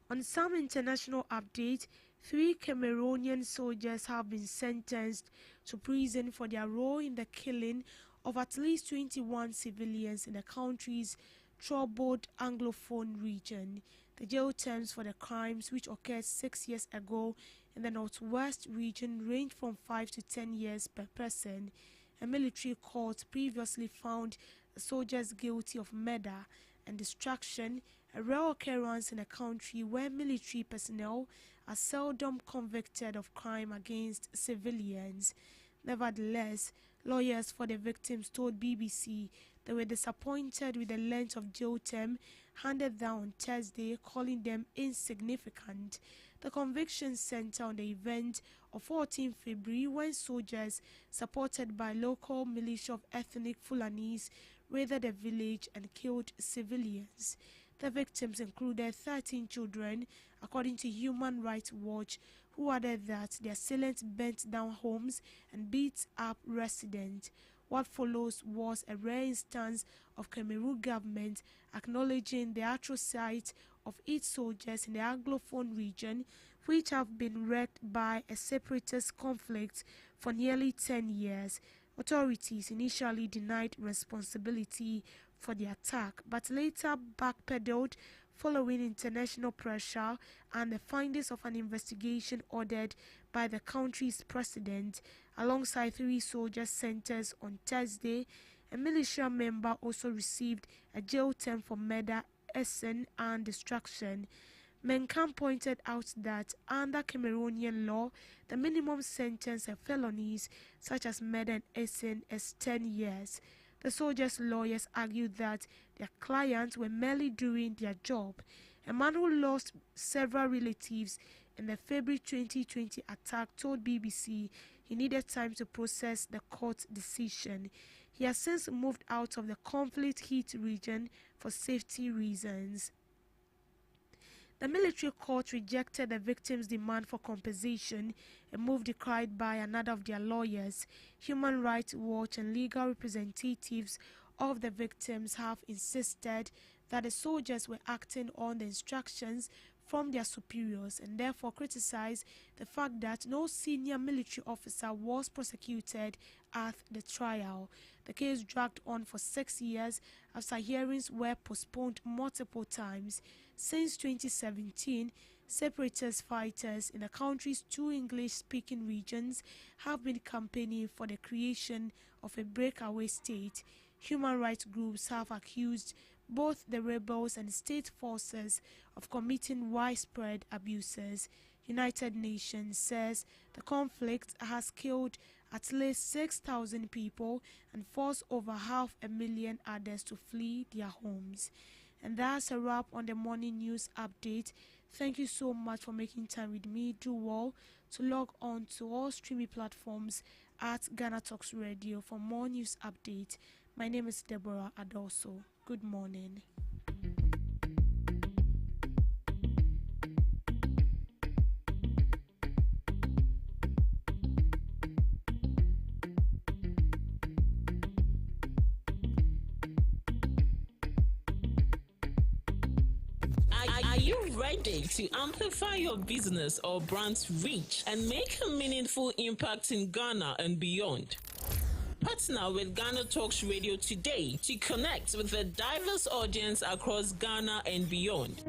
[SPEAKER 16] On some international update, 3 Cameroonian soldiers have been sentenced to prison for their role in the killing of at least 21 civilians in the country's troubled Anglophone region. The jail terms for the crimes, which occurred 6 years ago in the northwest region, range from 5 to 10 years per person. A military court previously found the soldiers guilty of murder and destruction, a rare occurrence in a country where military personnel are seldom convicted of crime against civilians. Nevertheless, lawyers for the victims told BBC they were disappointed with the length of jail term handed down on Thursday, calling them insignificant. The conviction centered on the event of 14 February when soldiers, supported by local militia of ethnic Fulanis, raided a village and killed civilians. The victims included 13 children, according to Human Rights Watch, who added that the assailants burnt down homes and beat up residents. What follows was a rare instance of Cameroon government acknowledging the atrocity of its soldiers in the Anglophone region, which have been wrecked by a separatist conflict for nearly 10 years. Authorities initially denied responsibility for the attack, but later backpedaled following international pressure and the findings of an investigation ordered by the country's president. Alongside 3 soldiers sentenced on Thursday, a militia member also received a jail term for murder, arson and destruction. Menkan pointed out that under Cameroonian law, the minimum sentence for felonies such as murder and arson is 10 years. The soldiers' lawyers argued that their clients were merely doing their job. A man who lost several relatives in the February 2020 attack told BBC he needed time to process the court decision. He has since moved out of the conflict-hit region for safety reasons. The military court rejected the victims' demand for compensation, a move decried by another of their lawyers. Human Rights Watch and legal representatives of the victims have insisted that the soldiers were acting on the instructions from their superiors and therefore criticized the fact that no senior military officer was prosecuted at the trial. The case dragged on for 6 years after hearings were postponed multiple times. Since 2017, separatist fighters in the country's 2 English-speaking regions have been campaigning for the creation of a breakaway state. Human rights groups have accused both the rebels and state forces of committing widespread abuses. United Nations says the conflict has killed at least 6,000 people and forced over 500,000 others to flee their homes. And that's a wrap on the morning news update. Thank you so much for making time with me. Do well to log on to all streaming platforms at Ghana Talks Radio for more news updates. My name is Deborah Adoso. Good morning.
[SPEAKER 1] Are you ready to amplify your business or brand's reach and make a meaningful impact in Ghana and beyond? Partner with Ghana Talks Radio today to connect with a diverse audience across Ghana and beyond.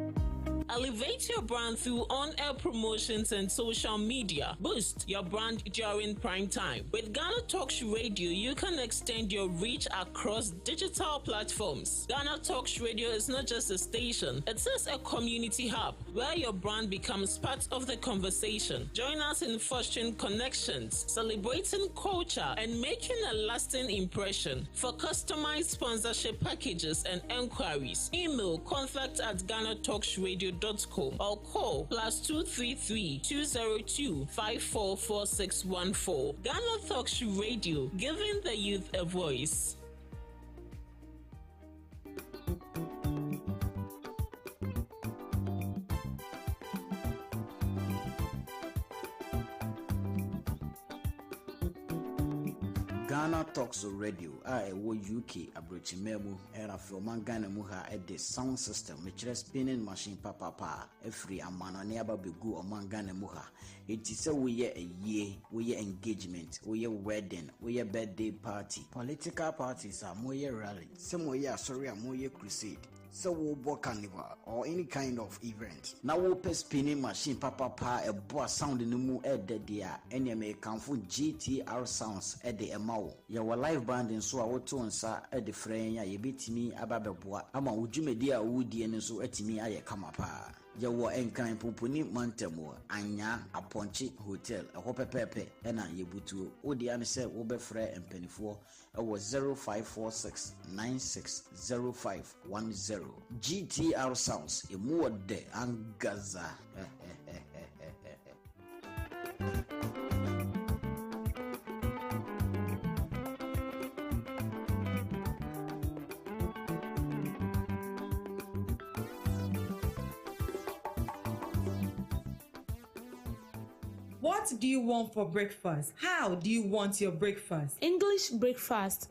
[SPEAKER 1] Elevate your brand through on-air promotions and social media. Boost your brand during prime time. With Ghana Talks Radio, you can extend your reach across digital platforms. Ghana Talks Radio is not just a station, it is a community hub where your brand becomes part of the conversation. Join us in fostering connections, celebrating culture, and making a lasting impression. For customized sponsorship packages and enquiries, email contact@GhanaTalksRadio.com or call +233 202 544614. Ghana Talks Radio, giving the youth a voice.
[SPEAKER 2] Ghana Talks Radio ɛwɔ UK abrochimemu era from Ghana mu ha the sound system mekyerɛ spinning machine papa every amano ne aba begu oman Ghana mu ha enti sɛ woyɛ ayie woyɛ engagement woyɛ wedding woyɛ birthday party political parties are moyɛ rally sɛ moyɛ asɔre a moyɛ crusade so wo bo carnival or any kind of event na wo pe spinning machine papa e bo sound no mu e de dia ene me kanfo GTR sounds e de emawo ye wo live band nso a woto nsa e de frɛn a ye betimi ababeboa ama wo dwumadi a wo die nso atimi aye kama pa ye wo enkran poponi mantamo anya aponchi hotel e ho pepepe e na ye butuo wo dia ne sɛ wo be frɛ empanifo e wo 0546 960510 GTR sounds a more de angaza.
[SPEAKER 3] What do you want for breakfast? How do you want your breakfast?
[SPEAKER 16] English breakfast,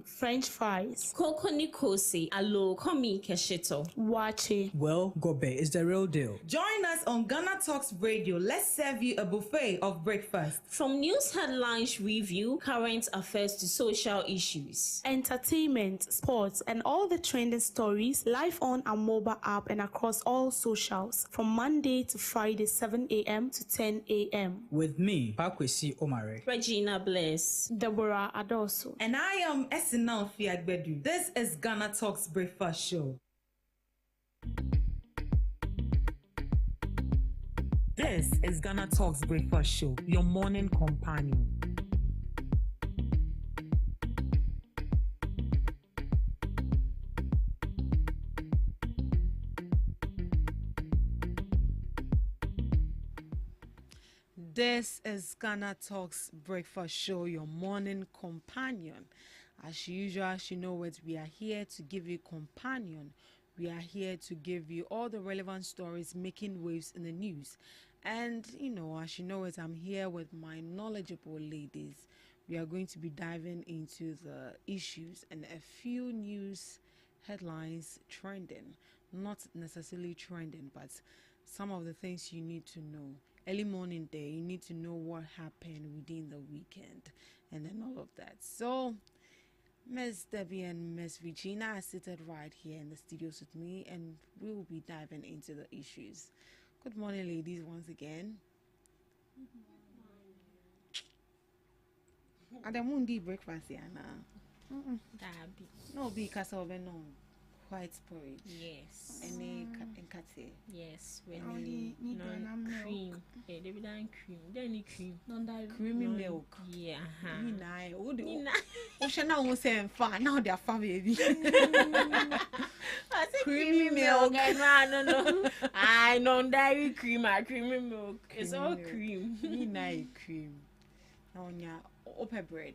[SPEAKER 16] French fries.
[SPEAKER 5] Koko Nikosi, alo komi keshito.
[SPEAKER 16] Wache.
[SPEAKER 6] Well, Gobe is the real deal.
[SPEAKER 3] Join us on Ghana Talks Radio. Let's serve you a buffet of breakfast.
[SPEAKER 5] From news headlines review, current affairs to social issues.
[SPEAKER 16] Entertainment, sports, and all the trending stories live on our mobile app and across all socials from Monday to Friday, 7 a.m. to 10 a.m.
[SPEAKER 6] With me, Pakwesi Omare,
[SPEAKER 5] Regina Bliss,
[SPEAKER 16] Deborah Adoso,
[SPEAKER 3] and I am Esinal Fiagbedu. This is Ghana Talks Breakfast Show. This is Ghana Talks Breakfast Show, your morning companion.
[SPEAKER 8] This is Ghana Talks Breakfast Show, your morning companion. As usual, as you know it, we are here to give you companion. We are here to give you all the relevant stories making waves in the news. And, as you know it, I'm here with my knowledgeable ladies. We are going to be diving into the issues and a few news headlines trending. Not necessarily trending, but some of the things you need to know. Early morning there, you need to know what happened within the weekend and then all of that. So, Miss Debbie and Miss Regina are seated right here in the studios with me, and we will be diving into the issues. Good morning, ladies, once again. And the moon did breakfast here now. No, because of no white porridge.
[SPEAKER 5] Yes.
[SPEAKER 8] Any kate.
[SPEAKER 5] Yes.
[SPEAKER 4] Only need
[SPEAKER 5] cream. They be done cream. They need cream.
[SPEAKER 8] Creamy milk.
[SPEAKER 5] Yeah.
[SPEAKER 8] Nina. Oh, she now won't say far. Now they are far, baby.
[SPEAKER 5] I say creamy milk. No. I know dairy cream. Creamy milk. It's all cream.
[SPEAKER 8] Nina cream. Now open bread.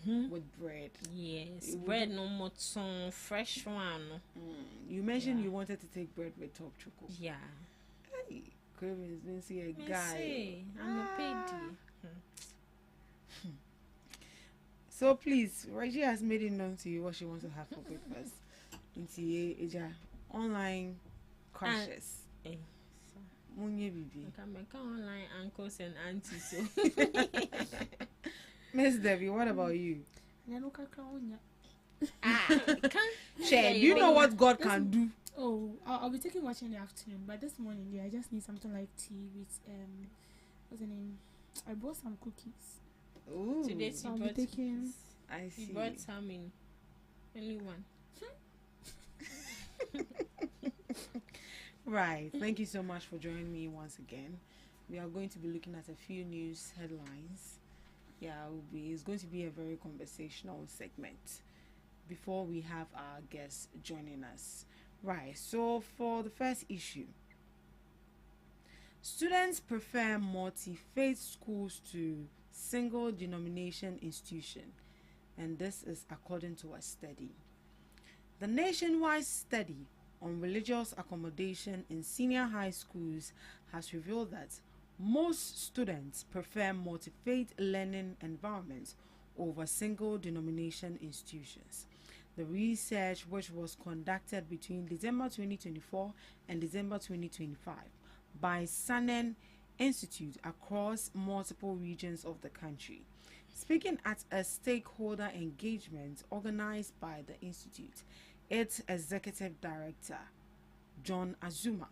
[SPEAKER 8] With bread.
[SPEAKER 5] Yes, bread no more some fresh one.
[SPEAKER 8] You mentioned you wanted to take bread with top choco.
[SPEAKER 5] Yeah.
[SPEAKER 8] Hey, cravings been see a guy.
[SPEAKER 5] I'm a payday.
[SPEAKER 8] So please, Reggie has made it known to you what she wants to have for breakfast. Into online crashes. Munye bibi.
[SPEAKER 5] I can make online uncles and aunties. So.
[SPEAKER 8] Miss Debbie, what about you?
[SPEAKER 4] Share,
[SPEAKER 8] you know what God can do?
[SPEAKER 4] Oh, I'll be taking watch in the afternoon, but this morning, I just need something like tea with what's the name? I bought some cookies.
[SPEAKER 8] Ooh,
[SPEAKER 5] today
[SPEAKER 4] so I'll be taking.
[SPEAKER 8] I see.
[SPEAKER 5] You bought some in only one.
[SPEAKER 8] Right. Thank you so much for joining me once again. We are going to be looking at a few news headlines. Yeah, it's going to be a very conversational segment before we have our guests joining us. Right, so for the first issue, students prefer multi-faith schools to single denomination institution, and this is according to a study. The nationwide study on religious accommodation in senior high schools has revealed that most students prefer multi-faith learning environments over single denomination institutions. The research, which was conducted between December 2024 and December 2025 by Sanen Institute across multiple regions of the country. Speaking at a stakeholder engagement organized by the institute, its executive director, John Azuma,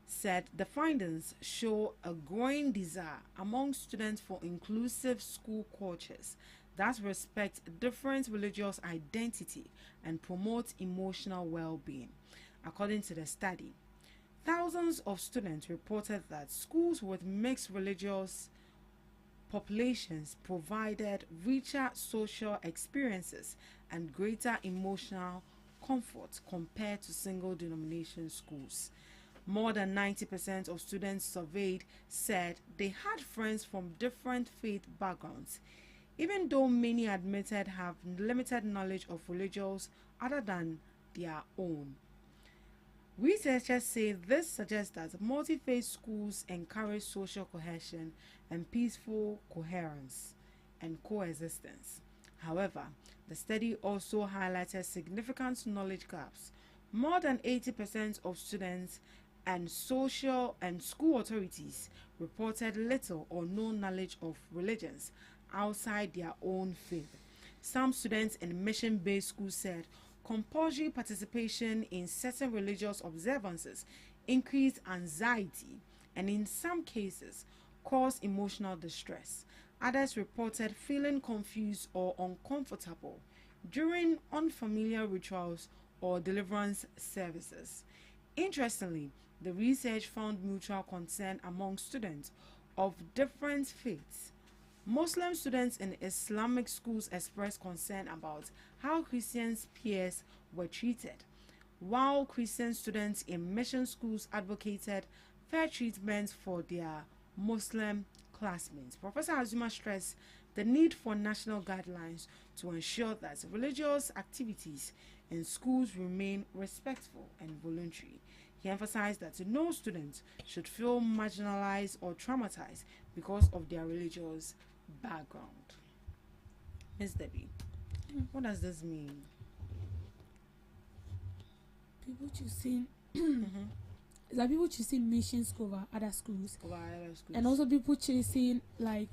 [SPEAKER 8] said the findings show a growing desire among students for inclusive school cultures that respect different religious identity and promote emotional well-being. According to the study, thousands of students reported that schools with mixed religious populations provided richer social experiences and greater emotional comfort compared to single denomination schools. More than 90% of students surveyed said they had friends from different faith backgrounds, even though many admitted have limited knowledge of religions other than their own. Researchers say this suggests that multi-faith schools encourage social cohesion and peaceful coherence and coexistence. However, the study also highlighted significant knowledge gaps. More than 80% of students and social and school authorities reported little or no knowledge of religions outside their own faith. Some students in mission-based schools said compulsory participation in certain religious observances increased anxiety and in some cases caused emotional distress. Others reported feeling confused or uncomfortable during unfamiliar rituals or deliverance services. Interestingly, the research found mutual concern among students of different faiths. Muslim students in Islamic schools expressed concern about how Christians' peers were treated, while Christian students in mission schools advocated fair treatment for their Muslim classmates. Professor Azuma stressed the need for national guidelines to ensure that religious activities in schools remain respectful and voluntary. He emphasized that no student should feel marginalized or traumatized because of their religious background. Miss Debbie, what does this mean?
[SPEAKER 4] People choosing is that people choosing mission school over other schools. And also people choosing like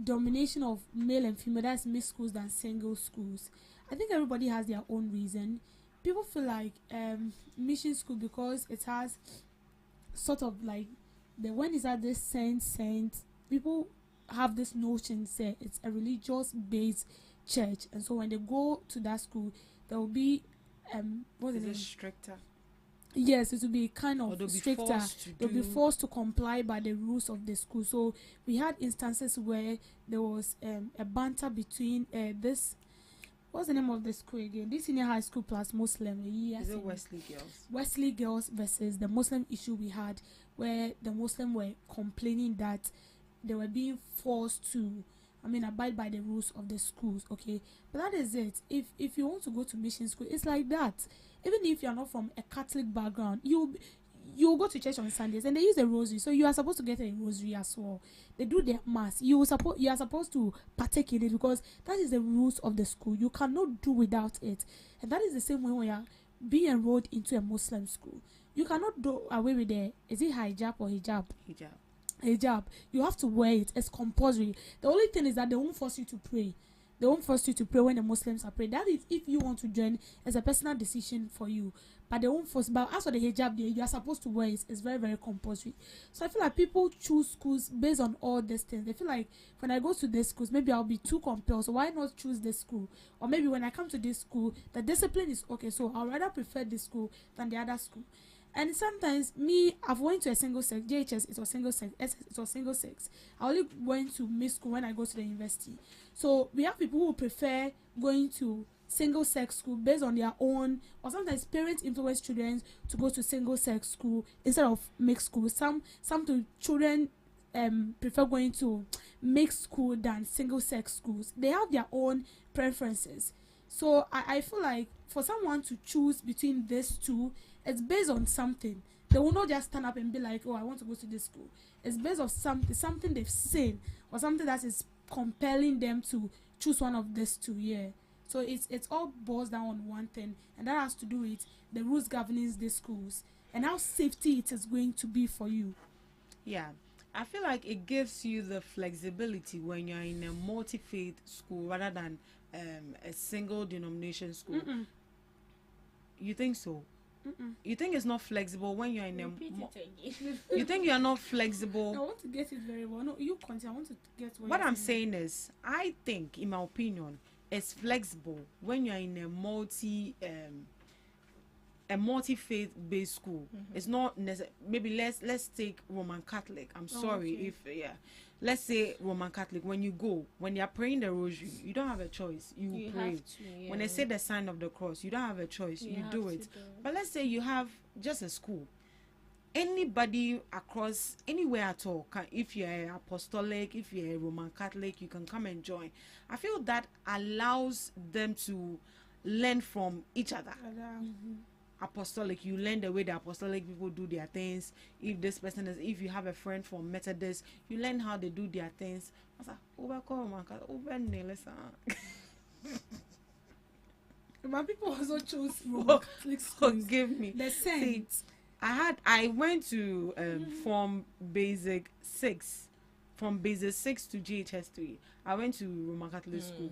[SPEAKER 4] domination of male and female, that's mixed schools than single schools. I think everybody has their own reason. People feel like mission school because it has sort of like the when is at this saint people have this notion say it's a religious based church, and so when they go to that school there will be what is it
[SPEAKER 8] stricter?
[SPEAKER 4] Yes, it will be kind of stricter. They'll be forced to comply by the rules of the school. So we had instances where there was a banter between this. What's the name of the school again? This senior high school plus Muslim. Yes,
[SPEAKER 8] is it Wesley Girls?
[SPEAKER 4] Wesley Girls versus the Muslim issue we had, where the Muslim were complaining that they were being forced to, abide by the rules of the schools. Okay, but that is it. If you want to go to mission school, it's like that. Even if you are not from a Catholic background, you go to church on Sundays and they use a rosary, so you are supposed to get a rosary as well. They do their mass. You are supposed to partake in it because that is the rules of the school. You cannot do without it, and that is the same way when you are being enrolled into a Muslim school. You cannot do away with is it hijab or hijab? Hijab. You have to wear it. It's compulsory. The only thing is that they won't force you to pray. They won't force you to pray when the Muslims are praying. That is if you want to join, it's a personal decision for you. But they won't force. But as for the hijab, you are supposed to wear it. It's very, very compulsory. So I feel like people choose schools based on all these things. They feel like when I go to this schools, maybe I'll be too compelled. So why not choose this school? Or maybe when I come to this school, the discipline is okay. So I'll rather prefer this school than the other school. And sometimes I've went to a single sex, JHS, it was single sex, SS, it was single sex. I only went to mixed school when I go to the university. So we have people who prefer going to single sex school based on their own, or sometimes parents influence children to go to single sex school instead of mixed school. Some children prefer going to mixed school than single sex schools. They have their own preferences. So I feel like for someone to choose between these two, it's based on something. They will not just stand up and be like, oh, I want to go to this school. It's based on something they've seen or something that is compelling them to choose one of these two. Yeah. So it's all boils down on one thing, and that has to do with the rules governing these schools and how safety it is going to be for you.
[SPEAKER 8] Yeah. I feel like it gives you the flexibility when you're in a multi-faith school rather than a single denomination school.
[SPEAKER 4] Mm-mm.
[SPEAKER 8] You think so?
[SPEAKER 4] Mm-mm.
[SPEAKER 8] You think it's not flexible when you're in you think you're not flexible?
[SPEAKER 4] I want to get it very well. No, you continue. I want to get
[SPEAKER 8] what I'm saying is, I think, in my opinion, it's flexible when you're in a multi-faith based school. It's not necessary. Maybe let's take Roman Catholic. I'm sorry if let's say Roman Catholic. When you're praying the rosary, you don't have a choice. You pray. When they say the sign of the cross, you don't have a choice. You do it. But let's say you have just a school. Anybody across anywhere at all if you're apostolic, if you're a Roman Catholic, you can come and join. I feel that allows them to learn from each other. Apostolic, you learn the way the apostolic people do their things. If you have a friend from Methodist, you learn how they do their things.
[SPEAKER 4] But people also choose Roman Catholic schools.
[SPEAKER 8] Forgive me.
[SPEAKER 4] The saints.
[SPEAKER 8] I went to from basic 6 to GHS 3. I went to Roman Catholic school.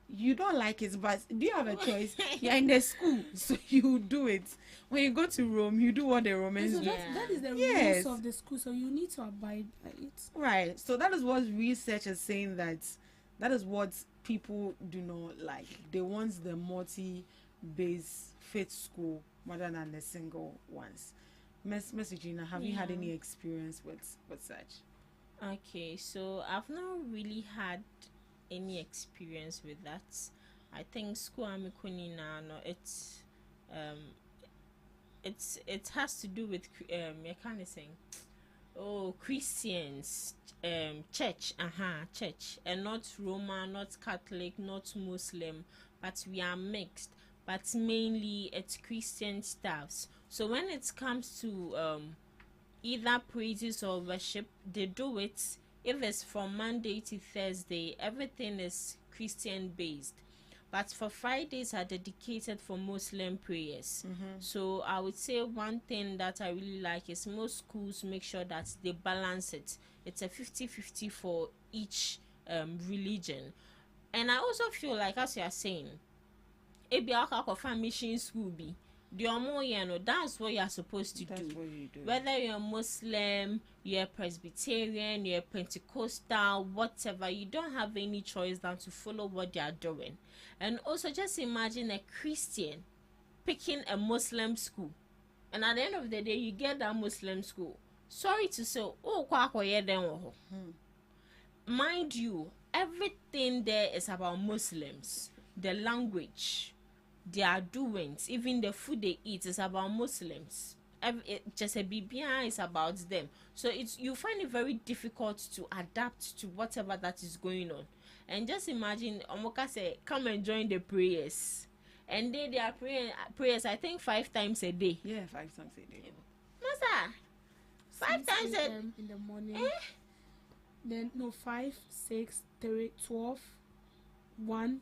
[SPEAKER 8] You don't like it, but do you have a choice? You're in the school, so you do it. When you go to Rome, you do what the Romans do.
[SPEAKER 4] That is the rules of the school, so you need to abide by it.
[SPEAKER 8] Right. So that is what research is saying, that is what people do not like. They want the multi-base faith school rather than the single ones. Miss Regina, have you had any experience with such?
[SPEAKER 5] Okay, so I've not really had any experience with that. I think school it has to do with Christians, church, and not Roman, not Catholic, not Muslim, but we are mixed, but mainly it's Christian staffs. So when it comes to either praises or worship, they do it. If it's from Monday to Thursday, everything is Christian based. but for Fridays are dedicated for Muslim prayers. So I would say one thing that I really like is most schools make sure that they balance it. It's a 50-50 for each religion. And I also feel like, as you are saying, ebi akwa mission school be that's what you're supposed to do. Whether you're Muslim, you're Presbyterian, you're Pentecostal, whatever, you don't have any choice than to follow what they are doing. And also just imagine a Christian picking a Muslim school, and at the end of the day you get that Muslim school, sorry to say, mind you, everything there is about Muslims. The language, their doings, even the food they eat is about Muslims. Just a BBI is about them. So you find it very difficult to adapt to whatever that is going on. And just imagine, Omoka say, come and join the prayers. And they are prayers, I think 5 times a day.
[SPEAKER 8] Yeah, 5 times a day.
[SPEAKER 5] Masa, 5 times a day.
[SPEAKER 4] In the morning. Then, 5, 6, 3, 12, 1,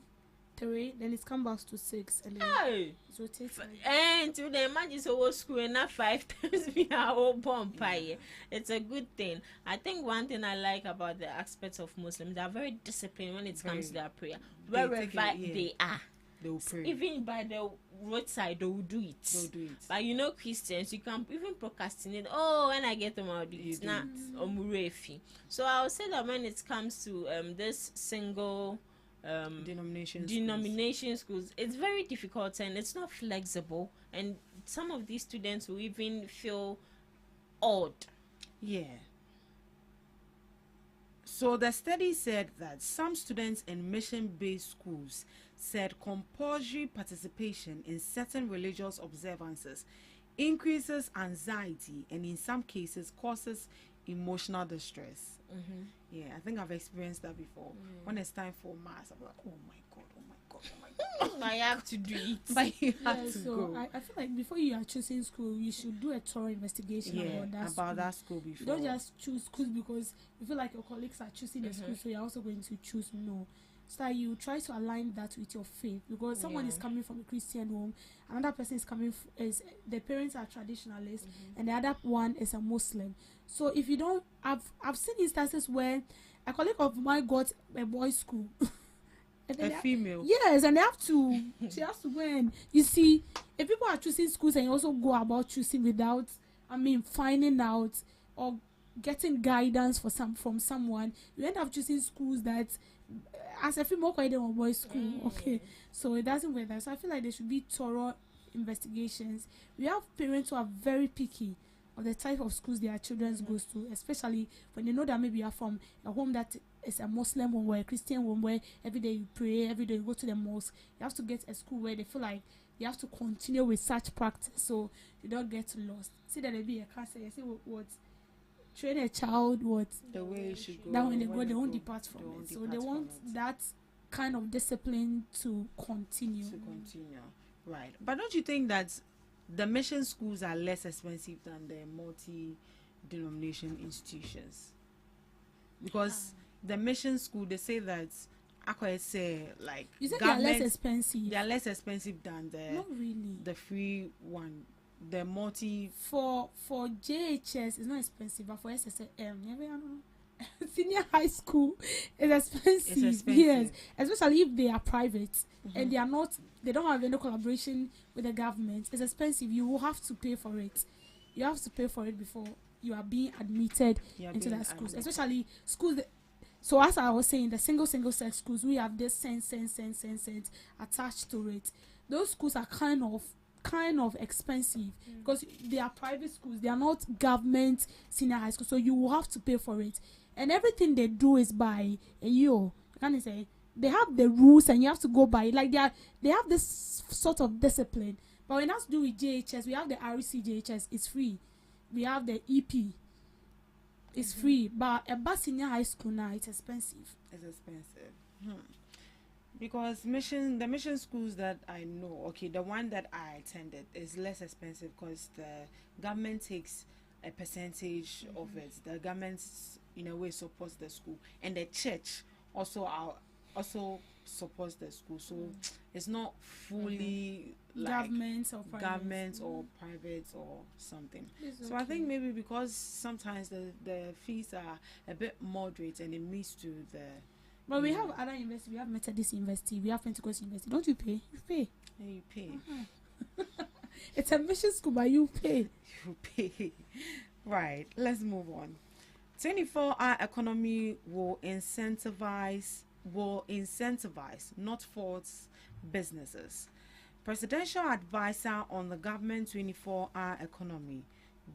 [SPEAKER 4] 3, then it's come back to 6, and then it rotates.
[SPEAKER 5] And to the imagine so school enough 5 times we are all bomb pie. It's a good thing. I think one thing I like about the aspects of Muslims, they are very disciplined when it comes to their prayer. Wherever they are, they will pray. Even by the roadside, they will do it. But you know, Christians, you can even procrastinate. Oh, when I get them, I'll do it. Not omurefi. So I would say that when it comes to this single denomination schools, it's very difficult and it's not flexible, and some of these students will even feel odd.
[SPEAKER 8] So the study said that some students in mission-based schools said compulsory participation in certain religious observances increases anxiety and in some cases causes emotional distress. I think I've experienced that before. When it's time for mass, I'm like, oh my god.
[SPEAKER 5] I have to do it.
[SPEAKER 8] But you have to
[SPEAKER 4] so
[SPEAKER 8] go.
[SPEAKER 4] I feel like before you are choosing school, you should do a thorough investigation about that school
[SPEAKER 8] before.
[SPEAKER 4] You don't just choose schools because you feel like your colleagues are choosing the school, so you're also going to choose. No. So you try to align that with your faith, because someone is coming from a Christian home, another person is coming is the parents are traditionalists, and the other one is a Muslim. So if you don't, I've seen instances where a colleague of mine got a boys' school.
[SPEAKER 8] A female.
[SPEAKER 4] Yes, and she has to go and, you see, if people are choosing schools and you also go about choosing without, finding out or getting guidance from someone, you end up choosing schools that as a female quite a boys' school. Okay, so it doesn't work that. So I feel like there should be thorough investigations. We have parents who are very picky of the type of schools their children goes to, especially when they know that maybe you are from a home that is a Muslim home or a Christian home where every day you pray, every day you go to the mosque. You have to get a school where they feel like you have to continue with such practice so you don't get lost. See that they be a cancer, you see what train a child what
[SPEAKER 8] the way it should go.
[SPEAKER 4] That when they go, they won't depart from it. So they want that kind of discipline to continue.
[SPEAKER 8] Right. But don't you think that the mission schools are less expensive than the multi-denomination institutions? Because the mission school, they say that I say like
[SPEAKER 4] you said they are less expensive.
[SPEAKER 8] They are less expensive than
[SPEAKER 4] not really
[SPEAKER 8] the free one. The multi
[SPEAKER 4] for JHS is not expensive, but for SSM, senior high school is expensive. Yes, especially if they are private and they don't have any collaboration with the government. It's expensive. You will have to pay for it. You have to pay for it before you are being admitted into that schools, especially schools. So as I was saying, the single sex schools, we have this cent attached to it. Those schools are kind of expensive because they are private schools. They are not government senior high school, so you will have to pay for it. And everything they do is by a year. Can I say they have the rules and you have to go by it. Like they have this sort of discipline. But when it has to do with JHS, we have the REC JHS, it's free. We have the EP, it's free. But a senior high school now, it's expensive.
[SPEAKER 8] It's expensive. Because the mission schools that I know, okay, the one that I attended is less expensive because the government takes a percentage of it. The government in a way supports the school, and the church also supports the school. So it's not fully like
[SPEAKER 4] government
[SPEAKER 8] or private or something.
[SPEAKER 4] It's
[SPEAKER 8] So I think
[SPEAKER 4] okay.
[SPEAKER 8] maybe because sometimes the fees are a bit moderate and it meets to the.
[SPEAKER 4] But we have other universities. We have Methodist University. We have Pentecost University. Don't you pay? You pay.
[SPEAKER 8] Yeah, you pay.
[SPEAKER 4] It's a mission school, but you pay.
[SPEAKER 8] You pay. Right. Let's move on. 24-hour economy will incentivize, not force businesses. Presidential advisor on the government 24-hour economy,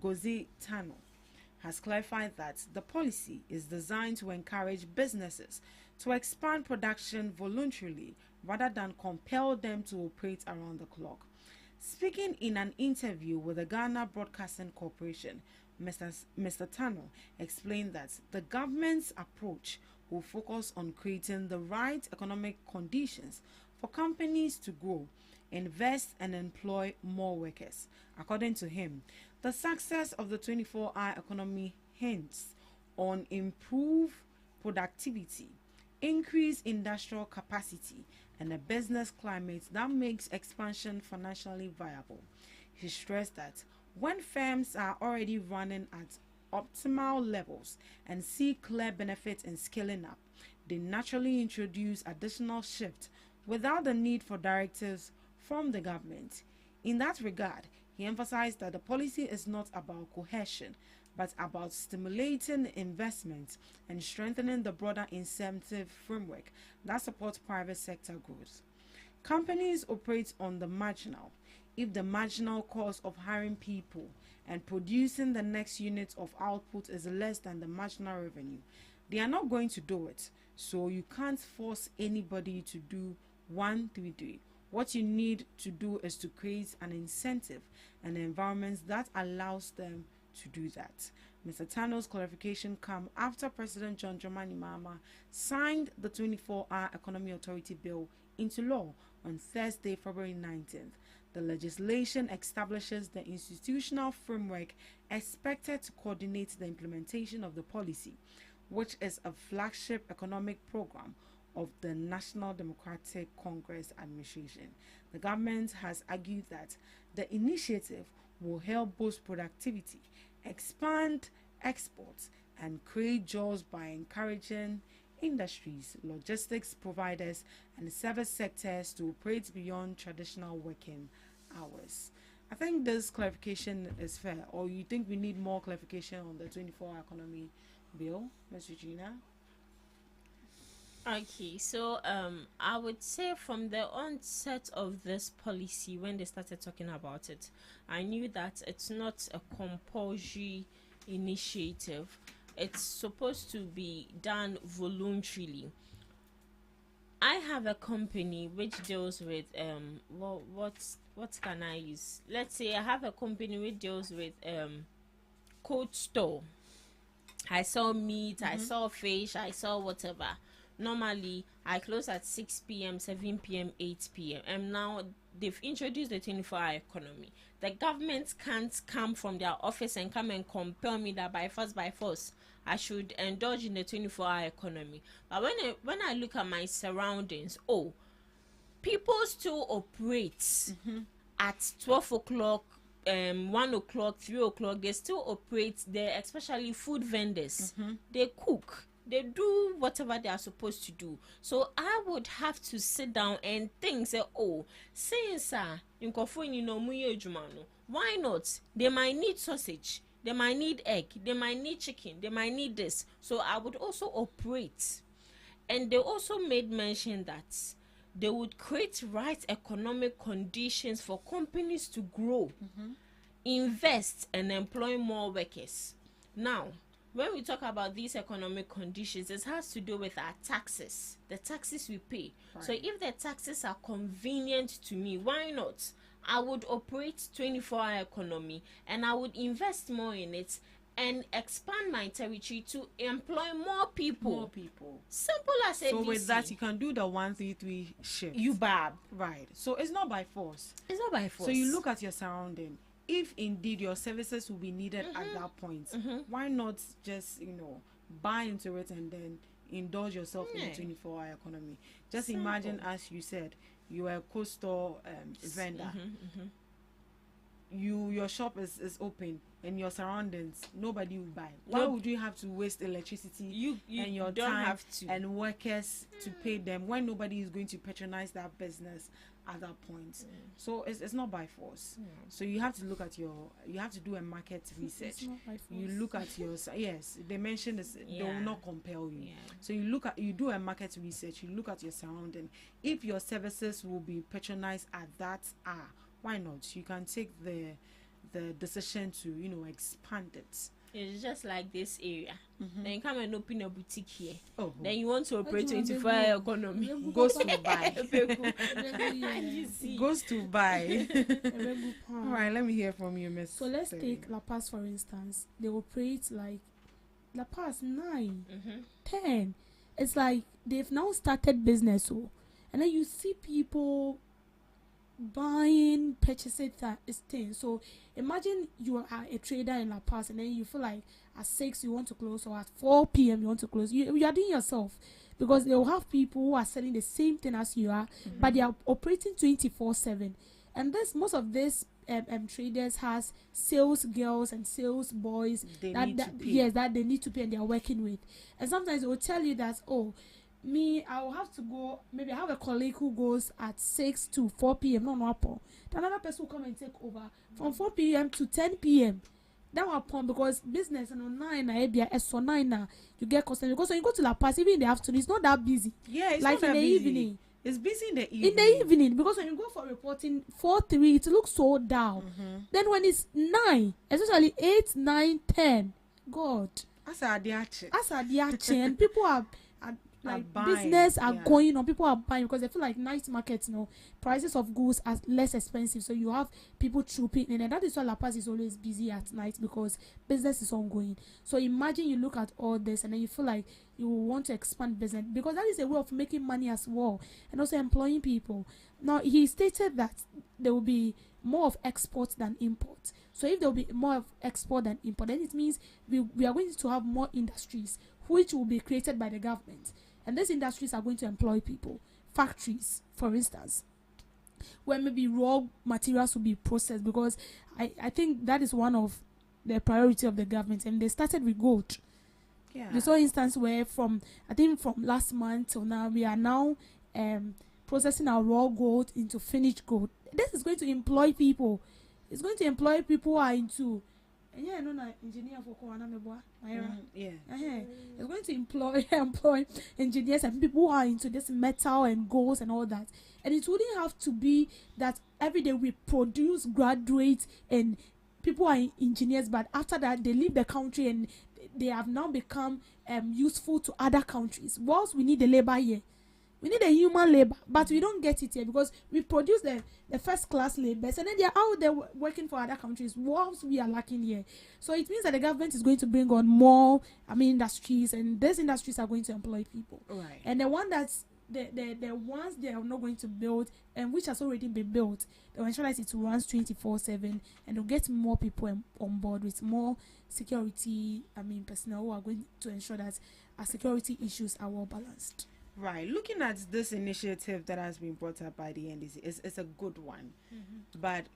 [SPEAKER 8] Gozi Tano, has clarified that the policy is designed to encourage businesses to expand production voluntarily rather than compel them to operate around the clock. Speaking in an interview with the Ghana Broadcasting Corporation, Mr. Tano explained that the government's approach will focus on creating the right economic conditions for companies to grow, invest, and employ more workers. According to him, the success of the 24-hour economy hinges on improved productivity, increased industrial capacity, and a business climate that makes expansion financially viable. He stressed that when firms are already running at optimal levels and see clear benefits in scaling up, they naturally introduce additional shifts without the need for directives from the government. In that regard, he emphasized that the policy is not about coercion, but about stimulating investment and strengthening the broader incentive framework that supports private sector growth. Companies operate on the marginal. If the marginal cost of hiring people and producing the next unit of output is less than the marginal revenue, they are not going to do it. So you can't force anybody to do 133. What you need to do is to create an incentive and environment that allows them to do that. Mr. Tano's clarification comes after President John Dramani Mahama signed the 24-hour Economy Authority Bill into law on Thursday, February 19th. The legislation establishes the institutional framework expected to coordinate the implementation of the policy, which is a flagship economic program of the National Democratic Congress administration. The government has argued that the initiative will help boost productivity, expand exports, and create jobs by encouraging industries, logistics providers, and service sectors to operate beyond traditional working hours. I think this clarification is fair, or you think we need more clarification on the 24-hour economy bill, Ms. Regina?
[SPEAKER 5] Okay, so I would say from the onset of this policy, when they started talking about it, I knew that it's not a compulsory initiative. It's supposed to be done voluntarily. I have a company which deals with what can I use? Let's say I have a company which deals with cold store. I sell meat, I sell fish, I sell whatever. Normally, I close at 6 p.m., 7 p.m., 8 p.m. And now they've introduced the 24-hour economy. The government can't come from their office and come and compel me that by force, I should indulge in the 24-hour economy. But when I look at my surroundings, people still operate at 12 o'clock, 1 o'clock, 3 o'clock. They still operate there, especially food vendors. They cook. They do whatever they are supposed to do. So I would have to sit down and think, say, since why not? They might need sausage, they might need egg, they might need chicken, they might need this. So I would also operate. And they also made mention that they would create right economic conditions for companies to grow, invest, and employ more workers. Now, when we talk about these economic conditions, it has to do with our taxes, the taxes we pay. Right. So if the taxes are convenient to me, why not? I would operate 24-hour economy and I would invest more in it and expand my territory to employ more people. Simple as ABC.
[SPEAKER 8] So with that, you can do the 133 shift.
[SPEAKER 5] You bab.
[SPEAKER 8] Right. So it's not by force.
[SPEAKER 5] It's not by force.
[SPEAKER 8] So you look at your surrounding. If indeed your services will be needed at that point, why not just buy into it and then indulge yourself in a 24-hour economy. Just
[SPEAKER 5] Simple.
[SPEAKER 8] imagine, as you said, you are a coastal vendor. Your shop is open and your surroundings, nobody will buy. Why would you have to waste electricity
[SPEAKER 5] you
[SPEAKER 8] and your
[SPEAKER 5] don't
[SPEAKER 8] time
[SPEAKER 5] have to.
[SPEAKER 8] and workers to pay them when nobody is going to patronize that business at that point? So it's not by force. So you have to look at you have to do a market research. You look at your yes, they mentioned this, they will not compel you. So you do a market research, you look at your surrounding. If your services will be patronized at that why not? You can take the decision to expand it.
[SPEAKER 5] It's just like this area. Then you come and open a boutique here.
[SPEAKER 8] Then
[SPEAKER 5] you want to operate 24-hour economy.
[SPEAKER 8] Goes to buy. Goes to buy. All right, let me hear from you, Miss.
[SPEAKER 4] So let's take La Paz for instance. They operate like La Paz 9, 10. It's like they've now started business, and then you see people buying, purchasing that thing. So imagine you are a trader in La Paz and then you feel like at 6 you want to close or at 4 p.m. you want to close. You are doing yourself, because they will have people who are selling the same thing as you are, but they are operating 24/7. And most of these traders has sales girls and sales boys that they need to pay and they are working with. And sometimes they will tell you that, I will have to go. Maybe I have a colleague who goes at 6 to 4 p.m. Another person will come and take over from 4 p.m. to 10 p.m. That will happen because business and online you get customers. Because when you go to La Paz, even in the afternoon, it's not that busy.
[SPEAKER 8] Yeah, it's
[SPEAKER 4] like
[SPEAKER 8] not
[SPEAKER 4] in the
[SPEAKER 8] busy.
[SPEAKER 4] evening.
[SPEAKER 8] It's busy in the evening.
[SPEAKER 4] In the evening, because when you go for reporting 4-3, it looks so down. Then when it's 9, especially 8, 9, 10, God.
[SPEAKER 8] As a
[SPEAKER 4] and people are like business are going on. People are buying because they feel like night markets, prices of goods are less expensive, so you have people trooping in, and that is why La Paz is always busy at night, because business is ongoing. So imagine you look at all this and then you feel like you want to expand business, because that is a way of making money as well, and also employing people. Now he stated that there will be more of export than import. So if there will be more of export than import, then it means we are going to have more industries which will be created by the government. And these industries are going to employ people. Factories, for instance, where maybe raw materials will be processed, because I think that is one of the priority of the government. And they started with gold. You saw instance where from last month till now, we are now processing our raw gold into finished gold. This is going to employ people. It's going to employ people who are into engineer for it's going to employ engineers and people who are into this metal and golds and all that. And it wouldn't have to be that every day we produce graduates and people are engineers, but after that they leave the country and they have now become useful to other countries. Whilst we need the labor here, we need a human labor, but we don't get it here because we produce the first class laborers and then they are out there working for other countries whilst we are lacking here. So it means that the government is going to bring on more industries, and these industries are going to employ people.
[SPEAKER 8] Right.
[SPEAKER 4] And the one that's the ones they are not going to build, and which has already been built, they will ensure that it runs 24/7, and they'll get more people on board with more security personnel who are going to ensure that our security issues are well balanced.
[SPEAKER 8] Right. Looking at this initiative that has been brought up by the NDC, it's a good one. But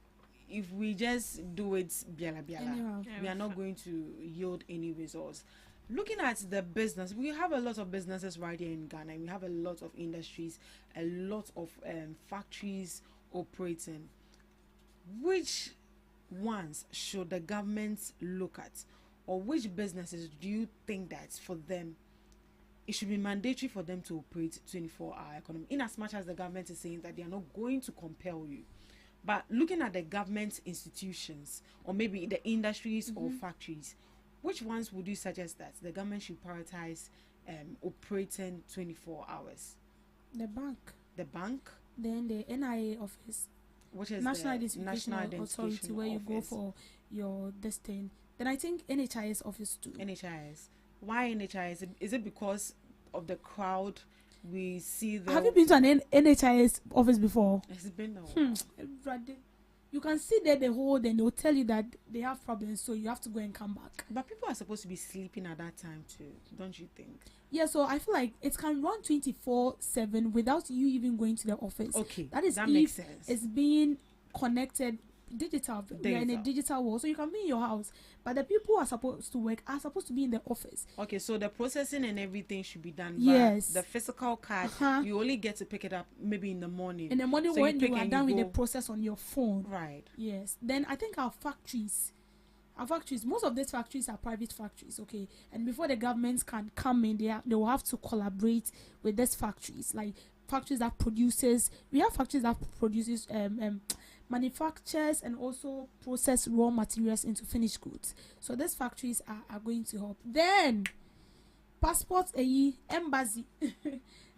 [SPEAKER 8] if we just do it biala, we are not going to yield any results. Looking at the business, we have a lot of businesses right here in Ghana. We have a lot of industries, a lot of factories operating. Which ones should the government look at? Or which businesses do you think that for them it should be mandatory for them to operate 24-hour economy, in as much as the government is saying that they are not going to compel you? But looking at the government institutions, or maybe the industries or factories, which ones would you suggest that the government should prioritize operating 24 hours?
[SPEAKER 4] The bank.
[SPEAKER 8] The bank?
[SPEAKER 4] Then the NIA office.
[SPEAKER 8] Which is
[SPEAKER 4] National
[SPEAKER 8] the
[SPEAKER 4] Identification Authority, where you go for your this thing. Then I think NHIS office too.
[SPEAKER 8] NHIS. Why NHIS? Is it because of the crowd we see?
[SPEAKER 4] Have you been to an NHIS office before?
[SPEAKER 8] It's been a while.
[SPEAKER 4] you can sit there the whole day and they'll tell you that they have problems, so you have to go and come back.
[SPEAKER 8] But people are supposed to be sleeping at that time too, don't you think?
[SPEAKER 4] Yeah, so I feel like it can run 24/7 without you even going to the office.
[SPEAKER 8] Okay,
[SPEAKER 4] that is
[SPEAKER 8] that
[SPEAKER 4] if
[SPEAKER 8] makes sense.
[SPEAKER 4] It's being connected digital. We are in a digital world, so you can be in your house, but the people who are supposed to work are supposed to be in the office.
[SPEAKER 8] Okay, so the processing and everything should be done.
[SPEAKER 4] Yes.
[SPEAKER 8] But the physical card, you only get to pick it up maybe in the morning.
[SPEAKER 4] In the morning,
[SPEAKER 8] so
[SPEAKER 4] when you are done with the process on your phone.
[SPEAKER 8] Right.
[SPEAKER 4] Yes. Then I think our factories, most of these factories are private factories, okay? And before the governments can come in, they will have to collaborate with these factories, like factories that produces. We have factories that produces manufactures and also process raw materials into finished goods. So these factories are going to help. Then passport embassy.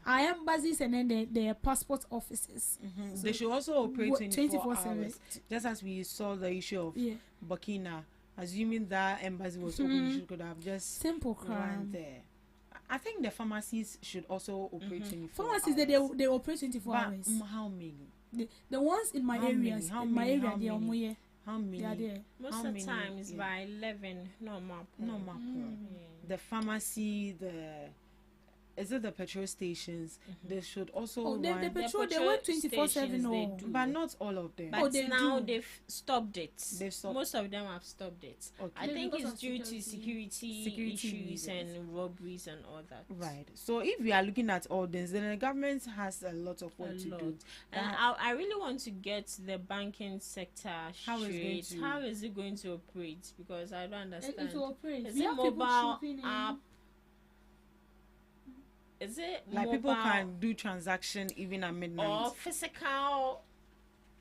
[SPEAKER 4] Our embassies and then the passport offices.
[SPEAKER 8] So they should also operate 24 hours. Just as we saw the issue of Burkina, assuming that embassy was open, you could have just
[SPEAKER 4] simple crime
[SPEAKER 8] there. I think the pharmacies should also operate 24
[SPEAKER 4] pharmacies
[SPEAKER 8] hours.
[SPEAKER 4] They operate 24 hours.
[SPEAKER 8] How many?
[SPEAKER 4] The ones in my areas,
[SPEAKER 8] How
[SPEAKER 4] in my
[SPEAKER 8] many?
[SPEAKER 4] area, they are more.
[SPEAKER 8] How many?
[SPEAKER 4] They are there.
[SPEAKER 5] Most of the times by 11, no more.
[SPEAKER 8] The pharmacy, is it the petrol stations? They should also
[SPEAKER 4] the petrol, they work 24/7.
[SPEAKER 8] But not all of them.
[SPEAKER 5] But now they've stopped it. Most of them have stopped it.
[SPEAKER 8] Okay.
[SPEAKER 5] I think it's due to security issues and robberies and all that.
[SPEAKER 8] Right. So if we are looking at all this, then the government has a lot of work to do.
[SPEAKER 5] And I really want to get the banking sector straight. How is it going to operate? Because I don't understand.
[SPEAKER 4] It will operate.
[SPEAKER 5] Is it mobile app? Is it
[SPEAKER 8] like
[SPEAKER 5] mobile,
[SPEAKER 8] people can do transaction even at midnight,
[SPEAKER 5] or physical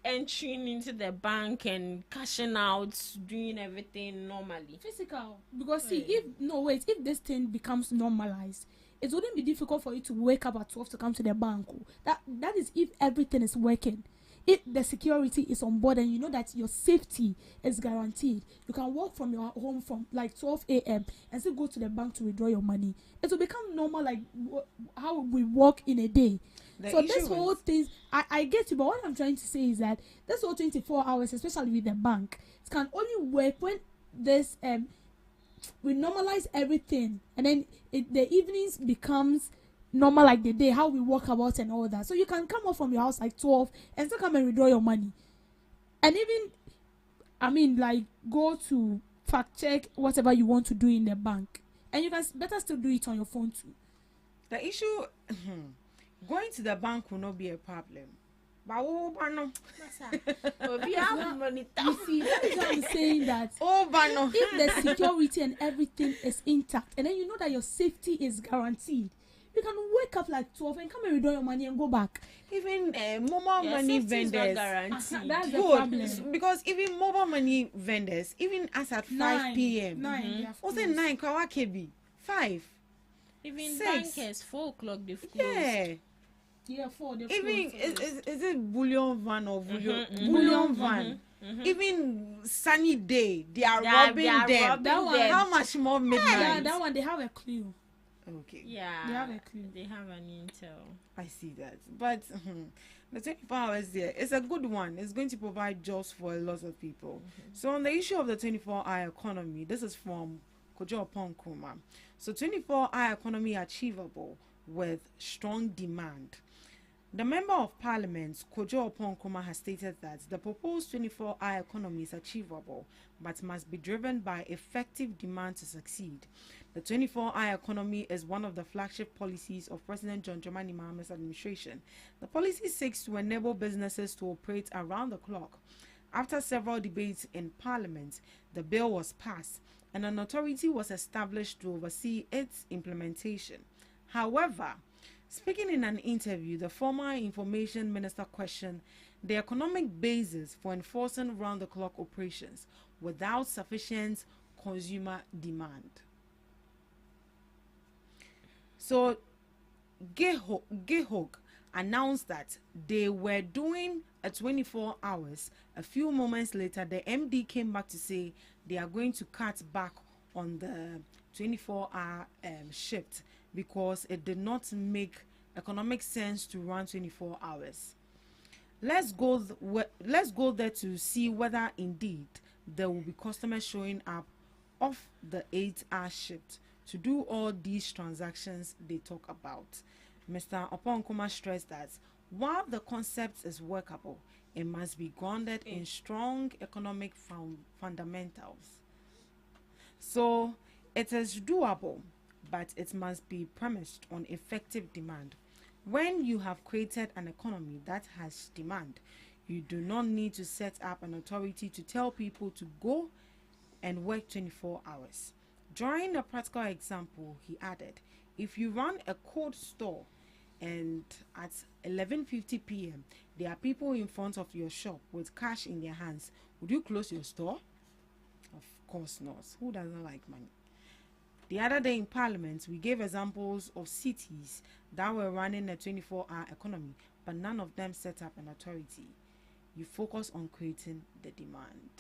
[SPEAKER 5] entering into the bank and cashing out, doing everything normally?
[SPEAKER 4] Physical, because if this thing becomes normalized, it wouldn't be difficult for you to wake up at 12 to come to the bank. That is if everything is working. If the security is on board and you know that your safety is guaranteed, you can walk from your home from like 12 a.m. and still go to the bank to withdraw your money. It will become normal, like how we walk in a day. So this whole thing, I get you, but what I'm trying to say is that this whole 24 hours, especially with the bank, it can only work when this we normalize everything, and then the evenings becomes normal, like the day, how we walk about and all that. So you can come out from your house like 12 and still come and withdraw your money. And even, like, go to fact check whatever you want to do in the bank. And you can better still do it on your phone too.
[SPEAKER 8] The issue, going to the bank will not be a problem. But
[SPEAKER 4] you see, that is why I'm saying that if the security and everything is intact, and then you know that your safety is guaranteed, you can wake up like 12 and come and withdraw your money and go back.
[SPEAKER 8] Even mobile money vendors,
[SPEAKER 4] that's the problem.
[SPEAKER 8] Because even mobile money vendors, even as at 5 p.m. Also 9, 5.
[SPEAKER 5] Even
[SPEAKER 8] 6.
[SPEAKER 5] bankers, 4 o'clock they've closed.
[SPEAKER 4] Yeah, 4.
[SPEAKER 8] Even is it bullion van or bullion van? Even sunny day, they are robbing them. How much more midnight?
[SPEAKER 4] Yeah, that one they have a clue.
[SPEAKER 8] Okay.
[SPEAKER 5] Yeah.
[SPEAKER 4] They have a clue.
[SPEAKER 5] They have an intel.
[SPEAKER 8] I see that. But the 24 hours there, it's a good one. It's going to provide jobs for a lot of people. So on the issue of the 24-hour economy, this is from Kojo Oponkrumah. So 24-hour economy achievable with strong demand. The Member of Parliament, Kojo Oponkrumah, has stated that the proposed 24-hour economy is achievable, but must be driven by effective demand to succeed. The 24-hour economy is one of the flagship policies of President John Dramani Mahama's administration. The policy seeks to enable businesses to operate around the clock. After several debates in Parliament, the bill was passed, and an authority was established to oversee its implementation. However, speaking in an interview, the former Information Minister questioned the economic basis for enforcing round-the-clock operations without sufficient consumer demand. So, GhanaTalks announced that they were doing a 24 hours. A few moments later, the MD came back to say they are going to cut back on the 24-hour shift because it did not make economic sense to run 24 hours. Let's go there to see whether indeed there will be customers showing up off the 8-hour shift to do all these transactions they talk about. Mr. Oponkuma stressed that while the concept is workable, it must be grounded in strong economic fundamentals. So it is doable, but it must be premised on effective demand. When you have created an economy that has demand, you do not need to set up an authority to tell people to go and work 24 hours. Drawing a practical example, he added, if you run a cold store and at 11:50 p.m. there are people in front of your shop with cash in their hands, would you close your store? Of course not. Who doesn't like money? The other day in Parliament, we gave examples of cities that were running a 24-hour economy, but none of them set up an authority. You focus on creating the demand.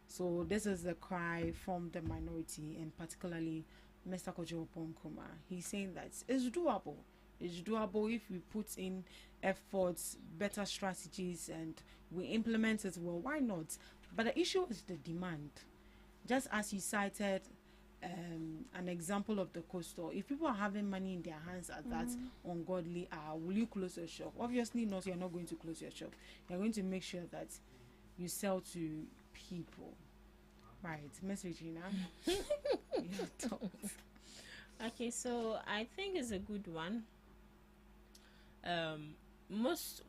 [SPEAKER 8] So this is the cry from the minority, and particularly Mr. Kojo Oponkuma. He's saying that it's doable. It's doable if we put in efforts, better strategies, and we implement it well. Why not? But the issue is the demand. Just as you cited an example of the coastal, if people are having money in their hands at that ungodly hour, will you close your shop? Obviously not. You're not going to close your shop. You're going to make sure that you sell to people. Right, Miss Regina. Your thoughts.
[SPEAKER 5] Okay, so I think it's a good one. Most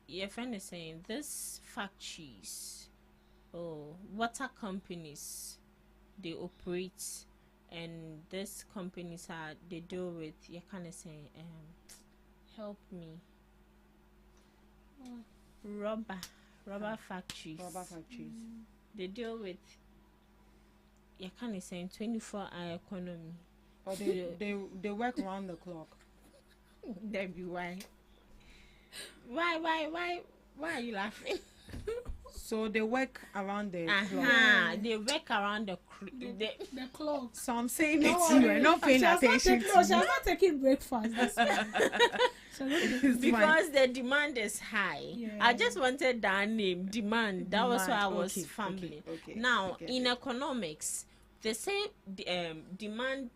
[SPEAKER 5] your friend is saying this factories or water companies, they operate, and these companies they deal with, you kind of say help me, rubber factories. They deal with, you kind of saying 24-hour economy.
[SPEAKER 8] Or they work around the clock.
[SPEAKER 5] That be why. Why are you laughing?
[SPEAKER 8] So they work around the clock.
[SPEAKER 5] They work around the
[SPEAKER 4] clock.
[SPEAKER 8] So I'm saying you're not paying attention.
[SPEAKER 4] She's not taking breakfast. That's
[SPEAKER 5] because the demand is high. Yeah. I just wanted that name, demand. That was why I was fumbling. Okay. Now, in economics, they say demand,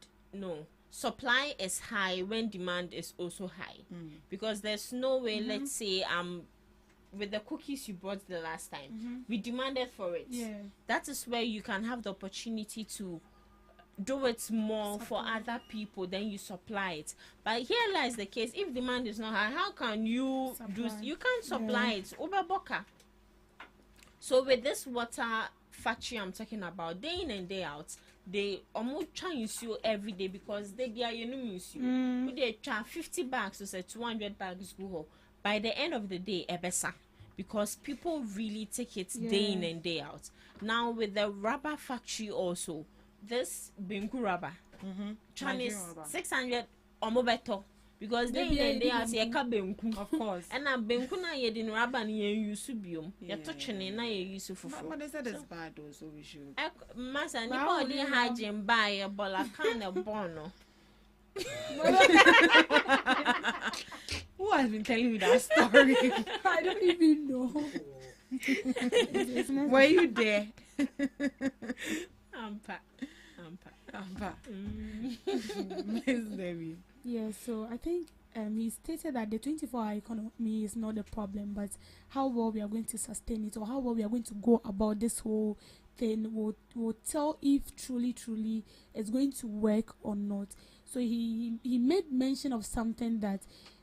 [SPEAKER 5] supply is high when demand is also high. Because there's no way, let's say, with the cookies you bought the last time, we demanded for it. Yeah. That is where you can have the opportunity to do it more for other people, then you supply it. But here lies the case: if demand is not high, how can you you can't supply it? Uberboka. So with this water factory I'm talking about, day in and day out, they almost try to use you every day because they are use you. They try 50 bags to say 200 bags go home. By the end of the day, ebesa, because people really take it day in and day out. Now with the rubber factory also, this Bengu rubber, Chinese 600 or more better, because day in and day out, Bengu,
[SPEAKER 8] of course.
[SPEAKER 5] And a Bengu na yedin rubber ni use biom. You're touching na you use for.
[SPEAKER 8] But they said it's bad though, so we should.
[SPEAKER 5] Massa, nobody hygiene buy a bola kind of bono.
[SPEAKER 8] Who has been telling you that story?
[SPEAKER 4] I don't even know.
[SPEAKER 8] Were you there?
[SPEAKER 5] Ampa.
[SPEAKER 8] Miss Debbie.
[SPEAKER 4] Yeah, so I think he stated that the 24-hour economy is not a problem, but how well we are going to sustain it or how well we are going to go about this whole thing will tell if truly it's going to work or not. So he made mention of something that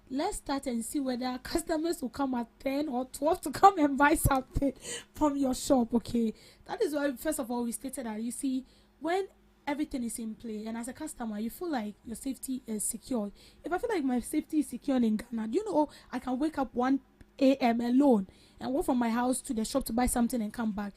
[SPEAKER 4] let's start and see whether customers will come at 10 or 12 to come and buy something from your shop, okay? That is why, first of all, we stated that, you see, when everything is in play and as a customer, you feel like your safety is secure. If I feel like my safety is secure in Ghana, do you know I can wake up 1 a.m. alone and walk from my house to the shop to buy something and come back.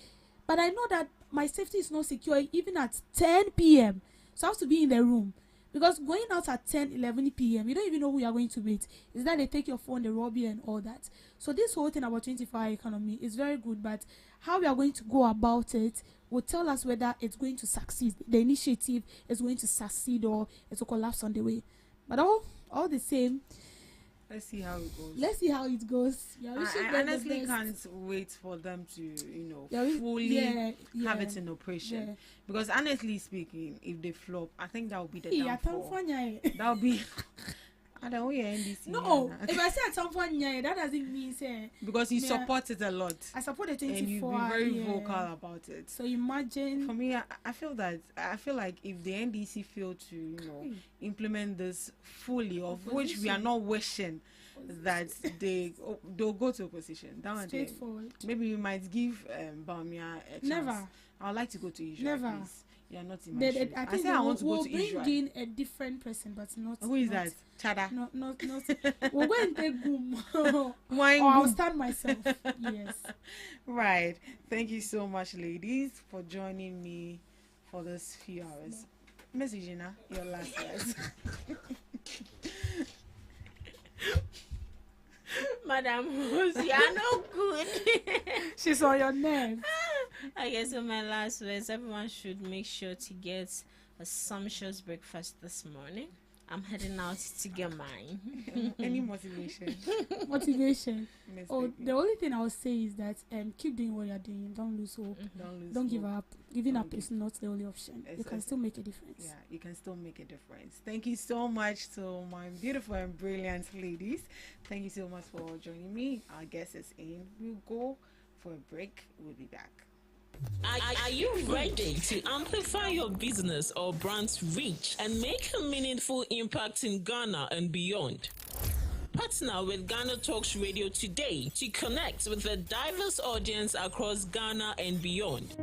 [SPEAKER 4] But I know that my safety is not secure even at 10 p.m. So I have to be in the room. Because going out at 10, 11 p.m., you don't even know who you are going to meet. Is that they take your phone, they rob you and all that. So this whole thing about 24-hour economy is very good, but how we are going to go about it will tell us whether it's going to succeed. The initiative is going to succeed or it will collapse on the way. But all the same,
[SPEAKER 8] Let's see how it goes.
[SPEAKER 4] Let's see how it goes.
[SPEAKER 8] I honestly can't wait for them to, fully have it in operation. Because honestly speaking, if they flop, I think that would be the downfall. That would be. I don't hear NDC.
[SPEAKER 4] No, if I say at some point, that doesn't mean say.
[SPEAKER 8] Because you support it a lot.
[SPEAKER 4] I support the 24.
[SPEAKER 8] And you've been very vocal about it.
[SPEAKER 4] So imagine.
[SPEAKER 8] For me, I feel like if the NDC fail to, implement this fully, of which we are not wishing that they'll go to opposition.
[SPEAKER 4] Straightforward.
[SPEAKER 8] Maybe we might give Bawumia a chance.
[SPEAKER 4] Never.
[SPEAKER 8] I would like to go to Israel.
[SPEAKER 4] Never.
[SPEAKER 8] Please. You are not in my shoes.
[SPEAKER 4] I think
[SPEAKER 8] I want to go to Israel.
[SPEAKER 4] We'll bring in a different person, but not.
[SPEAKER 8] Who is that? Chada.
[SPEAKER 4] Not. We'll go and take Goom. Or I'll stand myself. Yes.
[SPEAKER 8] Right. Thank you so much, ladies, for joining me for this few hours. Miss Gina, your last words.
[SPEAKER 5] Madam Rose, you are no good.
[SPEAKER 4] She's on your nerves.
[SPEAKER 5] Okay, so my last words, everyone should make sure to get a sumptuous breakfast this morning. I'm heading out to get mine.
[SPEAKER 8] Any motivation?
[SPEAKER 4] Motivation. The only thing I would say is that keep doing what you're doing. Don't lose hope. Don't give up. Giving up is not the only option. Exactly. You can still make a difference.
[SPEAKER 8] Yeah, you can still make a difference. Thank you so much to my beautiful and brilliant ladies. Thank you so much for joining me. Our guest is in. We'll go for a break. We'll be back.
[SPEAKER 1] Are you ready to amplify your business or brand's reach and make a meaningful impact in Ghana and beyond? Partner with GhanaTalks Radio today to connect with a diverse audience across Ghana and beyond.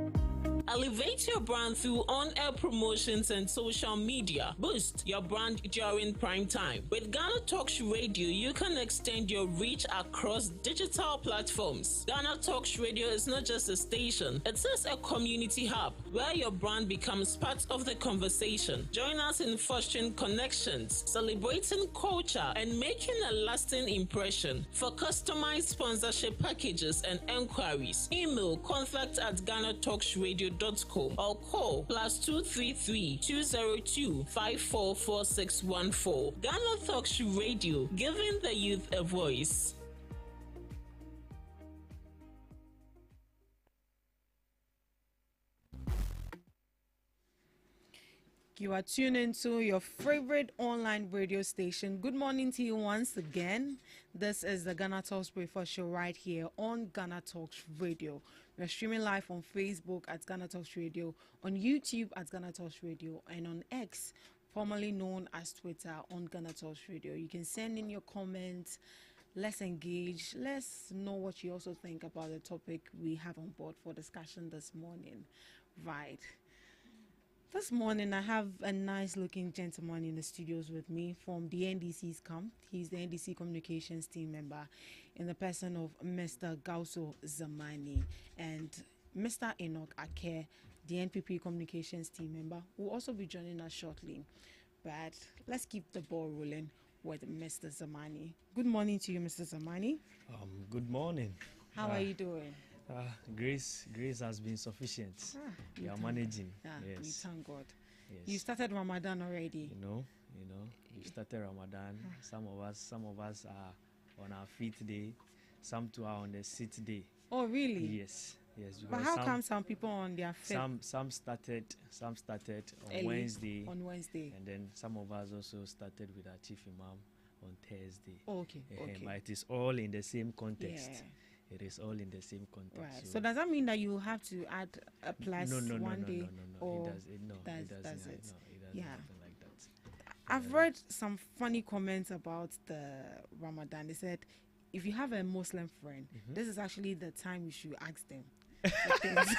[SPEAKER 1] Elevate your brand through on-air promotions and social media. Boost your brand during prime time. With GhanaTalks Radio, you can extend your reach across digital platforms. GhanaTalks Radio is not just a station, it is a community hub where your brand becomes part of the conversation. Join us in fostering connections, celebrating culture, and making a lasting impression. For customized sponsorship packages and enquiries, email contact@GhanaTalksRadio.com or call +233 202 544614. GhanaTalks Radio, giving the youth a voice.
[SPEAKER 8] You are tuned into your favorite online radio station. Good morning to you once again. This is the GhanaTalks Breakfast Show right here on GhanaTalks Radio. We're streaming live on Facebook at GhanaTalks Radio, on YouTube at GhanaTalks Radio, and on X, formerly known as Twitter, on GhanaTalks Radio. You can send in your comments. Let's engage. Let's know what you also think about the topic we have on board for discussion this morning. Right. This morning, I have a nice-looking gentleman in the studios with me from the NDC's camp. He's the NDC Communications team member in the person of Mr. Gauso Zamani and Mr. Enoch Ake, the NPP Communications team member, will also be joining us shortly. But let's keep the ball rolling with Mr. Zamani. Good morning to you, Mr. Zamani.
[SPEAKER 17] Good morning.
[SPEAKER 8] How are you doing?
[SPEAKER 17] Grace has been sufficient. We are managing. Yes.
[SPEAKER 8] We thank God.
[SPEAKER 17] Yes.
[SPEAKER 8] You started Ramadan already.
[SPEAKER 17] You know, we started Ramadan. Some of us are on our 5th day. Some too are on the 6th day.
[SPEAKER 8] Oh, really?
[SPEAKER 17] Yes.
[SPEAKER 8] But how come some people on their 5th?
[SPEAKER 17] Some started on Wednesday.
[SPEAKER 8] On Wednesday.
[SPEAKER 17] And then some of us also started with our chief imam on Thursday.
[SPEAKER 8] Oh, okay.
[SPEAKER 17] But it is all in the same context.
[SPEAKER 8] Yeah.
[SPEAKER 17] It is all in the same context.
[SPEAKER 8] Right. So does that mean that you have to add a plus one day?
[SPEAKER 17] No. It doesn't.
[SPEAKER 8] Yeah.
[SPEAKER 17] Happen like that.
[SPEAKER 8] I've read some funny comments about the Ramadan. They said, if you have a Muslim friend, this is actually the time you should ask them for things.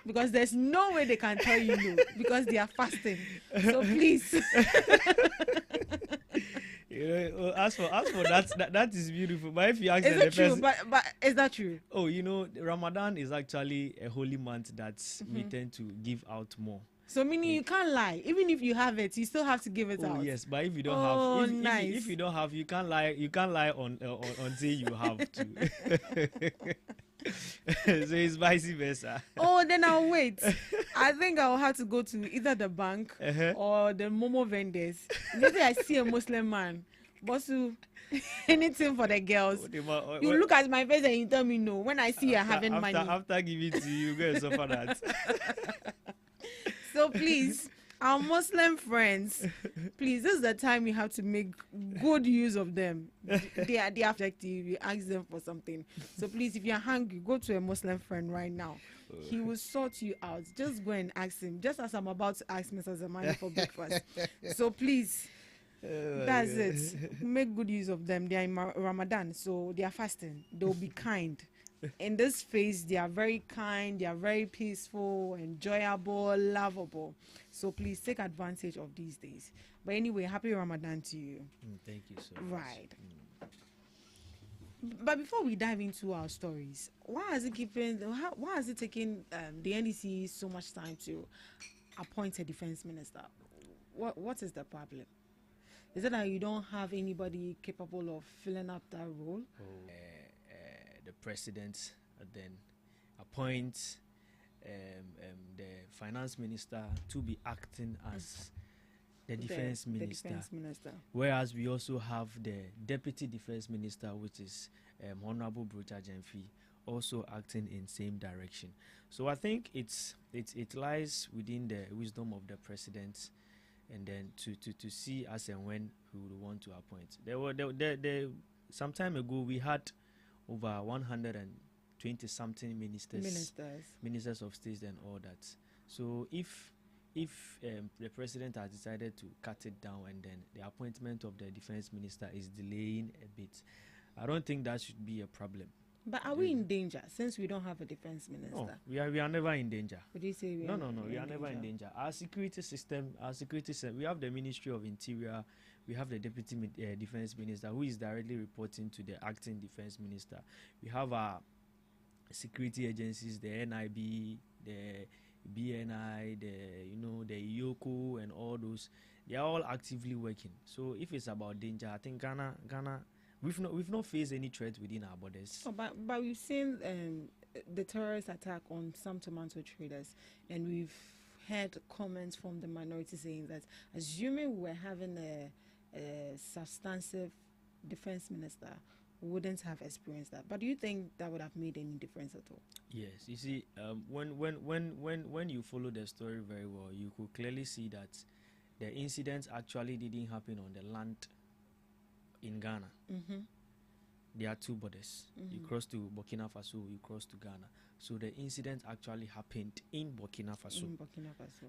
[SPEAKER 8] Because there's no way they can tell you no, because they are fasting. So please.
[SPEAKER 17] As for that is beautiful. But if you ask
[SPEAKER 8] them, true? But is that true?
[SPEAKER 17] Oh, Ramadan is actually a holy month that we tend to give out more.
[SPEAKER 8] So meaning you can't lie. Even if you have it, you still have to give it out.
[SPEAKER 17] Oh yes, but if you don't have, if you don't have, you can't lie. You can't lie until you have to. So it's vice versa.
[SPEAKER 8] Oh, then I'll wait. I think I'll have to go to either the bank or the Momo vendors. Maybe I see a Muslim man Bossu, anything for the girls. You look at my face and you tell me no. When I see you having money.
[SPEAKER 17] After giving to you, you guys suffer that.
[SPEAKER 8] So please, our Muslim friends, please, this is the time you have to make good use of them. They are objective. You ask them for something. So please, if you're hungry, go to a Muslim friend right now. He will sort you out. Just go and ask him. Just as I'm about to ask Mr. Zamani for breakfast. So please, that's it. Make good use of them. They are in Ramadan, so they are fasting. They'll be kind. In this phase, they are very kind, they are very peaceful, enjoyable, lovable. So please take advantage of these days. But anyway, happy Ramadan to you.
[SPEAKER 17] Thank you so much.
[SPEAKER 8] Right. But before we dive into our stories, why is it taking the NDC so much time to appoint a defense minister? What is the problem? Is it that you don't have anybody capable of filling up that role?
[SPEAKER 17] The president then appoints the finance minister to be acting as the defense minister. Whereas we also have the deputy defense minister, which is Honorable Brucha Jemfi, also acting in same direction. So I think it lies within the wisdom of the president, and then to see as and when he would want to appoint. There some time ago we had over 120 something ministers of state and all that. So if the president has decided to cut it down, and then the appointment of the defense minister is delaying a bit, I don't think that should be a problem.
[SPEAKER 8] But are we in danger since we don't have a defense minister?
[SPEAKER 17] No, we are never in danger.
[SPEAKER 8] Would you say we
[SPEAKER 17] are never in danger. Our security system, we have the Ministry of Interior, we have the deputy defense minister who is directly reporting to the acting defense minister. We have our security agencies, the NIB, the BNI, the IOCO and all those. They are all actively working. So if it's about danger, I think Ghana we've not faced any threat within our borders.
[SPEAKER 8] Oh, but we've seen the terrorist attack on some tomato traders, and we've heard comments from the minority saying that assuming we're having a substantive defense minister, we wouldn't have experienced that. But do you think that would have made any difference at all?
[SPEAKER 17] Yes, you see, when you follow the story very well, you could clearly see that the incidents actually didn't happen on the land in Ghana.
[SPEAKER 8] Mm-hmm.
[SPEAKER 17] There are two borders. Mm-hmm. You cross to Burkina Faso, you cross to Ghana. So the incident actually happened in Burkina Faso.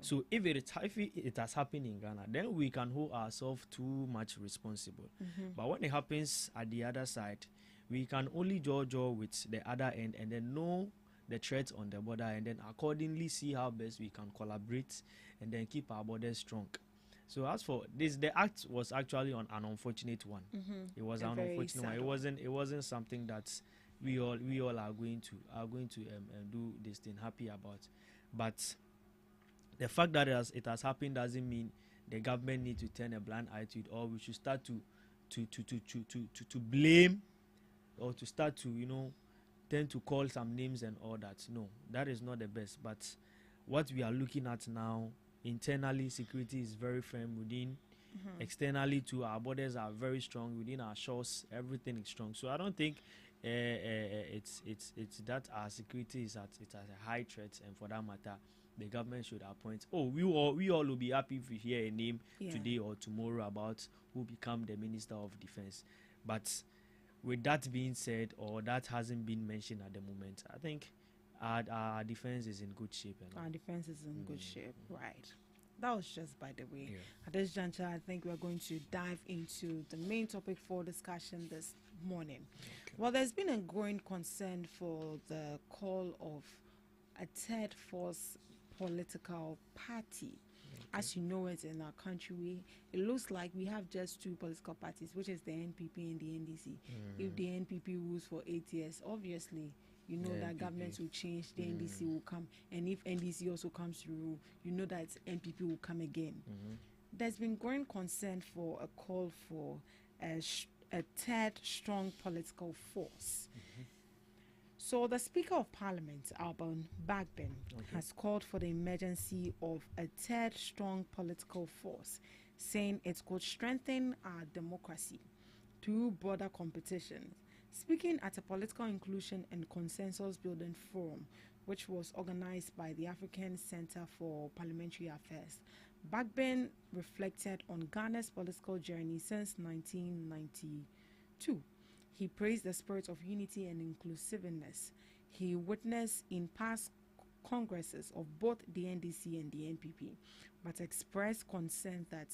[SPEAKER 17] So if it has happened in Ghana, then we can hold ourselves too much responsible.
[SPEAKER 8] Mm-hmm.
[SPEAKER 17] But when it happens at the other side, we can only judge with the other end and then know the threats on the border, and then accordingly see how best we can collaborate and then keep our borders strong. So as for this, the act was actually an unfortunate one.
[SPEAKER 8] Mm-hmm.
[SPEAKER 17] It was an unfortunate one. It wasn't something that we all are going to do this thing happy about. But the fact that it has happened doesn't mean the government need to turn a blind eye to it, or we should start to blame, or to start to tend to call some names and all that. No, that is not the best. But what we are looking at now, internally, security is very firm within. Mm-hmm. Externally too, our borders are very strong. Within our shores, everything is strong. So I don't think it's that our security is at a high threat, and for that matter, the government should appoint. We all will be happy if we hear a name today or tomorrow about who become the Minister of Defense. But with that being said, or that hasn't been mentioned at the moment, I think our defense is in good shape.
[SPEAKER 8] Our defense is in good shape, right? That was just by the way. Yeah. At this juncture, I think we're going to dive into the main topic for discussion this morning. Okay. Well, there's been a growing concern for the call of a third force political party. Okay. As you know, it in our country, it looks like we have just two political parties, which is the NPP and the NDC. If the NPP rules for 8 years, obviously, you know that NPP. Government will change, the NDC will come, and if NDC also comes to rule, you know that NPP will come again. There's been growing concern for a call for a third strong political force. So the Speaker of Parliament, Alban Bagbin, has called for the emergency of a third strong political force, saying it could strengthen our democracy. through border competition. Speaking at a political inclusion and consensus building forum, which was organized by the African Center for Parliamentary Affairs, Bagben reflected on Ghana's political journey since 1992. He praised the spirit of unity and inclusiveness he witnessed in past congresses of both the NDC and the NPP, but expressed concern that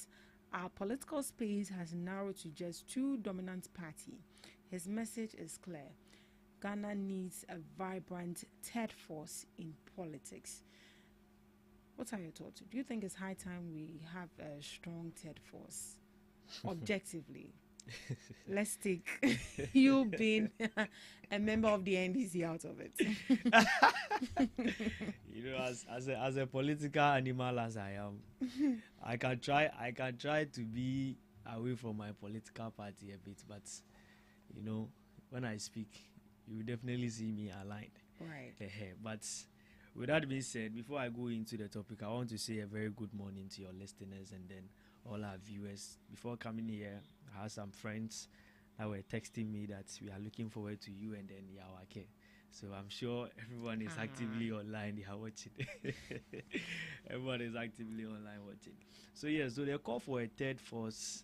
[SPEAKER 8] our political space has narrowed to just two dominant parties. His message is clear. Ghana needs a vibrant third force in politics. What are your thoughts? Do you think it's high time we have a strong third force? Objectively. Let's take you being a member of the NDC out of it.
[SPEAKER 17] You know, as a political animal as I am, I can try to be away from my political party a bit, but you know, when I speak, you will definitely see me aligned.
[SPEAKER 8] Right.
[SPEAKER 17] But with that being said, before I go into the topic, I want to say a very good morning to your listeners and then all our viewers. Before coming here, I had some friends that were texting me that we are looking forward to you and then Yawake. So I'm sure everyone is actively online. They are watching. Everyone is actively online watching. So so the call for a third force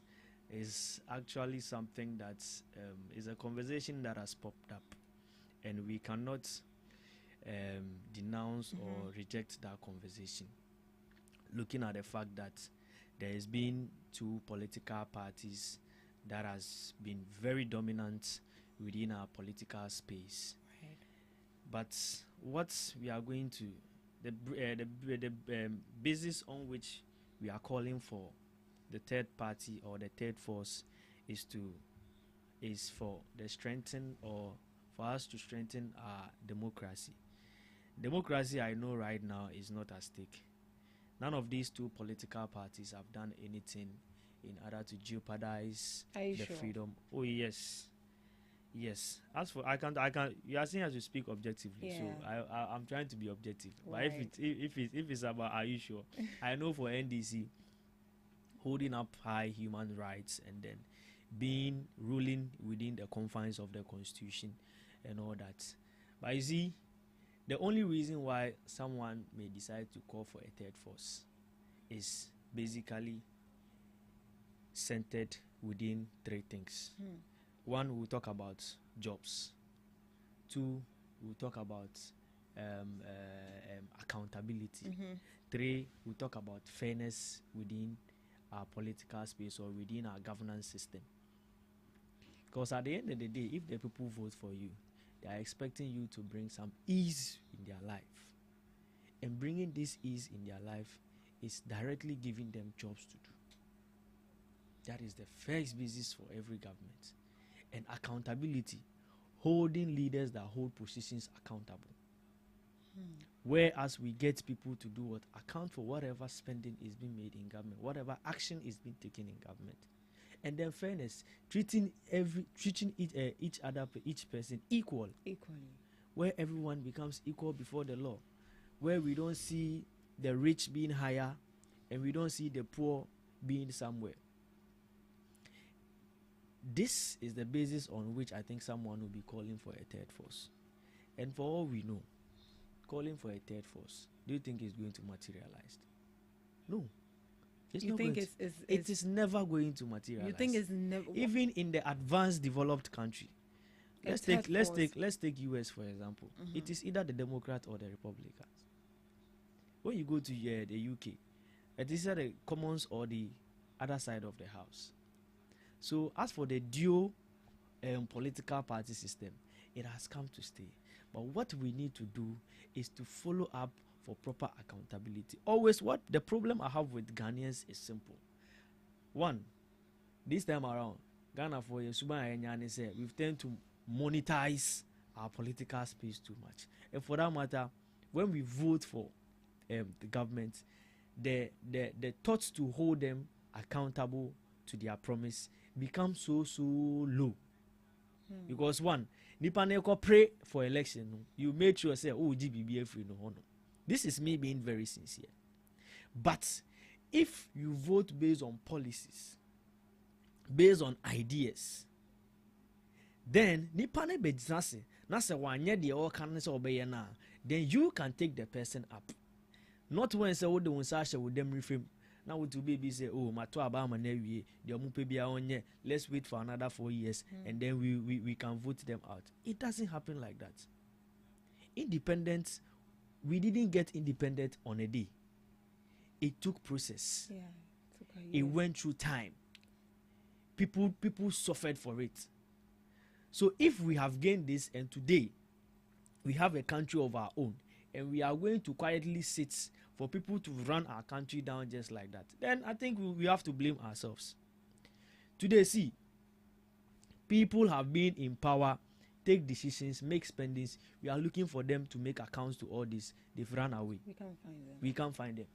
[SPEAKER 17] is actually something that is a conversation that has popped up, and we cannot denounce or reject that conversation. Looking at the fact that there has been two political parties that has been very dominant within our political space.
[SPEAKER 8] Right.
[SPEAKER 17] But what we are going to, the basis on which we are calling for the third party or the third force is for the strengthen or for us to strengthen our democracy. Democracy, I know right now, is not at stake. None of these two political parties have done anything in order to jeopardize the freedom. Oh yes. As for I can't. You are saying I should speak objectively, so I'm trying to be objective. Right. But if it's about, are you sure? I know for NDC, holding up high human rights and then ruling within the confines of the constitution and all that. But you see, the only reason why someone may decide to call for a third force is basically centered within three things. One, we'll talk about jobs. Two, we'll talk about accountability. Three, we'll talk about fairness within our political space or within our governance system. Because at the end of the day, if the people vote for you, they are expecting you to bring some ease in their life. And bringing this ease in their life is directly giving them jobs to do. That is the first basis for every government. And accountability, holding leaders that hold positions accountable. Whereas we get people to do what? Account for whatever spending is being made in government, whatever action is being taken in government. And then fairness, treating each person equally, where everyone becomes equal before the law, where we don't see the rich being higher and we don't see the poor being somewhere. This is the basis on which I think someone will be calling for a third force. And for all we know, calling for a third force, do you think it's going to materialize? No. It is never going to materialize.
[SPEAKER 8] You think it's never,
[SPEAKER 17] even in the advanced developed country? Let's take US for example. It is either the Democrat or the Republicans. When you go to the UK, it is either the Commons or the other side of the house. So as for the dual political party system, it has come to stay. But what we need to do is to follow up for proper accountability. Always, what the problem I have with Ghanaians is simple. One, this time around, Ghana for say we've tended to monetize our political space too much. And for that matter, when we vote for the government, the thoughts to hold them accountable to their promise become so low. Because one, nipa neko pray for election, you made sure say, oh, GBBF free no. This is me being very sincere. But if you vote based on policies, based on ideas, then nipa ne be gyina na se wanye de o kan se obeye na, then you can take the person up. Not when say wo de won sa hye with them reframe. Now we to baby say, oh, my to about my newie, the omupe bia onye, let's wait for another 4 years and then we can vote them out. It doesn't happen like that. Independence, we didn't get independent on a day. It took process.
[SPEAKER 8] Yeah,
[SPEAKER 17] it went through time. People suffered for it. So if we have gained this and today we have a country of our own and we are going to quietly sit for people to run our country down just like that, then I think we have to blame ourselves. Today, see, people have been in power, take decisions, make spendings. We are looking for them to make accounts to all this. They've run away. We can't find them.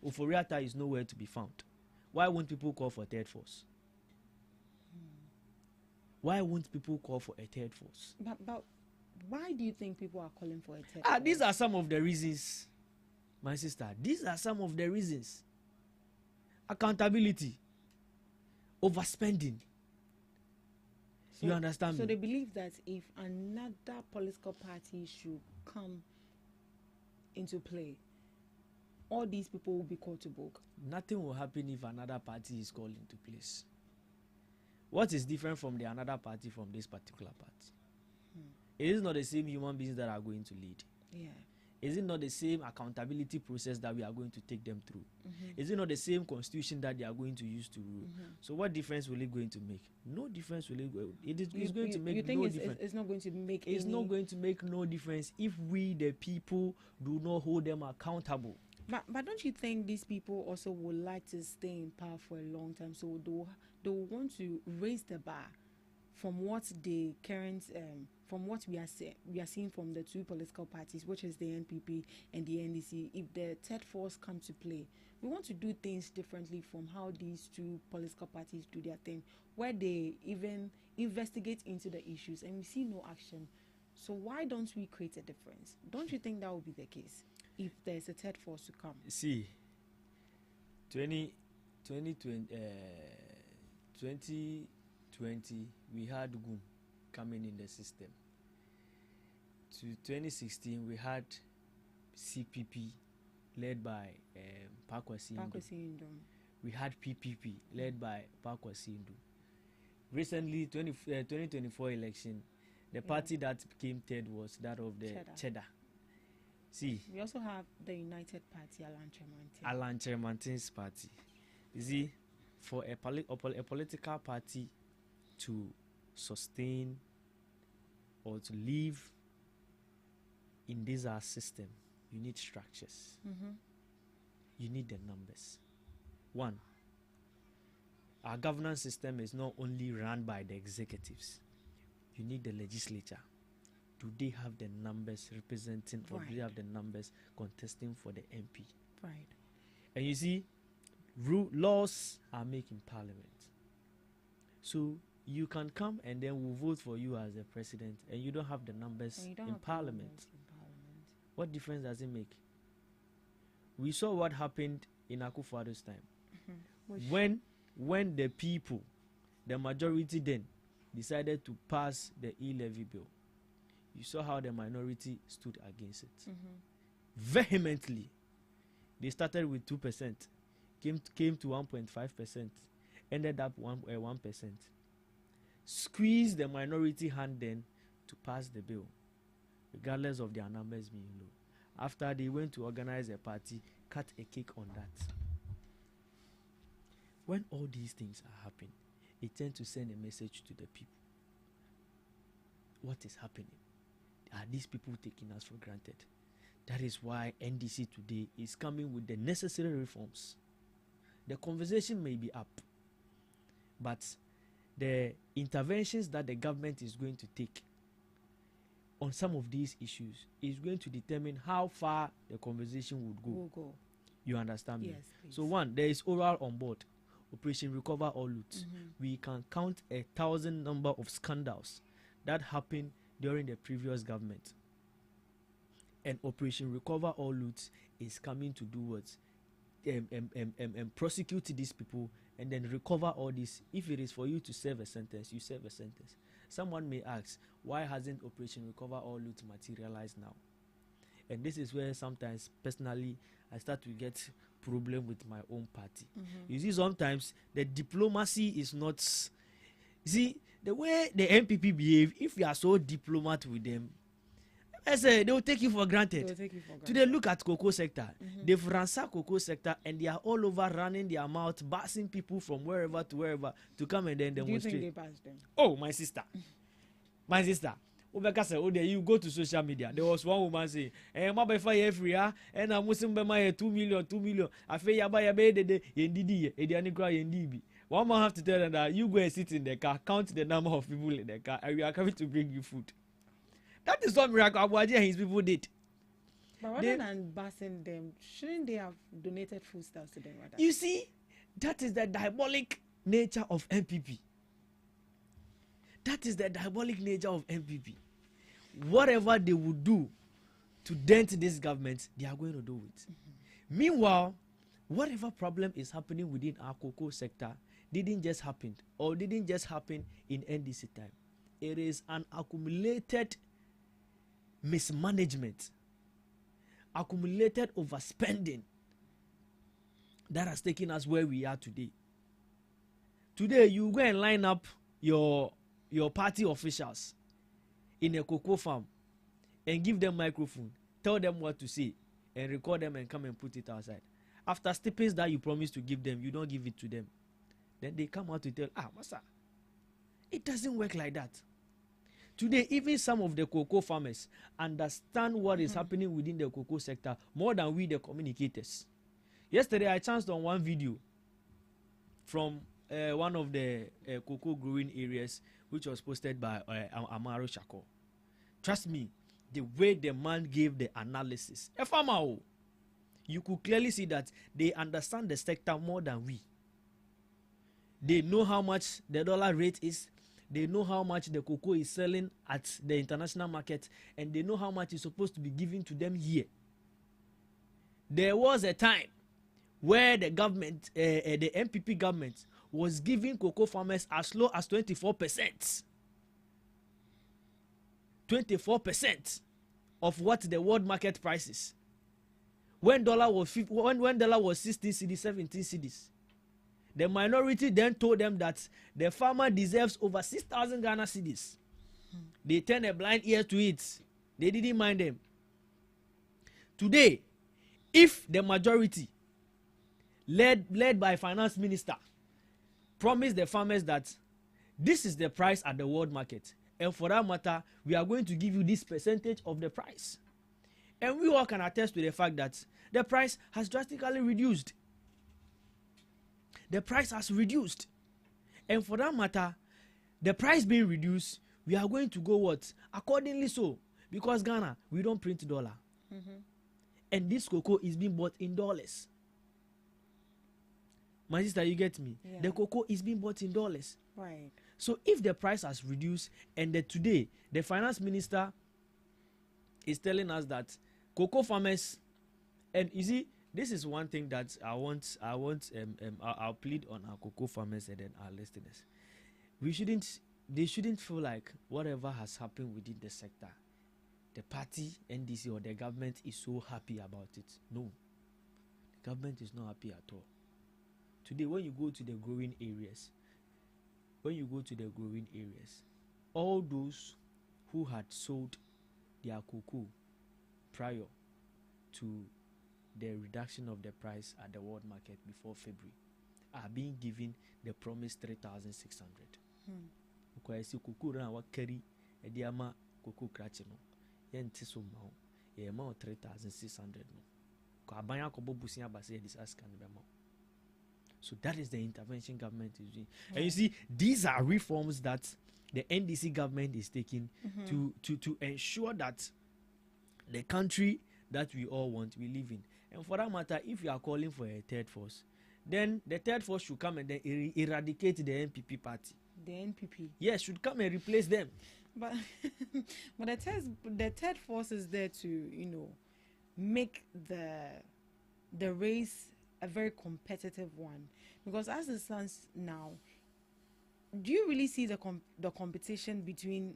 [SPEAKER 17] Oforiatta is nowhere to be found. Why won't people call for a third force? Why won't people call for a third force?
[SPEAKER 8] But why do you think people are calling for a third force?
[SPEAKER 17] These are some of the reasons. My sister, these are some of the reasons. Accountability, overspending. You understand me?
[SPEAKER 8] So they believe that if another political party should come into play, all these people will be called to book.
[SPEAKER 17] Nothing will happen if another party is called into place. What is different from the another party from this particular party? It is not the same human beings that are going to lead.
[SPEAKER 8] Yeah.
[SPEAKER 17] Is it not the same accountability process that we are going to take them through? Is it not the same constitution that they are going to use to rule? So what difference will it going to make? No difference will it go. It's going to make no difference.
[SPEAKER 8] It's not going to make
[SPEAKER 17] It's not going to make no difference if we the people do not hold them accountable.
[SPEAKER 8] But don't you think these people also would like to stay in power for a long time? So they want to raise the bar from what the current from what we are seeing from the two political parties, which is the NPP and the NDC. If the third force come to play, we want to do things differently from how these two political parties do their thing, where they even investigate into the issues and we see no action. So why don't we create a difference? Don't you think that would be the case if there's a third force to come?
[SPEAKER 17] See, 2020, we had GUM coming in the system. To 2016, we had CPP led by Pakwasi Ndu. We had PPP led by Pakwasi Ndu. Recently, 2024 election, the party that came third was that of the Cheddar. See,
[SPEAKER 8] we also have the United Party,
[SPEAKER 17] Alan Chairman's party. You see, for a political party to sustain or to live in this our system, you need structures. You need the numbers. One, our governance system is not only run by the executives. You need the legislature. Do they have the numbers representing, or do they have the numbers contesting for the MP?
[SPEAKER 8] Right.
[SPEAKER 17] And you see, laws are made in parliament. So you can come and then we'll vote for you as the president and you don't have the numbers in parliament. What difference does it make? We saw what happened in Akufo-Addo's time. When the people, the majority then, decided to pass the e-levy bill, you saw how the minority stood against it. Vehemently. They started with 2%, came to 1.5%, ended up 1%. Squeezed the minority hand then to pass the bill, regardless of their numbers being low. After they went to organize a party, cut a cake on that. When all these things are happening, it tends to send a message to the people. What is happening? Are these people taking us for granted? That is why NDC today is coming with the necessary reforms. The conversation may be up, but the interventions that the government is going to take on some of these issues is going to determine how far the conversation would go. You understand me?
[SPEAKER 8] Yes, please.
[SPEAKER 17] So one, there is oral on board. Operation Recover All Loot. We can count 1,000 number of scandals that happened during the previous government. And Operation Recover All Loot is coming to do what? Prosecute these people and then recover all this. If it is for you to serve a sentence, you serve a sentence. Someone may ask, why hasn't Operation Recover All Loot materialized now? And this is where sometimes, personally, I start to get problem with my own party. You see, sometimes the diplomacy is not. You see, the way the MPP behave, if you are so diplomat with them, I say they will take you for granted. Today, look at cocoa sector. They've ransacked cocoa sector and they are all over running their mouth, passing people from wherever to wherever to come and then demonstrate.
[SPEAKER 8] Do you think they passed them?
[SPEAKER 17] Oh, my sister. My sister. You go to social media. There was one woman saying, "My boy fire free, and I'm Muslim by 2 million. I feel yaba de yendidi, edianikra yendibi." One man have to tell them that you go and sit in the car, count the number of people in the car, and we are coming to bring you food. That is what miracle Abuaji and his people did.
[SPEAKER 8] But rather than passing them, shouldn't they have donated foodstuffs to them? Rather?
[SPEAKER 17] You see, that is the diabolic nature of MPP. That is the diabolic nature of MPP. Whatever they would do to dent this government, they are going to do it. Meanwhile, whatever problem is happening within our cocoa sector didn't just happen in NDC time. It is an accumulated mismanagement, accumulated overspending that has taken us where we are today. Today, you go and line up your party officials in a cocoa farm and give them microphone, tell them what to say, and record them and come and put it outside. After stipends that you promised to give them, you don't give it to them. Then they come out to tell, Masa, it doesn't work like that. Today, even some of the cocoa farmers understand what is happening within the cocoa sector more than we, the communicators. Yesterday, I chanced on one video from one of the cocoa growing areas, which was posted by Amaro Shako. Trust me, the way the man gave the analysis, you could clearly see that they understand the sector more than we. They know how much the dollar rate is. They know how much the cocoa is selling at the international market, and they know how much is supposed to be given to them here. There was a time where the government, the MPP government, was giving cocoa farmers as low as 24%. 24% of what the world market price is. When dollar was 16 cedis, 17 cedis. The minority then told them that the farmer deserves over 6,000 Ghana cedis. They turned a blind ear to it. They didn't mind them. Today, if the majority, led by finance minister, promise the farmers that this is the price at the world market, and for that matter, we are going to give you this percentage of the price. And we all can attest to the fact that the price has drastically reduced. The price has reduced. And for that matter, the price being reduced, we are going to go what? Accordingly so. Because Ghana, we don't print dollar. And this cocoa is being bought in dollars. My sister, you get me? Yeah. The cocoa is being bought in dollars.
[SPEAKER 8] Right.
[SPEAKER 17] So if the price has reduced, and today the finance minister is telling us that cocoa farmers, and you see, this is one thing that I'll plead on our cocoa farmers and then our listeners. They shouldn't feel like whatever has happened within the sector, the party, NDC, or the government is so happy about it. No, the government is not happy at all. Today, when you go to the growing areas, all those who had sold their cocoa prior to the reduction of the price at the world market before February are being given the promised 3,600. Because I see cocoa na wa carry e di ama cocoa crachi no yenti so ma o ye ma 3,600 no ko abanya ko bobusi abase this ask can be ma. So that is the intervention government is doing. And you see, these are reforms that the NDC government is taking to ensure that the country that we all want, we live in. And for that matter, if you are calling for a third force, then the third force should come and then eradicate the NPP party.
[SPEAKER 8] The NPP?
[SPEAKER 17] Yes, should come and replace them.
[SPEAKER 8] But the third force is there to, make the race a very competitive one. Because as it stands now, do you really see the competition between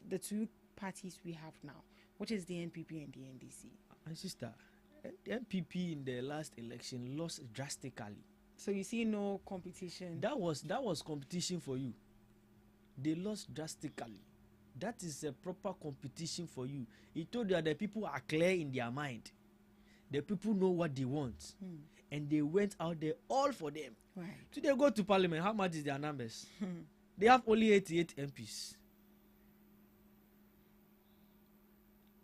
[SPEAKER 8] the two parties we have now, which is the NPP and the NDC?
[SPEAKER 17] My sister, the NPP in the last election lost drastically.
[SPEAKER 8] So you see no competition.
[SPEAKER 17] That was competition for you. They lost drastically. That is a proper competition for you. He told you that the people are clear in their mind. The people know what they want. And they went out there all for them.
[SPEAKER 8] Right.
[SPEAKER 17] So they go to parliament. How much is their numbers? They have only 88 MPs.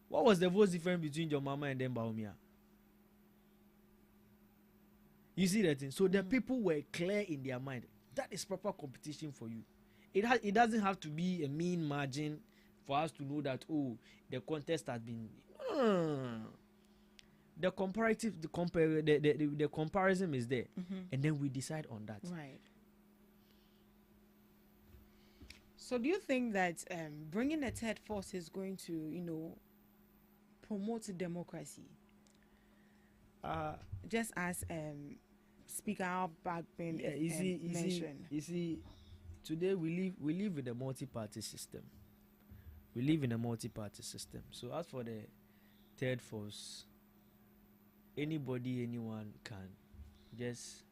[SPEAKER 17] What was the vote difference between your mama and then Baumia? You see that thing? So the people were clear in their mind. That is proper competition for you. It doesn't have to be a mean margin for us to know that, oh, the contest has been... The comparison is there. And then we decide on that.
[SPEAKER 8] Right. So do you think that bringing a third force is going to, promote democracy? Just as Speaker Backbend mentioned.
[SPEAKER 17] You see, today we live in a multi-party system. We live in a multi-party system. So as for the third force, anyone can just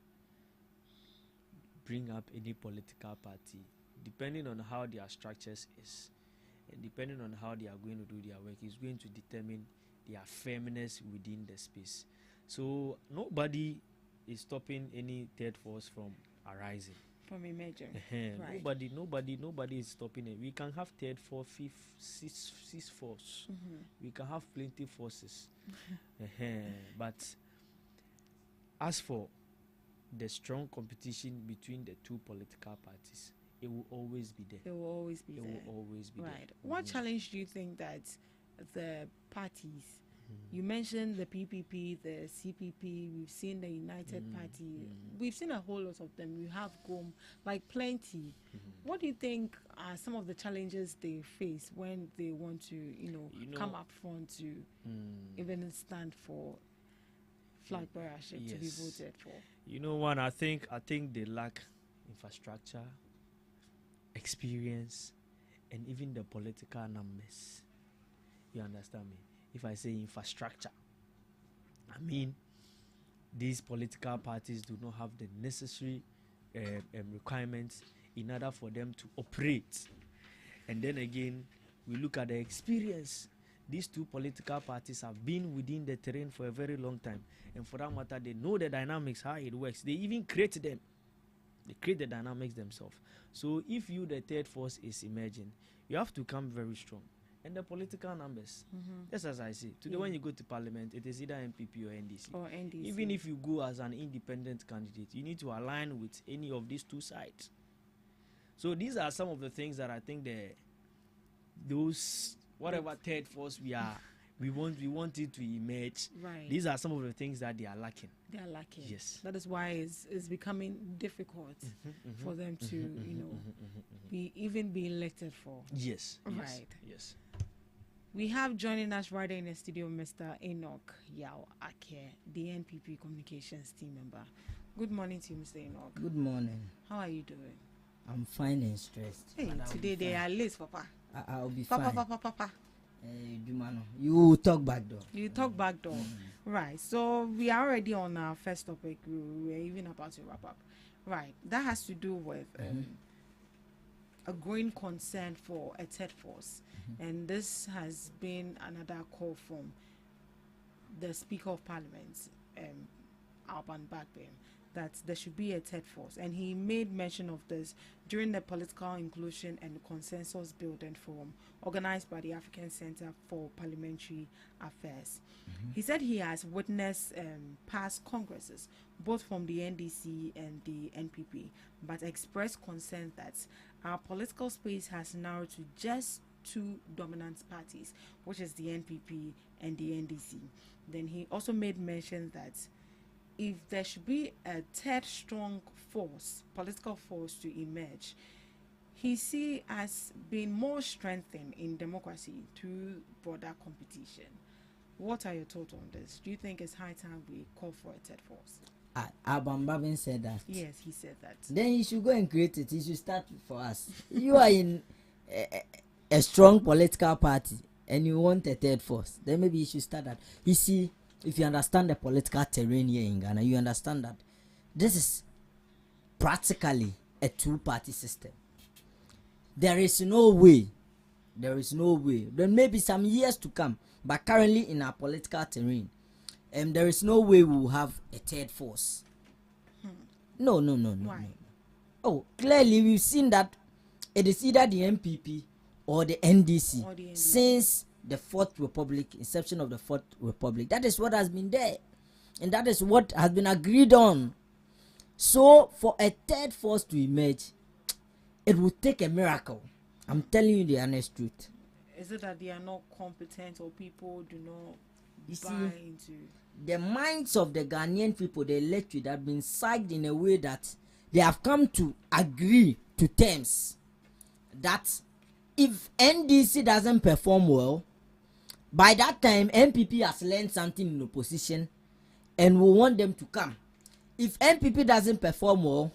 [SPEAKER 17] bring up any political party, depending on how their structures is, and depending on how they are going to do their work, is going to determine their firmness within the space. So nobody is stopping any third force from arising.
[SPEAKER 8] From emerging. Right.
[SPEAKER 17] Nobody is stopping it. We can have third, fourth, fifth, sixth force. We can have plenty forces. But as for the strong competition between the two political parties, it will always be there.
[SPEAKER 8] It will always be there.
[SPEAKER 17] Will always be
[SPEAKER 8] right.
[SPEAKER 17] there.
[SPEAKER 8] What challenge do you think that the parties, you mentioned the PPP, the CPP, we've seen the United Party, we've seen a whole lot of them. We have GOM, like plenty. What do you think are some of the challenges they face when they want to, come up front to even stand for flag bearership to be voted for?
[SPEAKER 17] One, I think they lack infrastructure, experience, and even the political numbers. You understand me? If I say infrastructure, I mean these political parties do not have the necessary requirements in order for them to operate. And then again, we look at the experience. These two political parties have been within the terrain for a very long time, and for that matter, they know the dynamics, how it works. They even create them. They create the dynamics themselves. So if you, the third force, is emerging, you have to come very strong. And the political numbers, just as I say, today when you go to parliament, it is either MPP or NDC.
[SPEAKER 8] Or NDC.
[SPEAKER 17] Even if you go as an independent candidate, you need to align with any of these two sides. So these are some of the things that I think whatever third force we want it to emerge.
[SPEAKER 8] Right.
[SPEAKER 17] These are some of the things that they are lacking.
[SPEAKER 8] They are lacking.
[SPEAKER 17] Yes.
[SPEAKER 8] That is why it's becoming difficult for them to, be elected for.
[SPEAKER 17] Yes.
[SPEAKER 8] Right.
[SPEAKER 17] Yes.
[SPEAKER 8] We have joining us right in the studio Mr. Enoch Yao Ake, the NPP communications team member. Good morning to you, Mr. Enoch.
[SPEAKER 18] Good morning.
[SPEAKER 8] How are you doing?
[SPEAKER 18] I'm fine and stressed.
[SPEAKER 8] Hey, today they are late, Papa.
[SPEAKER 18] I'll be fine.
[SPEAKER 8] Papa.
[SPEAKER 18] You talk back door.
[SPEAKER 8] You talk back door. Right. So we are already on our first topic. We're even about to wrap up. Right. That has to do with a growing concern for a third force. And this has been another call from the Speaker of Parliament, Alban Bagbin, that there should be a third force. And he made mention of this during the Political Inclusion and Consensus Building Forum organized by the African Center for Parliamentary Affairs. He said he has witnessed past congresses, both from the NDC and the NPP, but expressed concern that our political space has narrowed to just two dominant parties, which is the NPP and the NDC. Then he also made mention that if there should be a third strong force, political force to emerge, he see as being more strengthened in democracy through broader competition. What are your thoughts on this? Do you think it's high time we call for a third force?
[SPEAKER 18] Abam Babin said that.
[SPEAKER 8] Yes, he said that.
[SPEAKER 18] Then you should go and create it. You should start for us. You are in a strong political party and you want a third force. Then maybe you should start that. You see, if you understand the political terrain here in Ghana, you understand that this is practically a two-party system. There is no way. There may be some years to come, but currently in our political terrain, there is no way we will have a third force. No.
[SPEAKER 8] Why?
[SPEAKER 18] Oh, clearly we've seen that it is either the MPP or the NDC since the Fourth Republic, inception of the Fourth Republic. That is what has been there, and that is what has been agreed on. So for a third force to emerge, it would take a miracle. I'm telling you the honest truth.
[SPEAKER 8] Is it that they are not competent or people do not buy into?
[SPEAKER 18] The minds of the Ghanaian people, the electorate, have been psyched in a way that they have come to agree to terms that if NDC doesn't perform well, by that time MPP has learned something in opposition and we want them to come. If MPP doesn't perform well,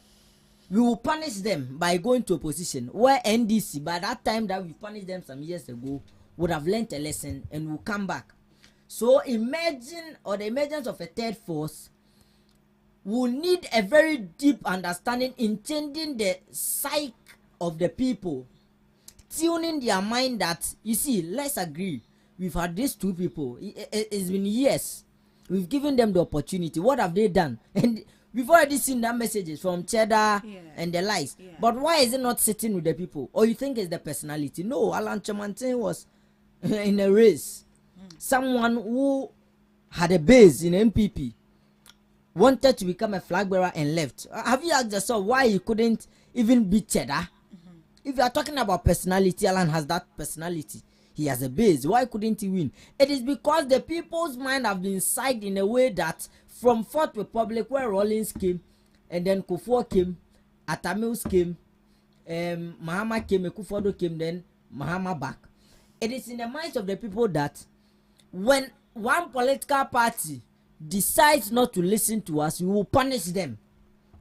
[SPEAKER 18] we will punish them by going to opposition, where NDC, by that time that we punished them some years ago, would have learned a lesson and will come back. So the emergence of a third force will need a very deep understanding in changing the psyche of the people, tuning their mind that, you see, let's agree, we've had these two people, it's been years, we've given them the opportunity, what have they done? And we've already seen that messages from Cheddar and the likes. Yeah. But why is it not sitting with the people? Or you think it's the personality? No, Alan Chamantin was in a race. Someone who had a base in MPP wanted to become a flag bearer and left. Have you asked yourself why he couldn't even beat Cheddar? If you are talking about personality, Alan has that personality. He has a base. Why couldn't he win? It is because the people's mind have been psyched in a way that from Fourth Republic, where Rawlings came, and then Kufuor came, Atamils came, Mahama came, Kufuor came, then Mahama back. It is in the minds of the people that when one political party decides not to listen to us, we will punish them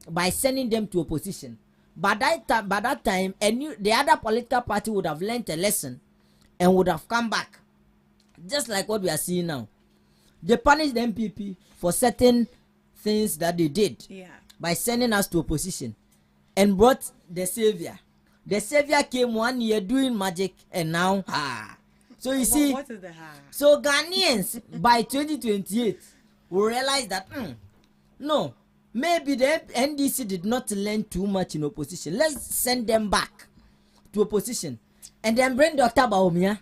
[SPEAKER 18] by sending them to opposition. By that time, the other political party would have learned a lesson and would have come back, just like what we are seeing now. They punished the MPP for certain things that they did by sending us to opposition and brought the savior. The savior came 1 year doing magic and now so you see,
[SPEAKER 8] what is the
[SPEAKER 18] so Ghanaians by 2028 will realize that no, maybe the NDC did not learn too much in opposition. Let's send them back to opposition and then bring Dr. Bawumia,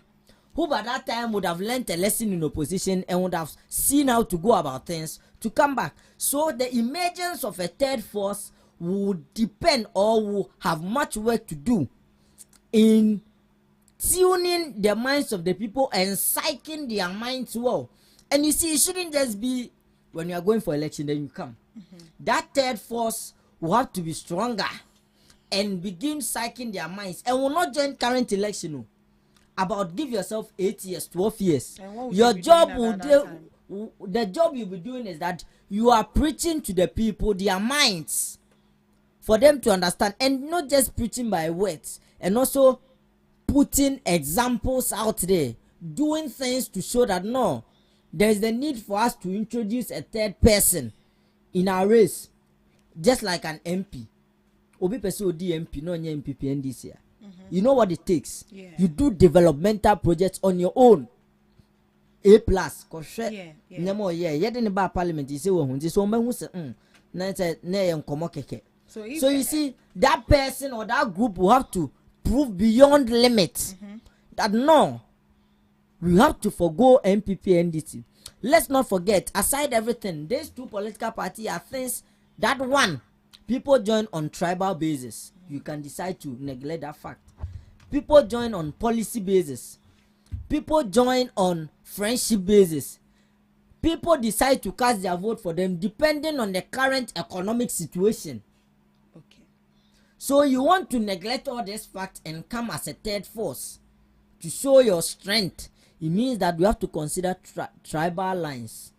[SPEAKER 18] who by that time would have learned a lesson in opposition and would have seen how to go about things, to come back. So the emergence of a third force would depend or will have much work to do in tuning the minds of the people and psyching their minds well. And you see, it shouldn't just be when you are going for election, then you come. That third force will have to be stronger and begin psyching their minds and will not join current election. About give yourself 8 years, 12 years. Your job the job you'll be doing is that you are preaching to the people their minds for them to understand, and not just preaching by words, and also putting examples out there, doing things to show that no, there is the need for us to introduce a third person in our race, just like an MP. Obi person MP, no MPP NDC. You know what it takes. You do developmental projects on your own. A+. Parliament. You say so you see, that person or that group will have to prove beyond limits that no, we have to forgo MPP NDC. Let's not forget, aside everything, these two political parties are things that one, people join on tribal basis. You can decide to neglect that fact. People join on policy basis. People join on friendship basis. People decide to cast their vote for them depending on the current economic situation.
[SPEAKER 8] Okay.
[SPEAKER 18] So you want to neglect all this fact and come as a third force to show your strength. It means that we have to consider tribal lines.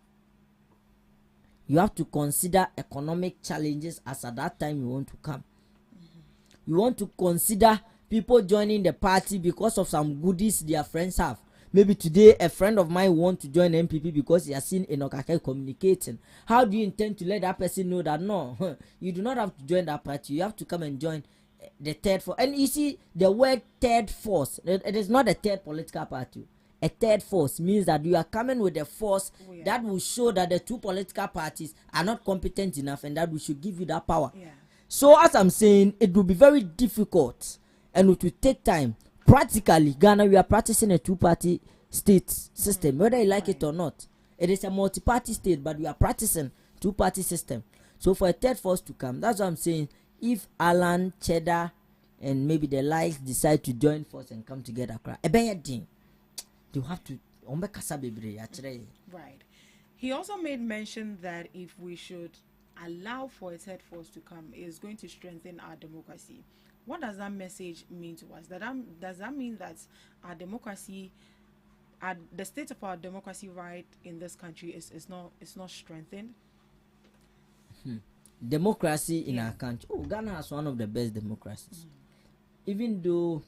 [SPEAKER 18] You have to consider economic challenges as at that time you want to come. You want to consider people joining the party because of some goodies their friends have. Maybe today a friend of mine want to join MPP because he has seen Enokake communicating. How do you intend to let that person know that no, you do not have to join that party. You have to come and join the third force. And you see the word third force. It is not a third political party. A third force means that you are coming with a force that will show that the two political parties are not competent enough and that we should give you that power. So as I'm saying, it will be very difficult and it will take time. Practically, Ghana, we are practicing a two-party state system, whether you like it or not. It is a multi-party state, but we are practicing two-party system. So for a third force to come, that's what I'm saying. If Alan, Cheddar, and maybe the likes decide to join force and come together, you have to.
[SPEAKER 8] Right. He also made mention that if we should allow for a third force to come, it is going to strengthen our democracy. What does that message mean to us? Does that mean that our democracy, the state of our democracy right in this country is not strengthened?
[SPEAKER 18] Democracy in our country. Oh, Ghana has one of the best democracies. Even though,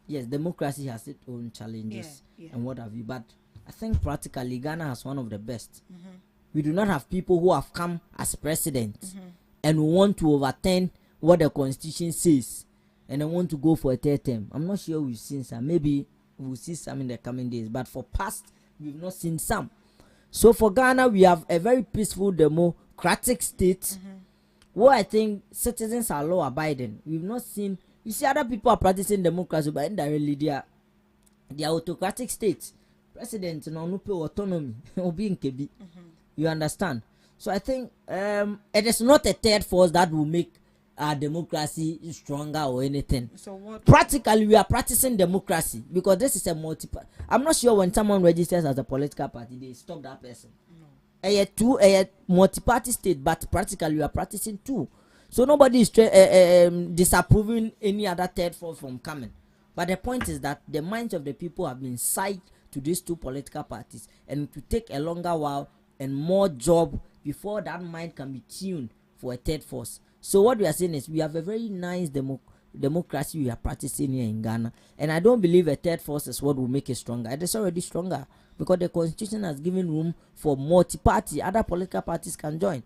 [SPEAKER 18] yes, democracy has its own challenges and what have you, but I think practically Ghana has one of the best. We do not have people who have come as president and want to overturn what the constitution says and I want to go for a third term. I'm not sure we've seen some. Maybe we'll see some in the coming days, but for past we've not seen some. So for Ghana, we have a very peaceful democratic state where I think citizens are law abiding. We've not seen, you see, other people are practicing democracy, but indirectly they are autocratic states. President no pay autonomy you understand? So I think it is not a third force that will make our democracy stronger or anything. So what practically we are practicing democracy because this is a I'm not sure when someone registers as a political party they stop that person. A multi-party state, but practically we are practicing two. So nobody is disapproving any other third force from coming. But the point is that the minds of the people have been psyched to these two political parties, and to take a longer while and more job before that mind can be tuned for a third force. So what we are saying is we have a very nice democracy we are practicing here in Ghana, and I don't believe a third force is what will make it stronger. It is already stronger because the constitution has given room for multi-party. Other political parties can join.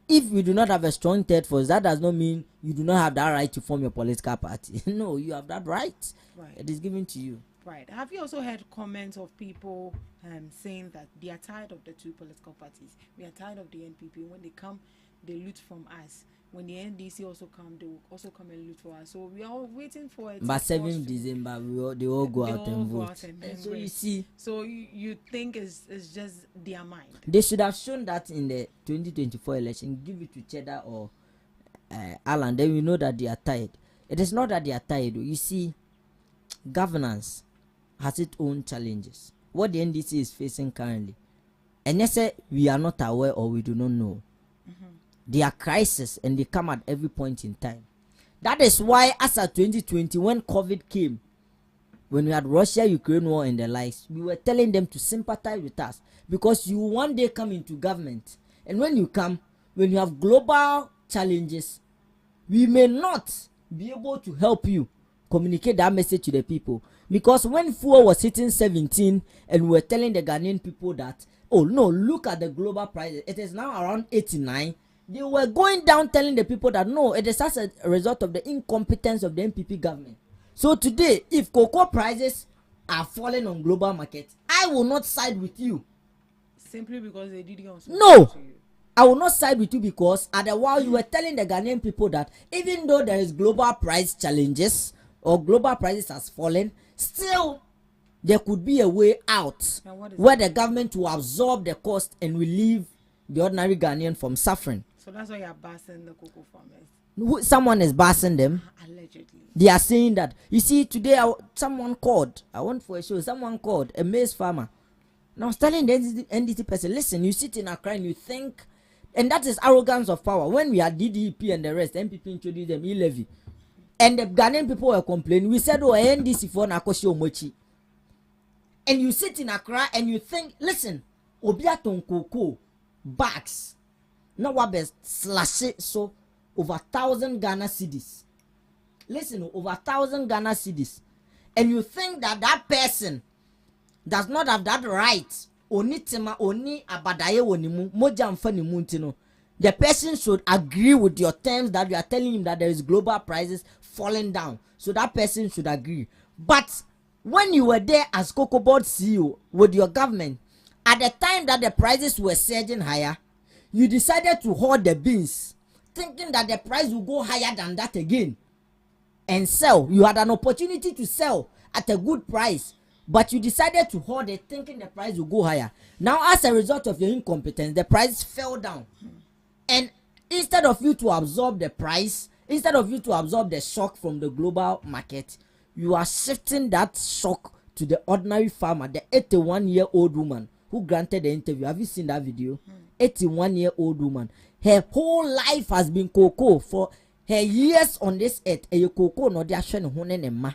[SPEAKER 18] If we do not have a strong third force, that does not mean you do not have that right to form your political party. No, you have that right. It is given to you.
[SPEAKER 8] Right. Have you also heard comments of people saying that they are tired of the two political parties? We are tired of the NPP. When they come, they loot from us. When the NDC also come, they will also come and loot for us. So we are all waiting for it.
[SPEAKER 18] But 7th December, they all go out and vote.
[SPEAKER 8] So you see. So you think it's just their mind?
[SPEAKER 18] They should have shown that in the 2024 election. Give it to Cheddar or Alan. Then we know that they are tired. It is not that they are tired. Though. You see, governance has its own challenges. What the NDC is facing currently, and yes, we are not aware or we do not know. They are crises and they come at every point in time. That is why, as of 2020, when COVID came, when we had Russia-Ukraine war and the likes, we were telling them to sympathize with us because you one day come into government, and when you come, when you have global challenges, we may not be able to help you communicate that message to the people. Because when fuel was hitting 17 and we were telling the Ghanaian people that, oh no, look at the global prices, it is now around 89. They were going down telling the people that no, it is as a result of the incompetence of the NPP government. So today, if cocoa prices are falling on global market, I will not side with you.
[SPEAKER 8] Simply because they did also.
[SPEAKER 18] No, I will not side with you because at the while you were telling the Ghanaian people that even though there is global price challenges or global prices has fallen, still there could be a way out where the government will absorb the cost and relieve the ordinary Ghanaian from suffering.
[SPEAKER 8] So that's why you are bashing the cocoa farmers.
[SPEAKER 18] Someone is bashing them.
[SPEAKER 8] Allegedly.
[SPEAKER 18] They are saying that. You see, today someone called. I went for a show. Someone called a maize farmer. And I was telling the NDT person, listen, you sit in Accra and you think, and that is arrogance of power. When we had DDP and the rest, MPP introduced them e-levy. And the Ghanaian people were complaining. We said, oh, NDC for Nakoshi Omochi. And you sit in Accra and you think, listen, Obiaton Koko, bags. Now what best slash it so over 1,000 Ghana cedis. Listen, over 1,000 Ghana cedis. And you think that that person does not have that right? Oni tema oni abadaye wonimu moja mfani muntino. The person should agree with your terms that you are telling him that there is global prices falling down. So that person should agree. But when you were there as Cocoa Board CEO with your government, at the time that the prices were surging higher, you decided to hold the beans, thinking that the price will go higher than that again and sell. You had an opportunity to sell at a good price, but you decided to hold it, thinking the price will go higher. Now, as a result of your incompetence, the price fell down. And instead of you to absorb the price, instead of you to absorb the shock from the global market, you are shifting that shock to the ordinary farmer, the 81-year-old woman who granted the interview. Have you seen that video? 81-year-old woman. Her whole life has been cocoa. For her years on this earth, a cocoa no dia shene hone ma.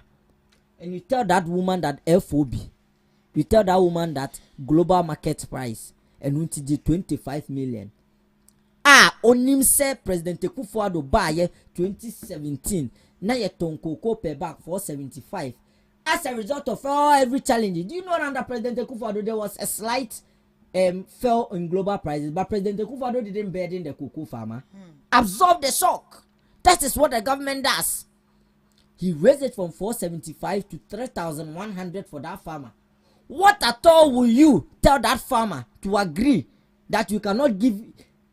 [SPEAKER 18] And you tell that woman that FOB, you tell that woman that global market price and unti 25 million. Onim se President Akufo-Addo ba ye 2017 na ye ton cocoa per bag 475. As a result of every challenge, do you know that under President Akufo-Addo there was a slight fell in global prices, but President Akufo-Addo didn't burden the cocoa farmer. Absorb the shock. That is what the government does. He raised it from 475 to 3,100 for that farmer. What at all will you tell that farmer to agree that you cannot give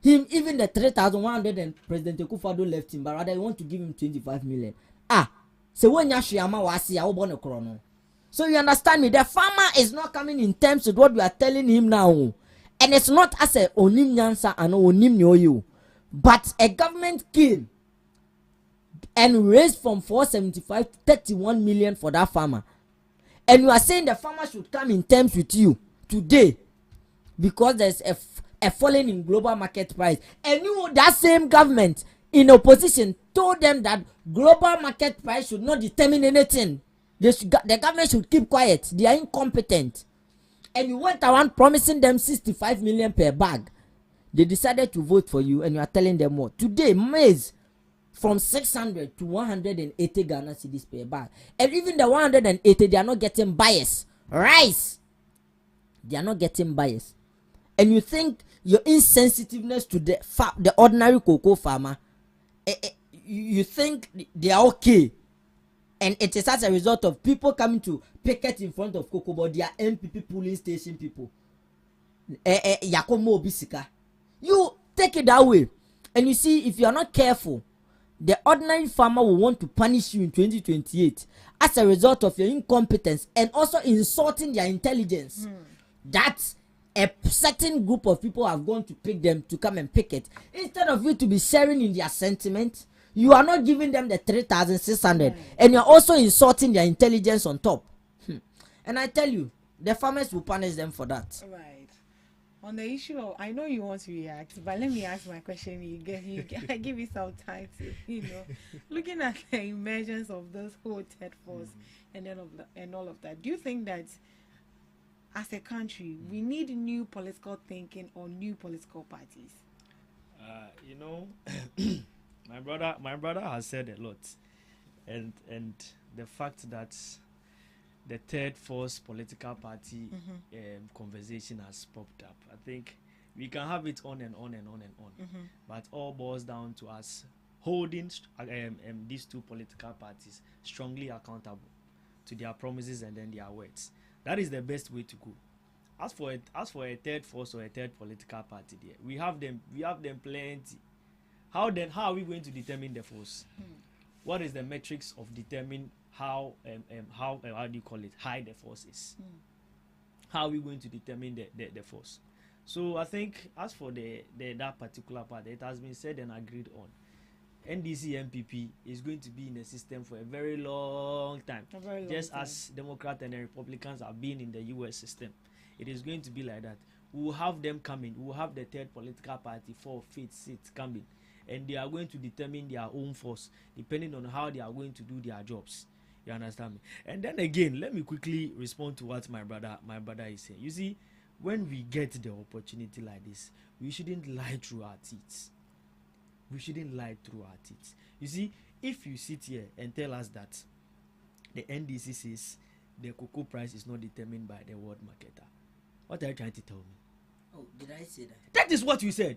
[SPEAKER 18] him even the 3,100 and President Akufo-Addo left him, but rather you want to give him 25 million? So when Yashiyama wasi ya obono krono. So you understand me? The farmer is not coming in terms with what we are telling him now. And it's not as a onim nyansa and onim nyoyo. But a government came and raised from 475 to 31 million for that farmer. And you are saying the farmer should come in terms with you today because there's a falling in global market price. And you, that same government in opposition, told them that global market price should not determine anything. The government should keep quiet. They are incompetent. And you went around promising them 65 million per bag. They decided to vote for you and you are telling them what? Today, maize from 600 to 180 Ghana cedis per bag. And even the 180, they are not getting buyers. Rice, they are not getting buyers. And you think your insensitiveness to the ordinary cocoa farmer, you think they are okay. And it is as a result of people coming to picket in front of Cocoa Board, they are MPP polling station people. Yakomo Obisika. You take it that way. And you see, if you are not careful, the ordinary farmer will want to punish you in 2028 as a result of your incompetence and also insulting their intelligence. That a certain group of people have gone to pick them to come and pick it. Instead of you to be sharing in their sentiment, you are not giving them the 3,600 and you are also insulting their intelligence on top. And I tell you, the farmers will punish them for that.
[SPEAKER 8] Right. On the issue of, I know you want to react, but let me ask my question. I give you some time to, looking at the emergence of this whole third force and all of that. Do you think that as a country we need new political thinking or new political parties?
[SPEAKER 17] My brother has said a lot, and the fact that the third force political party conversation has popped up. I think we can have it on and on and on and on, but all boils down to us holding these two political parties strongly accountable to their promises and then their words. That is the best way to go. As for a third force or a third political party, there we have them plenty. How are we going to determine the force? What is the metrics of determining how do you call it, high the force is? How are we going to determine the force? So I think as for that particular part, it has been said and agreed on. NDC MPP is going to be in the system for a very long time, as Democrats and Republicans have been in the US system. It is going to be like that. We will have them coming. We will have the third political party, 4 seats coming, and they are going to determine their own force depending on how they are going to do their jobs. You understand me? And then again, let me quickly respond to what my brother is saying. You see, when we get the opportunity like this, we shouldn't lie through our teeth. We shouldn't lie through our teeth. You see, if you sit here and tell us that the NDC says the cocoa price is not determined by the world marketer, what are you trying to tell me?
[SPEAKER 18] Oh, did I say that?
[SPEAKER 17] That is what you said.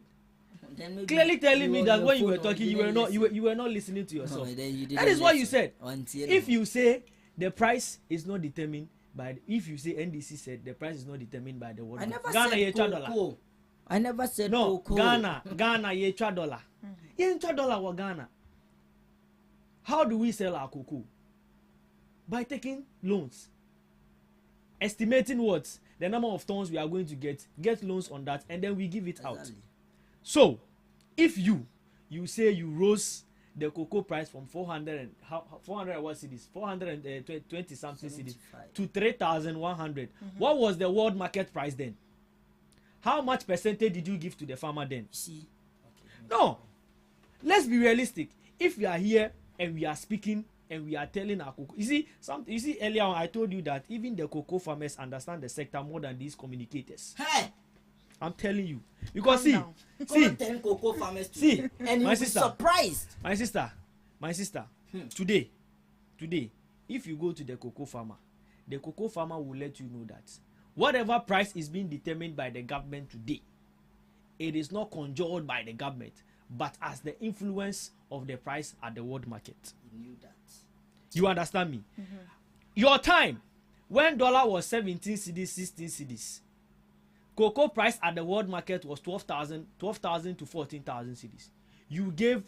[SPEAKER 17] Clearly telling me that when you were talking, you were not listening to yourself.
[SPEAKER 18] No,
[SPEAKER 17] that is what you said.
[SPEAKER 18] Until
[SPEAKER 17] if you say the price is not determined by, if you say NDC said the price is not determined by the world,
[SPEAKER 18] I never
[SPEAKER 17] Ghana
[SPEAKER 18] said cocoa. I never said
[SPEAKER 17] no,
[SPEAKER 18] cocoa.
[SPEAKER 17] Ghana ye $1. Ye $1 wa Ghana. How do we sell our cocoa? By taking loans, estimating what the number of tons we are going to get loans on that, and then we give it out. So, if you say you rose the cocoa price from 400 what cedis, 420 something cedis to 3,100, what was the world market price then? How much percentage did you give to the farmer then?
[SPEAKER 18] See,
[SPEAKER 17] no, let's be realistic. If we are here and we are speaking and we are telling our cocoa, you see earlier on I told you that even the cocoa farmers understand the sector more than these communicators.
[SPEAKER 18] Hey,
[SPEAKER 17] I'm telling you, because see,
[SPEAKER 18] cocoa farmers today, and
[SPEAKER 17] my
[SPEAKER 18] you'll
[SPEAKER 17] sister,
[SPEAKER 18] be surprised.
[SPEAKER 17] My sister, today, if you go to the cocoa farmer will let you know that whatever price is being determined by the government today, it is not controlled by the government, but as the influence of the price at the world market.
[SPEAKER 18] You knew that.
[SPEAKER 17] You understand me? Your time when dollar was 17 cedis, 16 cedis, cocoa price at the world market was 12,000 to 14,000 cedis. You gave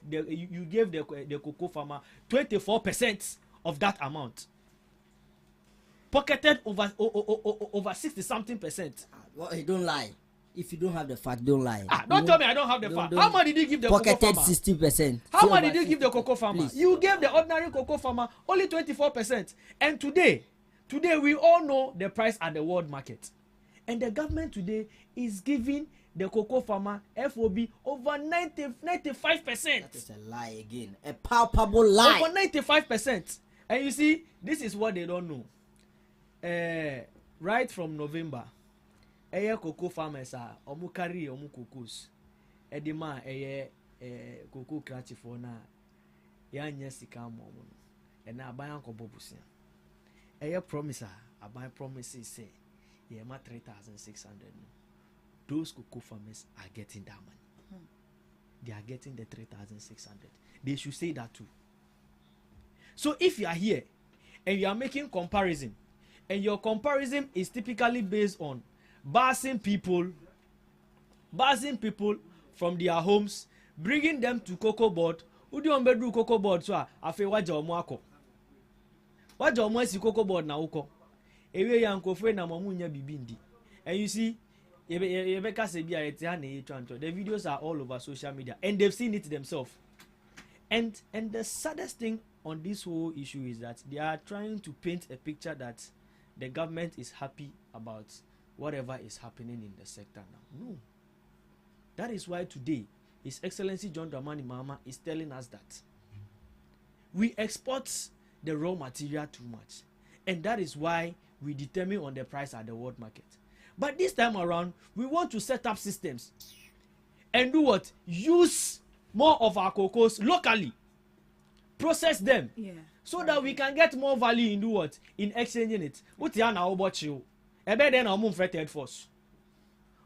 [SPEAKER 17] the cocoa farmer 24% of that amount, pocketed over 60 something percent.
[SPEAKER 18] Well, you don't lie. If you don't have the fact, don't lie.
[SPEAKER 17] Don't tell me I don't have the fact. How much did you give the cocoa farmer?
[SPEAKER 18] Pocketed 60%.
[SPEAKER 17] How much did you give the cocoa farmer?
[SPEAKER 18] Please.
[SPEAKER 17] You gave the ordinary cocoa farmer only 24%. And today we all know the price at the world market. And the government today is giving the cocoa farmer FOB over 95%.
[SPEAKER 18] That is a lie again. A palpable lie.
[SPEAKER 17] Over 95%. And you see, this is what they don't know. Right from November, cocoa farmers are carry cocos. Edema cocoa cratchy for na yanya sika momo. And now buy uncle bobusia. Promise I buy promises say yeah, 3,600. Those cocoa farmers are getting that money. They are getting the 3,600. They should say that too. So if you are here and you are making comparison, and your comparison is typically based on bussing people from their homes, bringing them to cocoa board, who do you do cocoa board? So I feel what your mwako. What your mwasi cocoa board na uko. Ewe yanko fwe na mamunya bibindi. And you see, the videos are all over social media and they've seen it themselves. And the saddest thing on this whole issue is that they are trying to paint a picture that the government is happy about whatever is happening in the sector now. No. That is why today His Excellency John Dramani Mahama is telling us that we export the raw material too much, and that is why we determine on the price at the world market. But this time around, we want to set up systems and do what? Use more of our cocos locally, process them, so that we can get more value in do what? In exchanging it. What you now about you? Ebe then I'm on fretted force.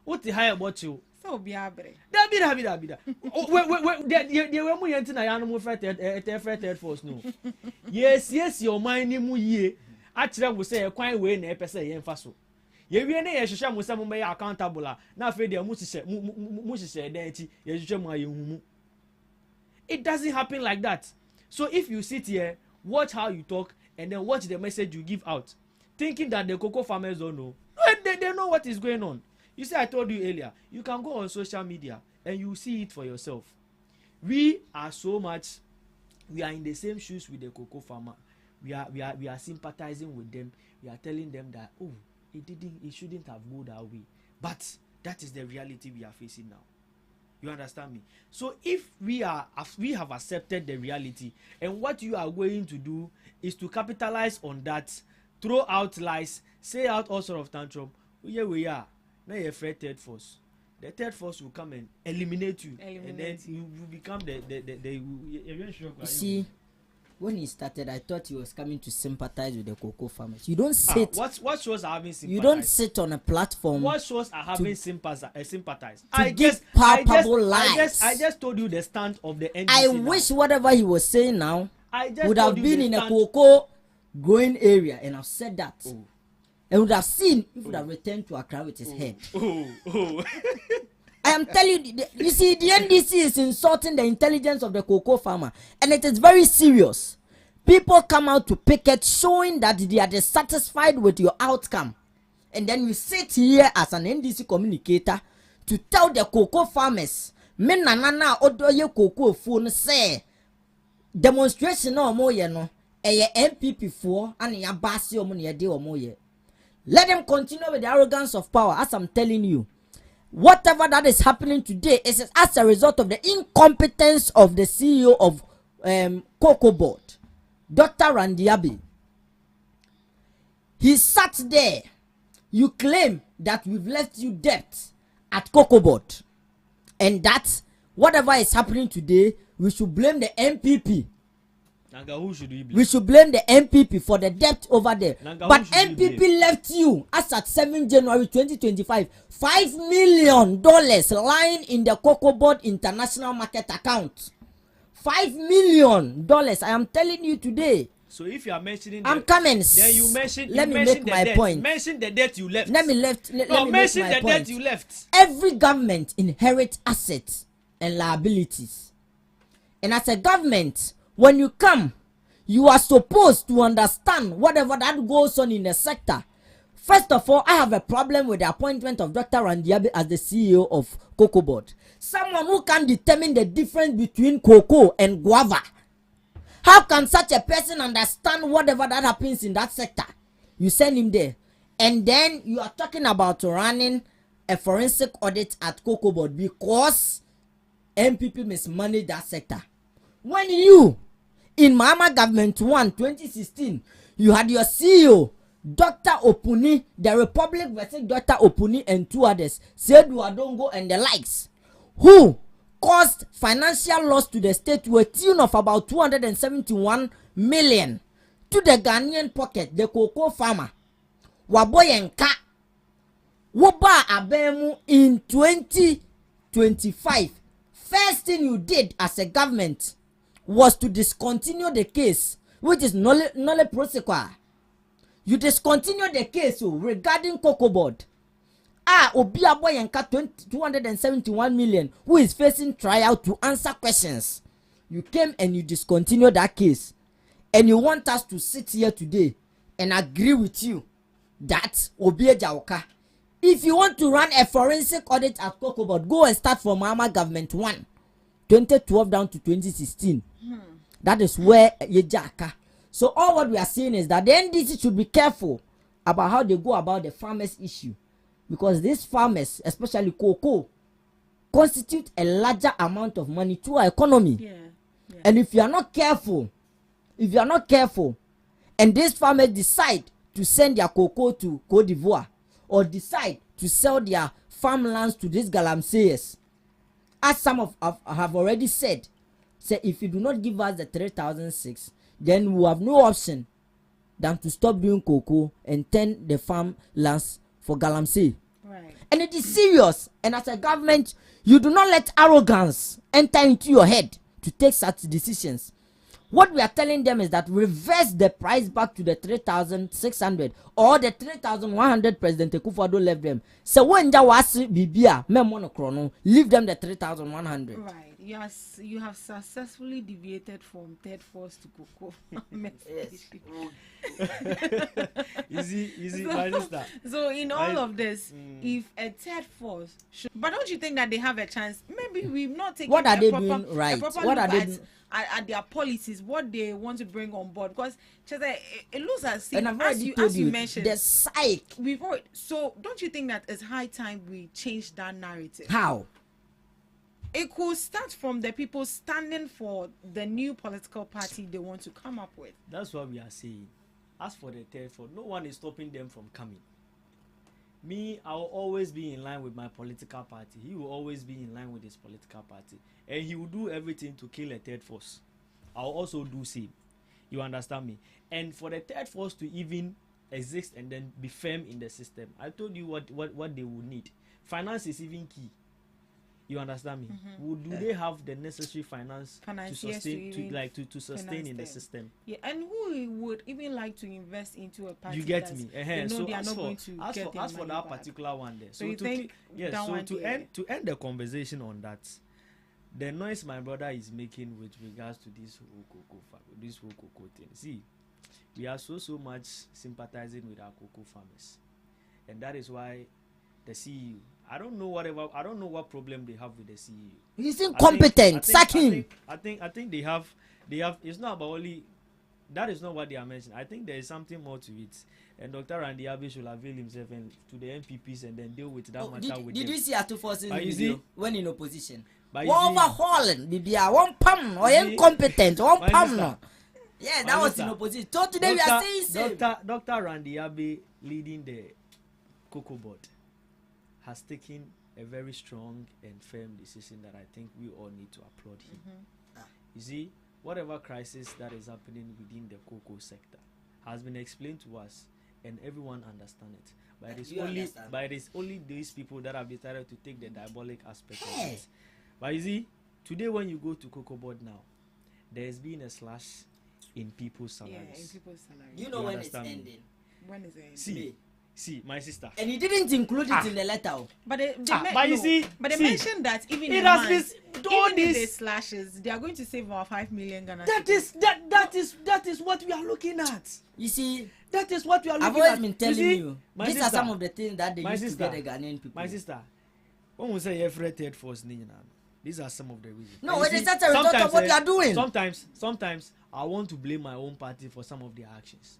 [SPEAKER 17] What the high about you?
[SPEAKER 3] So be abre.
[SPEAKER 17] Dabida. Wait. They were more into na animal fretted force no. Yes, your mind ni mu ye. Actually, we say a quite way na pese yen faso. Ye wie na ye hwehwe mo sam be accountable na afi de mu hwehwe den ti ye hwehwe mo ayehumu. It doesn't happen like that. So if you sit here, watch how you talk and then watch the message you give out, thinking that the cocoa farmers don't know. No, they know what is going on. You see, I told you earlier, you can go on social media and you see it for yourself. We are in the same shoes with the cocoa farmer. We are sympathizing with them. We are telling them that it shouldn't have moved that way. But that is the reality we are facing now. You understand me? So if we have accepted the reality, and what you are going to do is to capitalize on that, throw out lies, say out all sort of tantrum. We are. Now you're afraid third force. The third force will come and eliminate you. And then you become the
[SPEAKER 18] you see, when he started, I thought he was coming to sympathize with the cocoa farmers. You don't sit.
[SPEAKER 17] What shows are having sympathize?
[SPEAKER 18] You don't sit on a platform.
[SPEAKER 17] What shows are having sympathize?
[SPEAKER 18] I give palpable lies.
[SPEAKER 17] I just told you the stand of the NDC.
[SPEAKER 18] I wish whatever he was saying now would have been in a cocoa growing area, and I've said that. Oh. And would have seen if would have returned to Accra with his head. I am telling you, you see, the NDC is insulting the intelligence of the cocoa farmer, and it is very serious. People come out to picket showing that they are dissatisfied with your outcome, and then you sit here as an NDC communicator to tell the cocoa farmers, "Men na odoye cocoa phone say demonstration no more ye no, MPP for and ya basi omo ne de omo ye." Let them continue with the arrogance of power. As I'm telling you, whatever that is happening today is as a result of the incompetence of the CEO of Cocoa Board, Dr. Randiabi. He sat there. You claim that we've left you debt at Cocoa Board, and that whatever is happening today, we should blame the MPP.
[SPEAKER 17] Who should we blame?
[SPEAKER 18] We should blame the MPP for the debt over there. But MPP left you as at 7 January 2025 $5 million lying in the Cocoa Board International Market account. $5 million. I am telling you today.
[SPEAKER 17] So if you are mentioning,
[SPEAKER 18] I'm coming.
[SPEAKER 17] Then you mention.
[SPEAKER 18] Let me make my point.
[SPEAKER 17] Mention the debt you left.
[SPEAKER 18] Let me
[SPEAKER 17] mention the debt you left.
[SPEAKER 18] Every government inherits assets and liabilities, and as a government, when you come, you are supposed to understand whatever that goes on in the sector. First of all, I have a problem with the appointment of Dr. Randiabi as the CEO of Cocoa Board. Someone who can determine the difference between cocoa and guava. How can such a person understand whatever that happens in that sector? You send him there. And then you are talking about running a forensic audit at Cocoa Board because MPP mismanaged that sector. When you, in Mahama Government 1, 2016, you had your CEO, Dr. Opuni, the Republic versus Dr. Opuni and two others, Sedu Adongo and the likes, who caused financial loss to the state to a tune of about 271 million to the Ghanaian pocket, the cocoa farmer. Waboyenka Woba Abemu in 2025. First thing you did as a government was to discontinue the case, which is null prosequa. You discontinue the case regarding Cocoa Board. Obia Boyenka 271 million, who is facing trial to answer questions. You came and you discontinued that case. And you want us to sit here today and agree with you that Obia Jawka. If you want to run a forensic audit at Cocoa Board, go and start from Mahama Government 1, 2012 down to 2016. That is where Yejaka. So all what we are saying is that the NDC should be careful about how they go about the farmers issue, because these farmers, especially cocoa, constitute a larger amount of money to our economy. And if you are not careful, and these farmers decide to send their cocoa to Cote d'Ivoire or decide to sell their farmlands to these galamseyers, as some of have already said, say if you do not give us the 3,006, then we have no option than to stop doing cocoa and turn the farmlands for galamsey.
[SPEAKER 8] Right.
[SPEAKER 18] And it is serious. And as a government, you do not let arrogance enter into your head to take such decisions. What we are telling them is that reverse the price back to the 3,600 or the 3,100 President Akufo-Addo left them. So when you leave them the 3,100.
[SPEAKER 8] Right. You have successfully deviated from third force to cocoa.
[SPEAKER 17] Easy,
[SPEAKER 8] so in all of this, if a third force should, but don't you think that they have a chance? Maybe we've not taken
[SPEAKER 18] what are they doing right?
[SPEAKER 8] What are they doing? At their policies, what they want to bring on board, because it looks as you mentioned,
[SPEAKER 18] the psych.
[SPEAKER 8] So don't you think that it's high time we change that narrative?
[SPEAKER 18] How?
[SPEAKER 8] It could start from the people standing for the new political party they want to come up with.
[SPEAKER 17] That's what we are saying. As for the third force, no one is stopping them from coming. me, I will always be in line with my political party. He will always be in line with his political party, and he will do everything to kill a third force. I will also do same. You understand me? And for the third force to even exist and then be firm in the system, I told you what they will need. Finance is even key. You understand me? Do they have the necessary finance to sustain to sustain in the system?
[SPEAKER 8] Yeah, and who would even like to invest into a party?
[SPEAKER 17] You get me?
[SPEAKER 8] So they are not going to get
[SPEAKER 17] as for that
[SPEAKER 8] back.
[SPEAKER 17] Particular one there.
[SPEAKER 8] So you think
[SPEAKER 17] to end the conversation on that, the noise my brother is making with regards to this whole cocoa thing. See, we are so much sympathizing with our cocoa farmers, and that is why the CEO. I don't know what problem they have with the CEO.
[SPEAKER 18] He's incompetent. Sack him.
[SPEAKER 17] I think they have. It's not about only. That is not what they are mentioning. I think there is something more to it. And Dr. Randy Abbey should avail himself to the MPPs and then deal with that matter with them.
[SPEAKER 18] Did you see Atu Force's video when in opposition?
[SPEAKER 17] One
[SPEAKER 18] overhauling, one pam or incompetent, one pam no. Yeah, that was in opposition. So today we are saying same.
[SPEAKER 17] Dr. Randy Abbey leading the Cocoa Board has taken a very strong and firm decision that I think we all need to applaud him. You see, whatever crisis that is happening within the cocoa sector has been explained to us, and everyone understands it. But it is only these people that have decided to take the diabolic aspect of it. But you see, today when you go to Cocoa Board now, there has been a slash in people's salaries.
[SPEAKER 8] Yeah, in people's salaries.
[SPEAKER 18] You know when it's ending?
[SPEAKER 8] When is it ending?
[SPEAKER 17] See, my sister.
[SPEAKER 18] And he didn't include it in the letter.
[SPEAKER 8] But they mentioned that even
[SPEAKER 17] it
[SPEAKER 8] in
[SPEAKER 17] has
[SPEAKER 8] months,
[SPEAKER 17] been all these
[SPEAKER 8] slashes, they are going to save about 5 million Ghana.
[SPEAKER 17] That is what we are looking at.
[SPEAKER 18] You see,
[SPEAKER 17] that is what we are looking at.
[SPEAKER 18] I've always been telling you. These
[SPEAKER 17] sister,
[SPEAKER 18] are some of the things that they used to get the Ghanaian people.
[SPEAKER 17] My sister, when we say every third force, these are some of the reasons.
[SPEAKER 18] No, it is not a result of what you are doing.
[SPEAKER 17] Sometimes I want to blame my own party for some of their actions.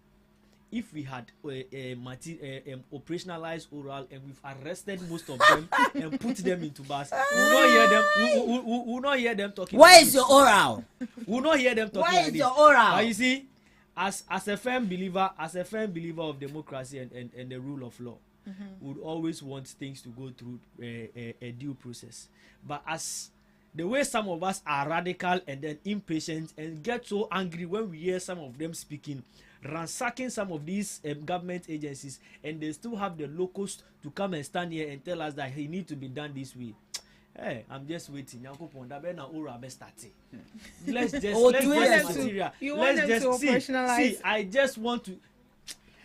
[SPEAKER 17] If we had operationalized oral and we've arrested most of them and put them into bars, we will not hear them talking.
[SPEAKER 18] Where is your oral?
[SPEAKER 17] We will not hear them talking.
[SPEAKER 18] Where is your oral?
[SPEAKER 17] But you see, as a firm believer of democracy and the rule of law, would always want things to go through a due process. But as the way some of us are radical and then impatient and get so angry when we hear some of them speaking, ransacking some of these government agencies, and they still have the locust to come and stand here and tell us that he need to be done this way. Hey, I'm just waiting. Let's just see. I just want to.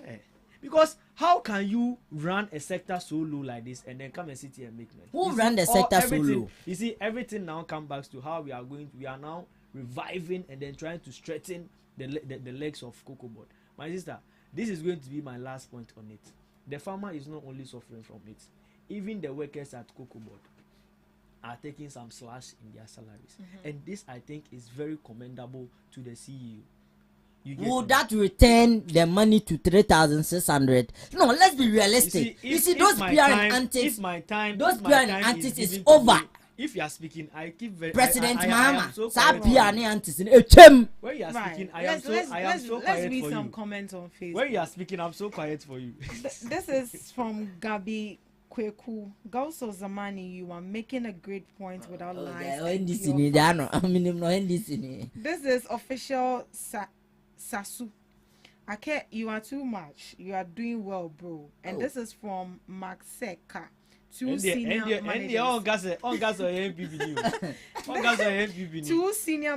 [SPEAKER 17] Hey, because how can you run a sector so low like this and then come and sit here and make money?
[SPEAKER 18] Who ran the sector so low?
[SPEAKER 17] You see, everything now comes back to how we are now reviving and then trying to strengthen the legs of Cocoa Board. My sister, this is going to be my last point on it. The farmer is not only suffering from it, even the workers at Cocoa Board are taking some slash in their salaries. And this, I think, is very commendable to the CEO.
[SPEAKER 18] Would that return the money to 3,600? No, let's be realistic. You see those PR and antics. Those PR and antics is over.
[SPEAKER 17] If you are speaking, I keep very.
[SPEAKER 18] President Mahama,
[SPEAKER 17] so
[SPEAKER 18] when you are
[SPEAKER 17] speaking, I am so quiet for you.
[SPEAKER 8] Let's read some comments on Facebook.
[SPEAKER 17] When you are speaking, I'm so quiet for you.
[SPEAKER 8] This is from Gabi Kweku. Gauso Zamani, you are making a great point without lies. This is official Sasu. Okay, you are too much. You are doing well, bro. And this is from Maxeka. Two senior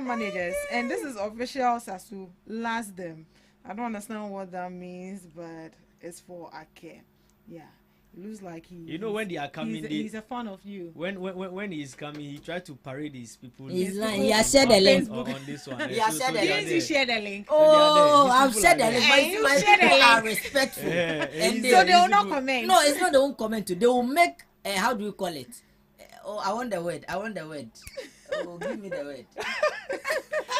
[SPEAKER 8] managers, and this is official Sasu. Last them. I don't understand what that means, but it's for Ake. Yeah, it looks like he.
[SPEAKER 17] You know when they are coming,
[SPEAKER 8] he's a fan of you.
[SPEAKER 17] When he's coming, he tried to parade his people.
[SPEAKER 18] He's like, he has shared the link
[SPEAKER 17] on this one.
[SPEAKER 18] He has shared the link.
[SPEAKER 8] You share the link.
[SPEAKER 18] Oh, I've shared the link. My people are respectful, and
[SPEAKER 8] so they will not comment.
[SPEAKER 18] No, it's not they won't comment. They will make. How do you call it? Oh, I want the word. Oh, give me the word.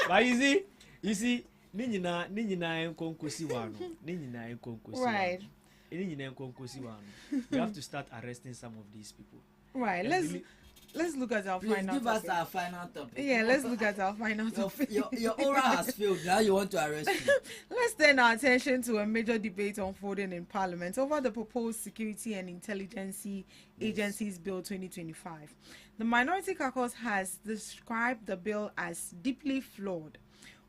[SPEAKER 17] But you see,
[SPEAKER 8] right.
[SPEAKER 17] We have to start arresting some of these people.
[SPEAKER 8] Right. let's look at our
[SPEAKER 18] Please
[SPEAKER 8] final
[SPEAKER 18] give
[SPEAKER 8] topic.
[SPEAKER 18] us our final topic.
[SPEAKER 8] Yeah, let's look at our final topic.
[SPEAKER 18] Your aura has failed. Now you want to arrest me.
[SPEAKER 8] Let's turn our attention to a major debate unfolding in Parliament over the proposed Security and Intelligence Agencies Bill 2025. The Minority Caucus has described the bill as deeply flawed,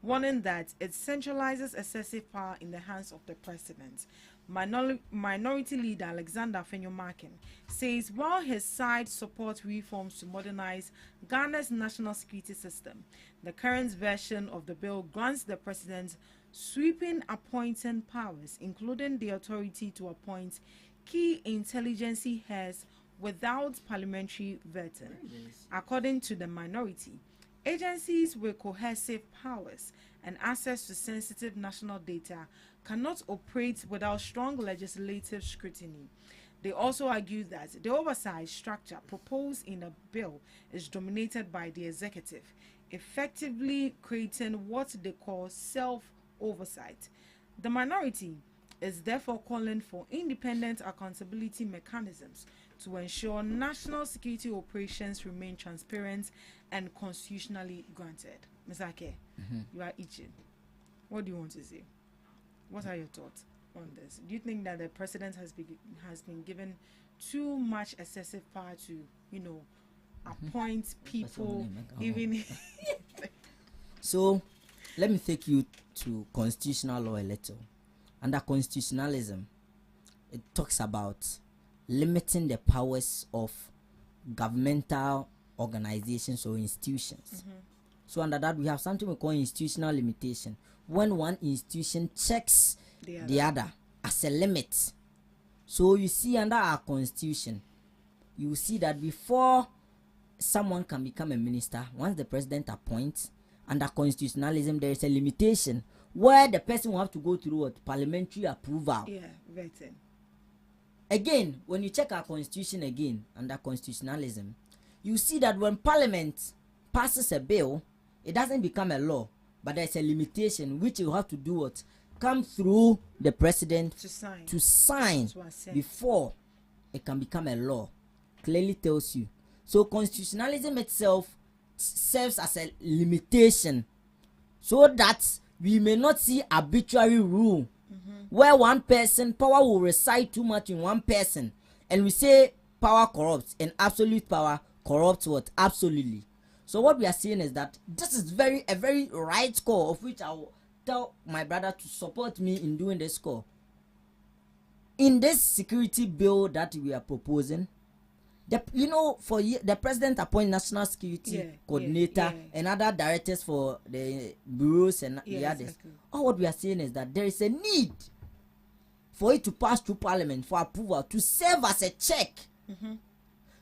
[SPEAKER 8] warning that it centralizes excessive power in the hands of the president. Minority Leader Alexander Fenyomakin says while his side supports reforms to modernize Ghana's national security system, the current version of the bill grants the president sweeping appointing powers, including the authority to appoint key intelligence heads without parliamentary vetting. According to the minority, agencies with cohesive powers and access to sensitive national data cannot operate without strong legislative scrutiny. They also argue that the oversight structure proposed in the bill is dominated by the executive, effectively creating what they call self-oversight. The minority is therefore calling for independent accountability mechanisms to ensure national security operations remain transparent and constitutionally granted. Ms. Ake, you are itching. What do you want to say? What are your thoughts on this? Do you think that the president has been given too much excessive power to, appoint people, even?
[SPEAKER 18] So, let me take you to constitutional law a little. Under constitutionalism, it talks about limiting the powers of governmental organizations or institutions. So under that, we have something we call institutional limitation. When one institution checks the other as a limit. So you see under our constitution, you see that before someone can become a minister, once the president appoints, under constitutionalism, there is a limitation where the person will have to go through what? Parliamentary approval.
[SPEAKER 8] Yeah, vetting.
[SPEAKER 18] Again, when you check our constitution again, under constitutionalism, you see that when Parliament passes a bill, it doesn't become a law, but there's a limitation which you have to do what? Come through the president to sign before it can become a law. Clearly tells you. So constitutionalism itself serves as a limitation so that we may not see arbitrary rule where one person, power will reside too much in one person, and we say power corrupts, and absolute power corrupts what? Absolutely. So what we are saying is that this is a very right call, of which I will tell my brother to support me in doing this call. In this security bill that we are proposing, the president appoint national security coordinator and other directors for the bureaus and the others. Exactly. All what we are saying is that there is a need for it to pass through parliament for approval to serve as a check.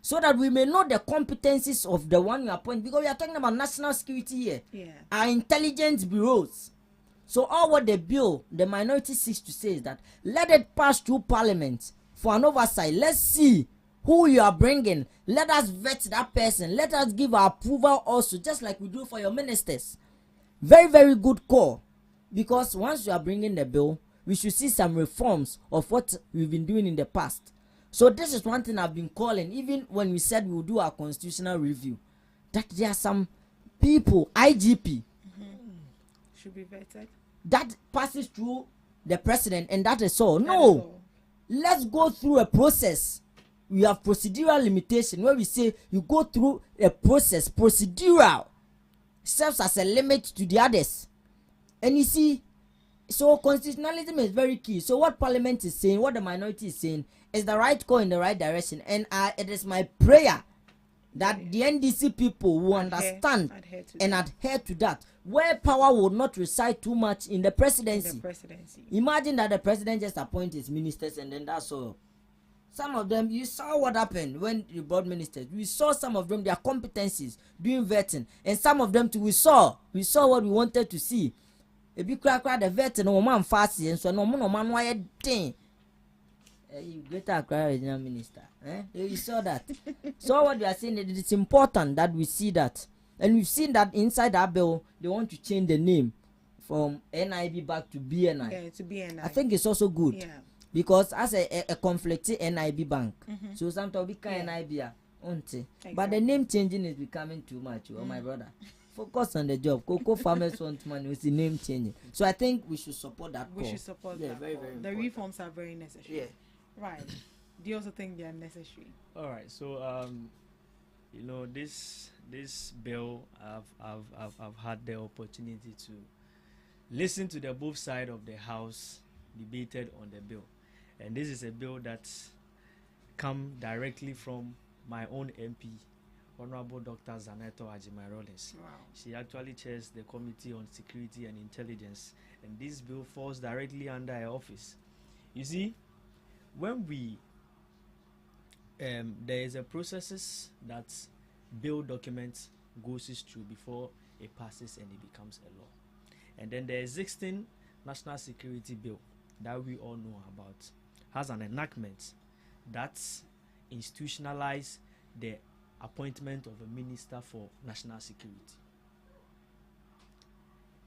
[SPEAKER 18] So that we may know the competencies of the one you appoint, because we are talking about national security here. Our intelligence bureaus. So all what the minority seeks to say is that let it pass through parliament for an oversight. Let's see who you are bringing. Let us vet that person. Let us give our approval also, just like we do for your ministers. Very, very good call. Because once you are bringing the bill, we should see some reforms of what we've been doing in the past. So this is one thing I've been calling, even when we said we'll do our constitutional review, that there are some people, IGP,
[SPEAKER 8] should be vetted,
[SPEAKER 18] that passes through the president, and that is all. No, let's go through a process. We have procedural limitation where we say you go through a process, procedural, serves as a limit to the others. And you see, so constitutionalism is very key. So what parliament is saying, what the minority is saying, is the right call in the right direction. And it is my prayer that the NDC people will understand and adhere to that, where power will not reside too much in the presidency. Imagine that the president just appoints his ministers and then that's all. Some of them, you saw what happened when you brought ministers. We saw some of them, their competencies, doing vetting. And some of them too, we saw what we wanted to see. If you crack the vetting, no man fast, and so no man why thing. You greater Accra regional minister. You saw that. So what we are saying is it's important that we see that. And we've seen that inside that bill, they want to change the name from NIB back to BNI.
[SPEAKER 8] Yeah, to BNI.
[SPEAKER 18] I think it's also good.
[SPEAKER 8] Yeah.
[SPEAKER 18] Because as a conflicted NIB bank, so sometimes we can NIB, But the name changing is becoming too much, my brother. Focus on the job. Cocoa farmers want money with the name changing. So I think we should support that.
[SPEAKER 8] We should support that.
[SPEAKER 18] Very, very
[SPEAKER 8] the
[SPEAKER 18] important.
[SPEAKER 8] reforms are very necessary.
[SPEAKER 18] Yeah.
[SPEAKER 8] Right. Do you also think they are necessary?
[SPEAKER 17] All right. So you know, this bill, I've had the opportunity to listen to the both side of the house debated on the bill, and this is a bill that come directly from my own MP, Honorable Dr. Zaneto Ajimai-Rawlings.
[SPEAKER 8] Wow.
[SPEAKER 17] She actually chairs the Committee on Security and Intelligence, and this bill falls directly under her office. You see, when we there is a processes that bill document goes through before it passes and it becomes a law. And then the existing National Security Bill that we all know about has an enactment that institutionalizes the appointment of a minister for national security.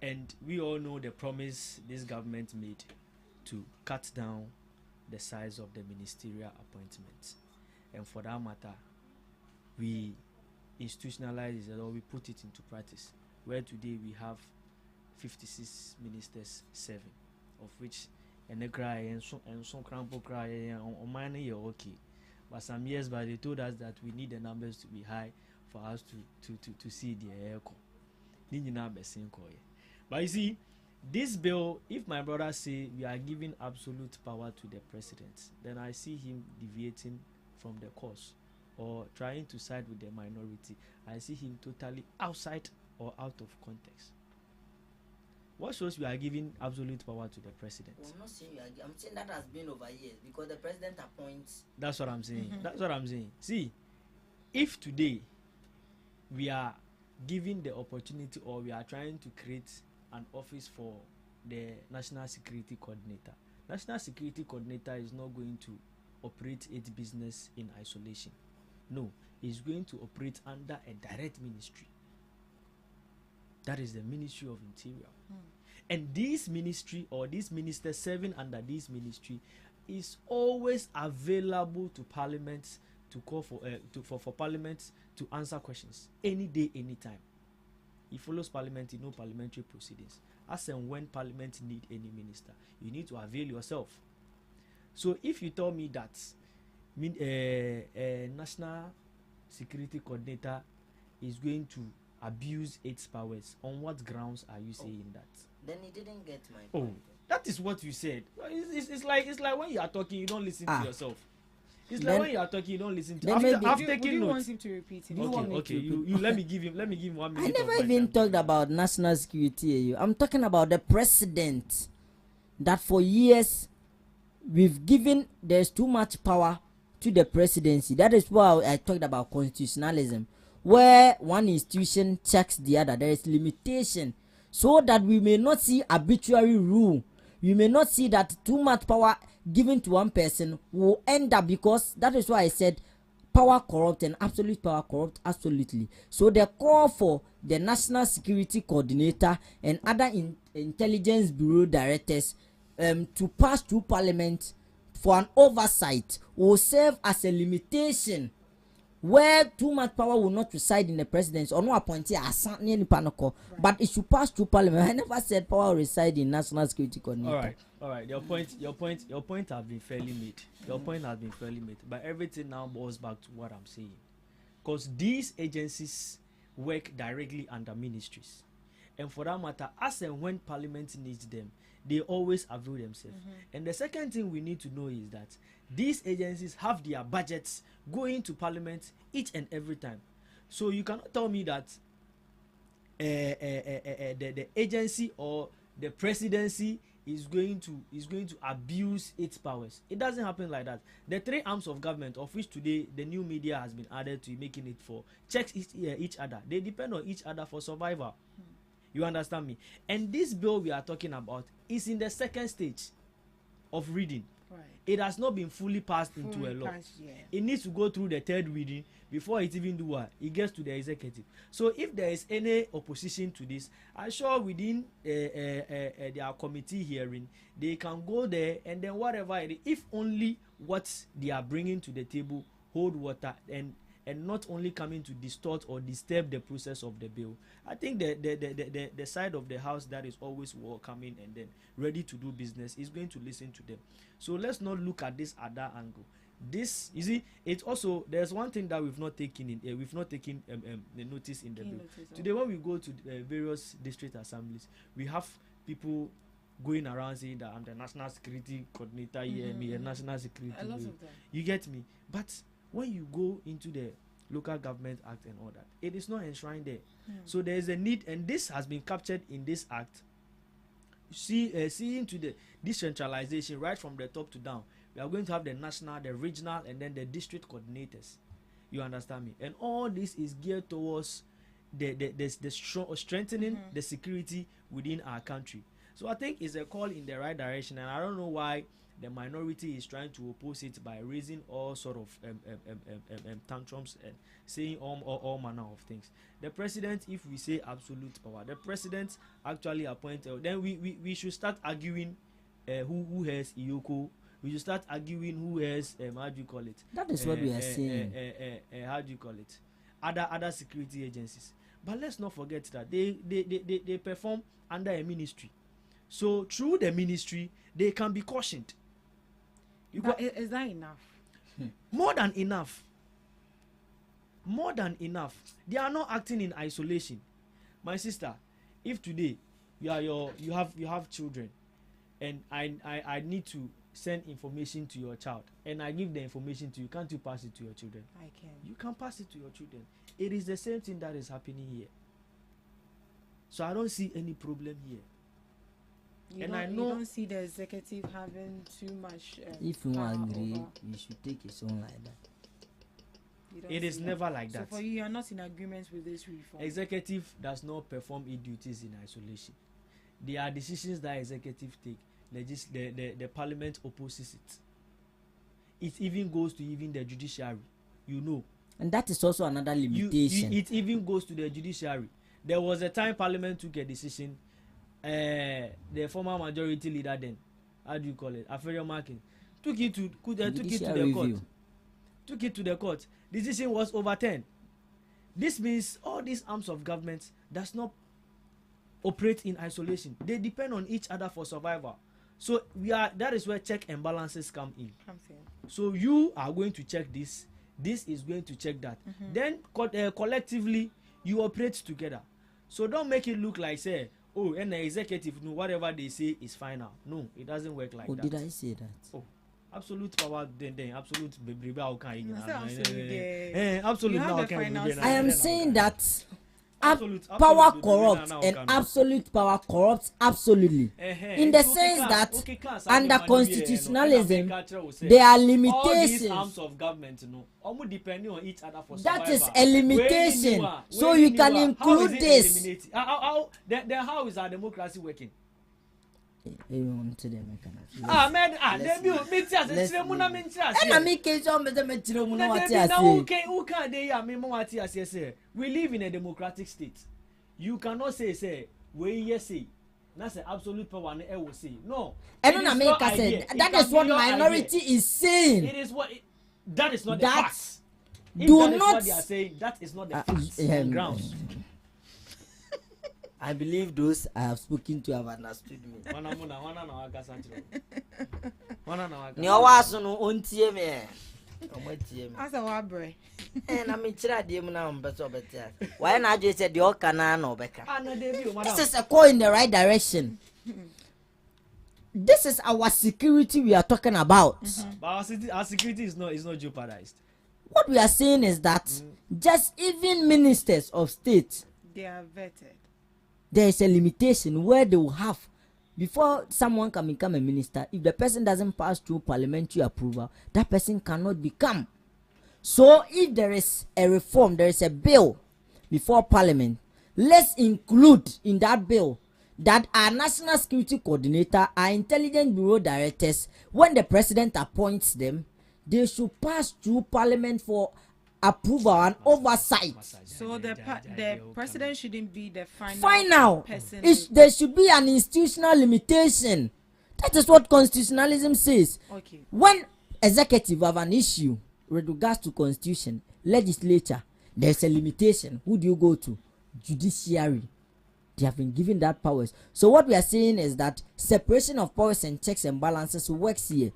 [SPEAKER 17] And we all know the promise this government made to cut down the size of the ministerial appointments. And for that matter, we institutionalize it, or we put it into practice, where today we have 56 ministers serving, of which and some crampo cry on mine okay. But some years back they told us that we need the numbers to be high for us to see the echo. But you see, this bill, if my brother say we are giving absolute power to the president, then I see him deviating from the course or trying to side with the minority. I see him totally outside or out of context. What shows we are giving absolute power to the president?
[SPEAKER 18] Well, I'm not saying you are, I'm saying that has been over years because the president appoints.
[SPEAKER 17] That's what I'm saying. That's what I'm saying. See, if today we are giving the opportunity or we are trying to create an office for the National Security Coordinator, National Security Coordinator is not going to operate its business in isolation. No, it's going to operate under a direct ministry. That is the Ministry of Interior. And this ministry or this minister serving under this ministry is always available to Parliament to call for Parliament to answer questions any day, anytime. He follows Parliament in no parliamentary proceedings. As and when Parliament need any minister, you need to avail yourself. So if you tell me that National Security Coordinator is going to abuse its powers, on what grounds are you saying that?
[SPEAKER 18] Then he didn't get my
[SPEAKER 17] point. That is what you said. It's like when you are talking, you don't listen to yourself. It's like when you are talking, you don't listen to. I've taken notes.
[SPEAKER 8] Want him to repeat it?
[SPEAKER 17] Okay. You let me give him 1 minute.
[SPEAKER 18] I never even talked about national security. I'm talking about the president. That for years we've given, there's too much power to the presidency. That is why I talked about constitutionalism, where one institution checks the other. There is limitation, so that we may not see arbitrary rule. We may not see that too much power given to one person will end up, because that is why I said power corrupt and absolute power corrupt absolutely. So the call for the National Security Coordinator and other intelligence bureau directors to pass through Parliament for an oversight will serve as a limitation, where too much power will not reside in the presidency or no appointee but it should pass through Parliament. I never said power will reside in National Security Coordinator.
[SPEAKER 17] All right. Your point has been fairly made. Your point has been fairly made. But everything now boils back to what I'm saying, because these agencies work directly under ministries, and for that matter, as and when Parliament needs them, they always avail themselves. And the second thing we need to know is that these agencies have their budgets going to Parliament each and every time. So you cannot tell me that the agency or the presidency is going to abuse its powers. It doesn't happen like that. The three arms of government, of which today the new media has been added to, making it for checks each other. They depend on each other for survival. You understand me? And this bill we are talking about is in the second stage of reading.
[SPEAKER 8] Right.
[SPEAKER 17] It has not been fully passed into a law. It needs to go through the third reading before it even do what? It gets to the executive. So if there is any opposition to this, I'm sure within their committee hearing, they can go there and then whatever it is, if only what they are bringing to the table hold water and and not only coming to distort or disturb the process of the bill. I think the side of the house that is always welcoming and then ready to do business is going to listen to them. So let's not look at this at that angle. This, you see, it's also, there's one thing that we've not taken the notice in the bill. Today when we go to various district assemblies, we have people going around saying that I'm the national security coordinator here, me a national security.
[SPEAKER 8] A lot of them.
[SPEAKER 17] You get me? But when you go into the Local Government Act and all that, it is not enshrined there. So there is a need, and this has been captured in this act. Seeing to the decentralization right from the top to down. We are going to have the national, the regional, and then the district coordinators. You understand me? And all this is geared towards the strengthening the security within our country. So I think it's a call in the right direction, and I don't know why the minority is trying to oppose it by raising all sort of tantrums and saying all manner of things. The president, if we say absolute power, the president actually appointed, then we should start arguing who has Iyoko. We should start arguing who has how do you call it?
[SPEAKER 18] That is what we are saying.
[SPEAKER 17] How do you call it? Other security agencies. But let's not forget that they perform under a ministry. So through the ministry, they can be cautioned.
[SPEAKER 8] Is that enough?
[SPEAKER 17] More than enough. More than enough. They are not acting in isolation. My sister, if today you have children, and I need to send information to your child, and I give the information to you, can't you pass it to your children?
[SPEAKER 8] I can.
[SPEAKER 17] You can pass it to your children. It is the same thing that is happening here. So I don't see any problem here.
[SPEAKER 8] You don't see the executive having too much.
[SPEAKER 18] If you agree, you should take it on like that.
[SPEAKER 17] It is never like that.
[SPEAKER 8] So for you are not in agreement with this reform.
[SPEAKER 17] Executive does not perform its duties in isolation. There are decisions that executive take. The parliament opposes it. It even goes to the judiciary.
[SPEAKER 18] And that is also another limitation.
[SPEAKER 17] It even goes to the judiciary. There was a time parliament took a decision. The former majority leader then, how do you call it, Aferio Markin, took it to the court. Took it to the court. Decision was overturned. This means all these arms of government does not operate in isolation. They depend on each other for survival. So that is where check and balances come in. So you are going to check this. This is going to check that. Then collectively you operate together. So don't make it look like say, oh, and the executive, whatever they say is final. No, it doesn't work like that.
[SPEAKER 18] Did I say that?
[SPEAKER 17] Oh, absolute power, then absolute baby.
[SPEAKER 18] I am saying that power corrupts and absolute power corrupts absolutely. In the sense that under constitutionalism, there are limitations.
[SPEAKER 17] All these arms of government, almost depending on each other for
[SPEAKER 18] that
[SPEAKER 17] survival.
[SPEAKER 18] is a limitation. So you can include this.
[SPEAKER 17] How is our democracy working?
[SPEAKER 18] Let's
[SPEAKER 17] we live in a democratic state. You cannot say that's an absolute power and will say no.
[SPEAKER 18] That is what minority is saying.
[SPEAKER 17] It is what that is not the facts.
[SPEAKER 18] Do not
[SPEAKER 17] what they are saying. That is not the facts on grounds.
[SPEAKER 18] I believe those I have spoken to have understood me.
[SPEAKER 8] As a wabre.
[SPEAKER 18] And I'm why not just said your canano Becca? This is a call in the right direction. This is our security we are talking about.
[SPEAKER 17] But our security is not jeopardized.
[SPEAKER 18] What we are saying is that just even ministers of state,
[SPEAKER 8] they are vetted.
[SPEAKER 18] There is a limitation where they will have, before someone can become a minister, if the person doesn't pass through parliamentary approval, that person cannot become. So if there is a reform, there is a bill before parliament, let's include in that bill that our national security coordinator, our intelligence bureau directors, when the president appoints them, they should pass through parliament for approval and oversight.
[SPEAKER 8] So the president shouldn't be the
[SPEAKER 18] final
[SPEAKER 8] person.
[SPEAKER 18] There should be an institutional limitation. That is what constitutionalism says.
[SPEAKER 8] Okay.
[SPEAKER 18] When executive have an issue with regards to constitution, legislature, there's a limitation. Who do you go to? Judiciary. They have been given that powers. So what we are saying is that separation of powers and checks and balances works here.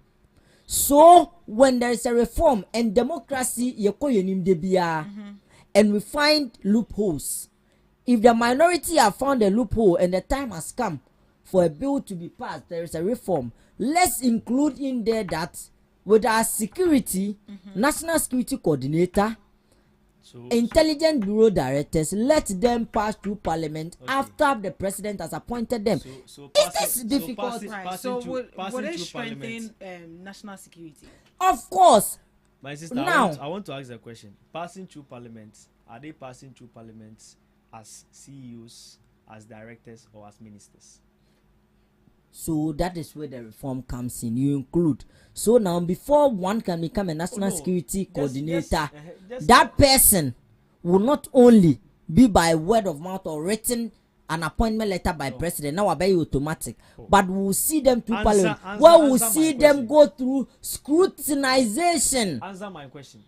[SPEAKER 18] So when there is a reform and democracy, and we find loopholes, if the minority have found a loophole and the time has come for a bill to be passed, there is a reform. Let's include in there that with our security, national security coordinator, intelligence bureau directors, let them pass through parliament after the president has appointed them. Is this difficult?
[SPEAKER 8] So would it strengthen national security?
[SPEAKER 18] Of course.
[SPEAKER 17] My sister,
[SPEAKER 18] now
[SPEAKER 17] I want to ask a question. Passing through parliament, are they passing through parliament as CEOs, as directors, or as ministers?
[SPEAKER 18] So that is where the reform comes in. You include. So now, before one can become a national security coordinator, that person will not only be by word of mouth or written an appointment letter by president. Now, I automatic, but we will see them through parliament. Where we will see them go through scrutinization.
[SPEAKER 17] Answer my question.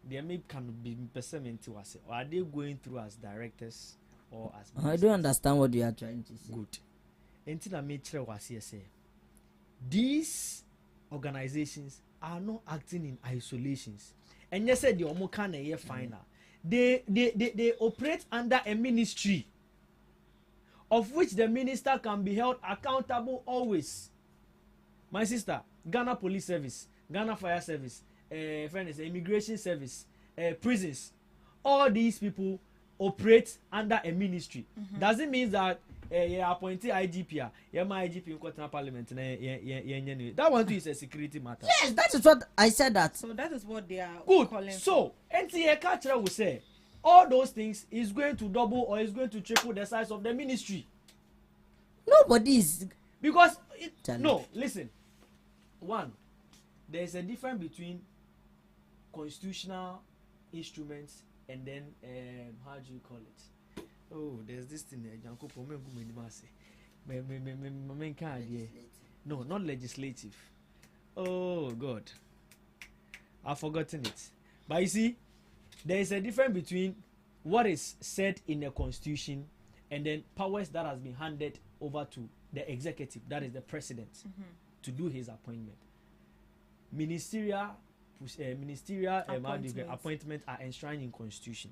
[SPEAKER 17] They may can be percent to us. Or are they going through as directors or as ministers?
[SPEAKER 18] I don't understand what you are trying to say.
[SPEAKER 17] Good. Until I made sure was here say these organizations are not acting in isolations. And you said the Omokana year final. They operate under a ministry of which the minister can be held accountable always. My sister, Ghana Police Service, Ghana Fire Service, Immigration Service, prisons, all these people operate under a ministry. Does it mean that appointed IGP, my IGP in Quaterna Parliament, that one too is a security matter?
[SPEAKER 18] Yes, that is what I said that.
[SPEAKER 8] So that is what they are
[SPEAKER 17] good
[SPEAKER 8] calling
[SPEAKER 17] so NTA culture will say all those things is going to double or is going to triple the size of the ministry.
[SPEAKER 18] Nobody is
[SPEAKER 17] because no, listen. One, there is a difference between constitutional instruments and then how do you call it? Oh, there's this thing no, not legislative. Oh God, I've forgotten it. But you see, there is a difference between what is said in the constitution and then powers that has been handed over to the executive, that is the president, to do his appointment. Ministerial appointments are enshrined in constitution.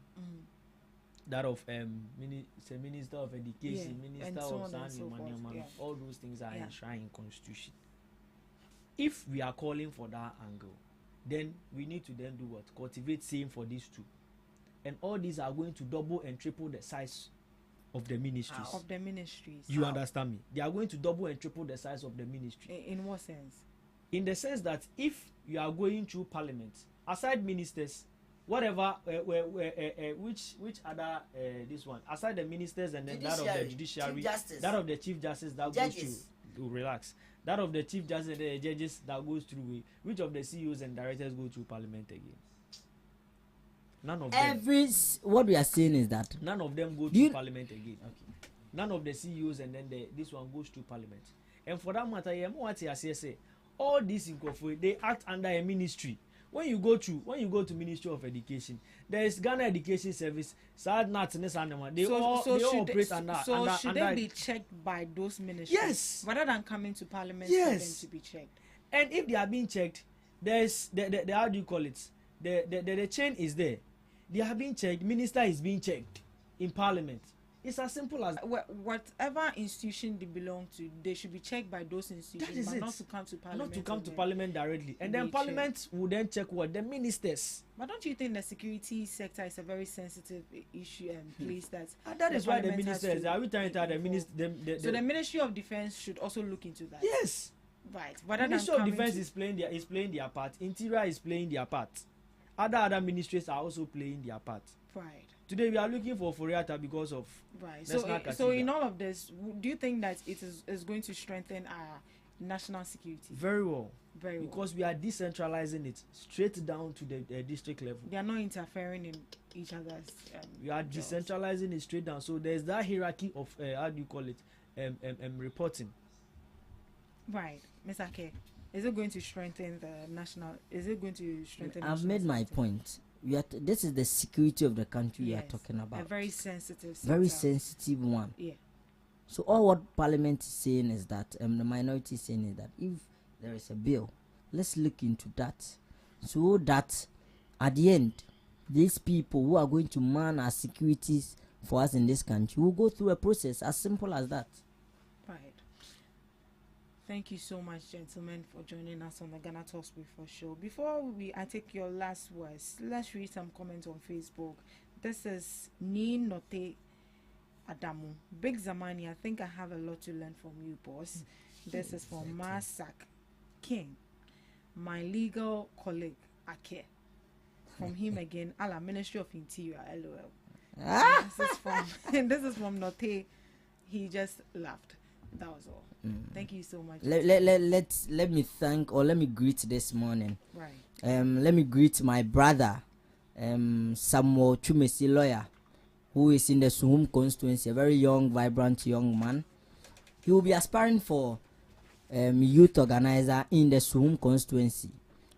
[SPEAKER 17] That of minister of education, minister of science, all those things are enshrined in constitution. If we are calling for that angle, then we need to then do what? Cultivate same for these two. And all these are going to double and triple the size of the ministries.
[SPEAKER 8] Of the ministries.
[SPEAKER 17] You understand me? They are going to double and triple the size of the ministry.
[SPEAKER 8] In what sense?
[SPEAKER 17] In the sense that if you are going through parliament, aside ministers, whatever, which other this one, aside the ministers and then that of the judiciary, that of the chief justice that goes to relax, that of the chief justice and the judges that goes through, which of the CEOs and directors go through parliament again? None of them.
[SPEAKER 18] What we are saying is that
[SPEAKER 17] none of them go to parliament again. Okay. None of the CEOs and then this one goes to parliament. And for that matter, all these incorporate, they act under a ministry. When you go to Ministry of Education, there is Ghana Education Service, they all operate under.
[SPEAKER 8] So should they be checked by those ministries?
[SPEAKER 17] Yes.
[SPEAKER 8] Rather than coming to parliament for them to be checked.
[SPEAKER 17] And if they are being checked, there's the how do you call it? The chain is there. They are being checked. Minister is being checked in parliament. It's as simple as
[SPEAKER 8] whatever institution they belong to, they should be checked by those institutions, but not to come to parliament.
[SPEAKER 17] Not to come to parliament directly, and then parliament will then check what the ministers.
[SPEAKER 8] But don't you think the security sector is a very sensitive issue and place
[SPEAKER 17] that is why the ministers are we trying to the minister?
[SPEAKER 8] So the Ministry of Defense should also look into that.
[SPEAKER 17] Yes,
[SPEAKER 8] right.
[SPEAKER 17] But the Ministry of Defense is playing their part. Interior is playing their part. Other ministries are also playing their part.
[SPEAKER 8] Right.
[SPEAKER 17] Today we are looking for Foriata because of
[SPEAKER 8] so in all of this, do you think that it is going to strengthen our national security?
[SPEAKER 17] Very well. Because we are decentralizing it straight down to the district level.
[SPEAKER 8] They are not interfering in each other's.
[SPEAKER 17] We are decentralizing it straight down. So there's that hierarchy of how do you call it reporting.
[SPEAKER 8] Right, Mr. K. Is it going to strengthen the national? Is it going to strengthen?
[SPEAKER 18] I've made my point. this is the security of the country we are talking about.
[SPEAKER 8] A very sensitive sector.
[SPEAKER 18] Very sensitive one.
[SPEAKER 8] Yeah.
[SPEAKER 18] So all what Parliament is saying is that, the minority is saying is that if there is a bill, let's look into that, so that at the end, these people who are going to man our securities for us in this country will go through a process as simple as that.
[SPEAKER 8] Right. Thank you so much, gentlemen, for joining us on the Ghana Talks Before show. Before I take your last words, let's read some comments on Facebook. This is Ni Note Adamu. Big Zamani, I think I have a lot to learn from you, boss. This is from Masak King, my legal colleague, Ake. From him again, ala Ministry of Interior, LOL. This is from Note. He just laughed. That was all. Thank you so much.
[SPEAKER 18] Let me thank, or let me greet this morning.
[SPEAKER 8] Right.
[SPEAKER 18] Let me greet my brother, Samuel Chumesi, lawyer, who is in the Suhum constituency, a very young, vibrant young man. He will be aspiring for youth organizer in the Suhum constituency.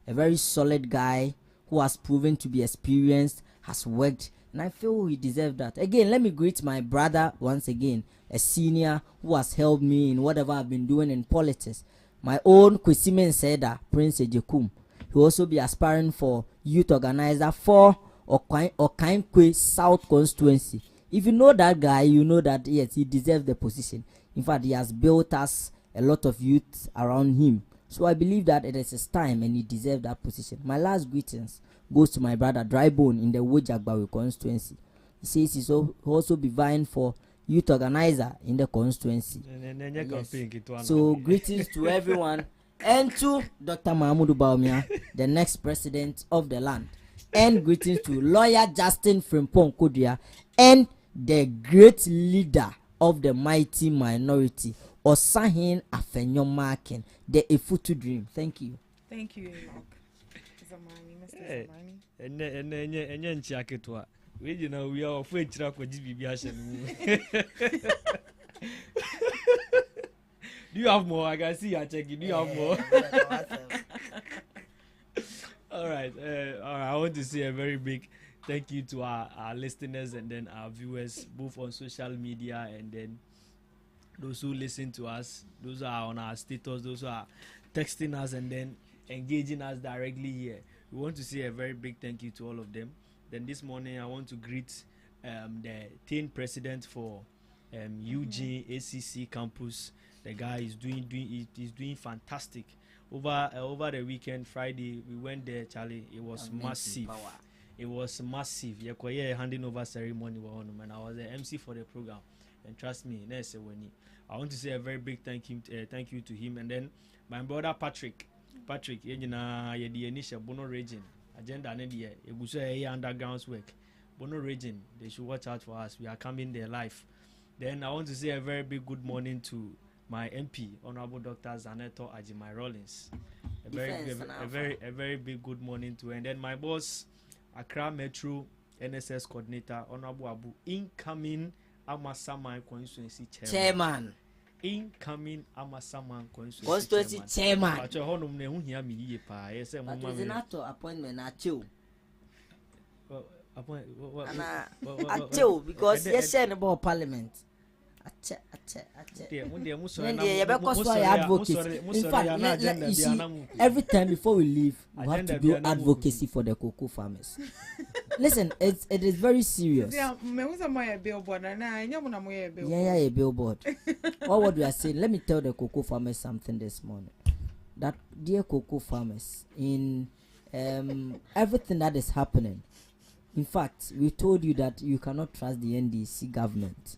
[SPEAKER 18] A very solid guy who has proven to be experienced, has worked, and I feel he deserves that. Again, let me greet my brother once again, a senior who has helped me in whatever I've been doing in politics. My own Kwesimen Seda, Prince Ejekum. He will also be aspiring for youth organizer for Okainkwe South constituency. If you know that guy, you know that yes, he deserves the position. In fact, he has built us a lot of youth around him. So I believe that it is his time and he deserves that position. My last greetings goes to my brother Drybone in the Wojagbawe constituency. He says he's also be vying for youth organizer in the constituency. Yes. So greetings to everyone and to Dr. Mahmoud Baumia, the next president of the land. And greetings to lawyer Justin Frimpong Kodia and the great leader of the mighty minority, Osahin Afenyomaken, the Efutu Dream. Thank you.
[SPEAKER 8] Thank you, Zamani, Mr.
[SPEAKER 17] Zamani. We are afraid to go to Do you have more? I can see you checking. Do you have more? All right. I want to say a very big thank you to our listeners and then our viewers, both on social media and then those who listen to us, those who are on our status, those who are texting us and then engaging us directly here. We want to say a very big thank you to all of them. Then this morning I want to greet the 10th president for Eugene ACC campus. The guy is doing fantastic. Over the weekend, Friday, we went there, Charlie. It was massive. It was massive. Yeah, handing over ceremony, and I was the MC for the program. And trust me, I want to say a very big thank you to him. And then my brother Patrick, the initial Bono region agenda, underground work. Bono region, they should watch out for us. We are coming there live. Then I want to say a very big good morning to my MP, Honorable Dr. Zaneto Ajimai Rollins. A very big good morning to her. And then my boss, Accra Metro NSS coordinator, Honorable Abu, incoming Amasaman constituency chairman. Incoming Amasaman constituency
[SPEAKER 18] chairman.
[SPEAKER 17] But your home ne hear me ye pa. Yes,
[SPEAKER 18] appointment at you.
[SPEAKER 17] What?
[SPEAKER 18] Because yes, about parliament. In fact, see, every time before we leave, we have to do advocacy for the cocoa farmers. Listen, it is very serious.
[SPEAKER 8] Yeah,
[SPEAKER 18] a billboard. All what we are saying, let me tell the cocoa farmers something this morning. That dear cocoa farmers, in everything that is happening, in fact, we told you that you cannot trust the NDC government.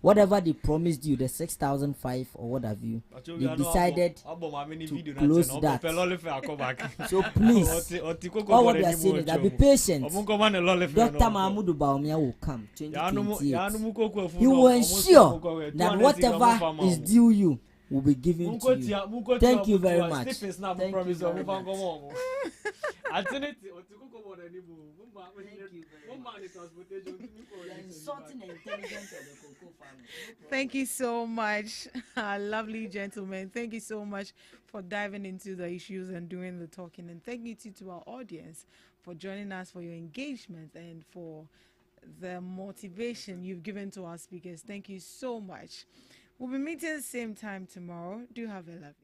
[SPEAKER 18] Whatever they promised you, the 6,005 or what have you, they decided to close that. So please, all what we are saying is that be patient. Dr. Mahmoud Baumia will come 2028. He will ensure that whatever is due you, will be given to you. Thank you very much. Thank you very much.
[SPEAKER 8] Thank you so much, lovely gentlemen. Thank you so much for diving into the issues and doing the talking. And thank you to our audience for joining us, for your engagement, and for the motivation you've given to our speakers. Thank you so much. We'll be meeting the same time tomorrow. Do have a lovely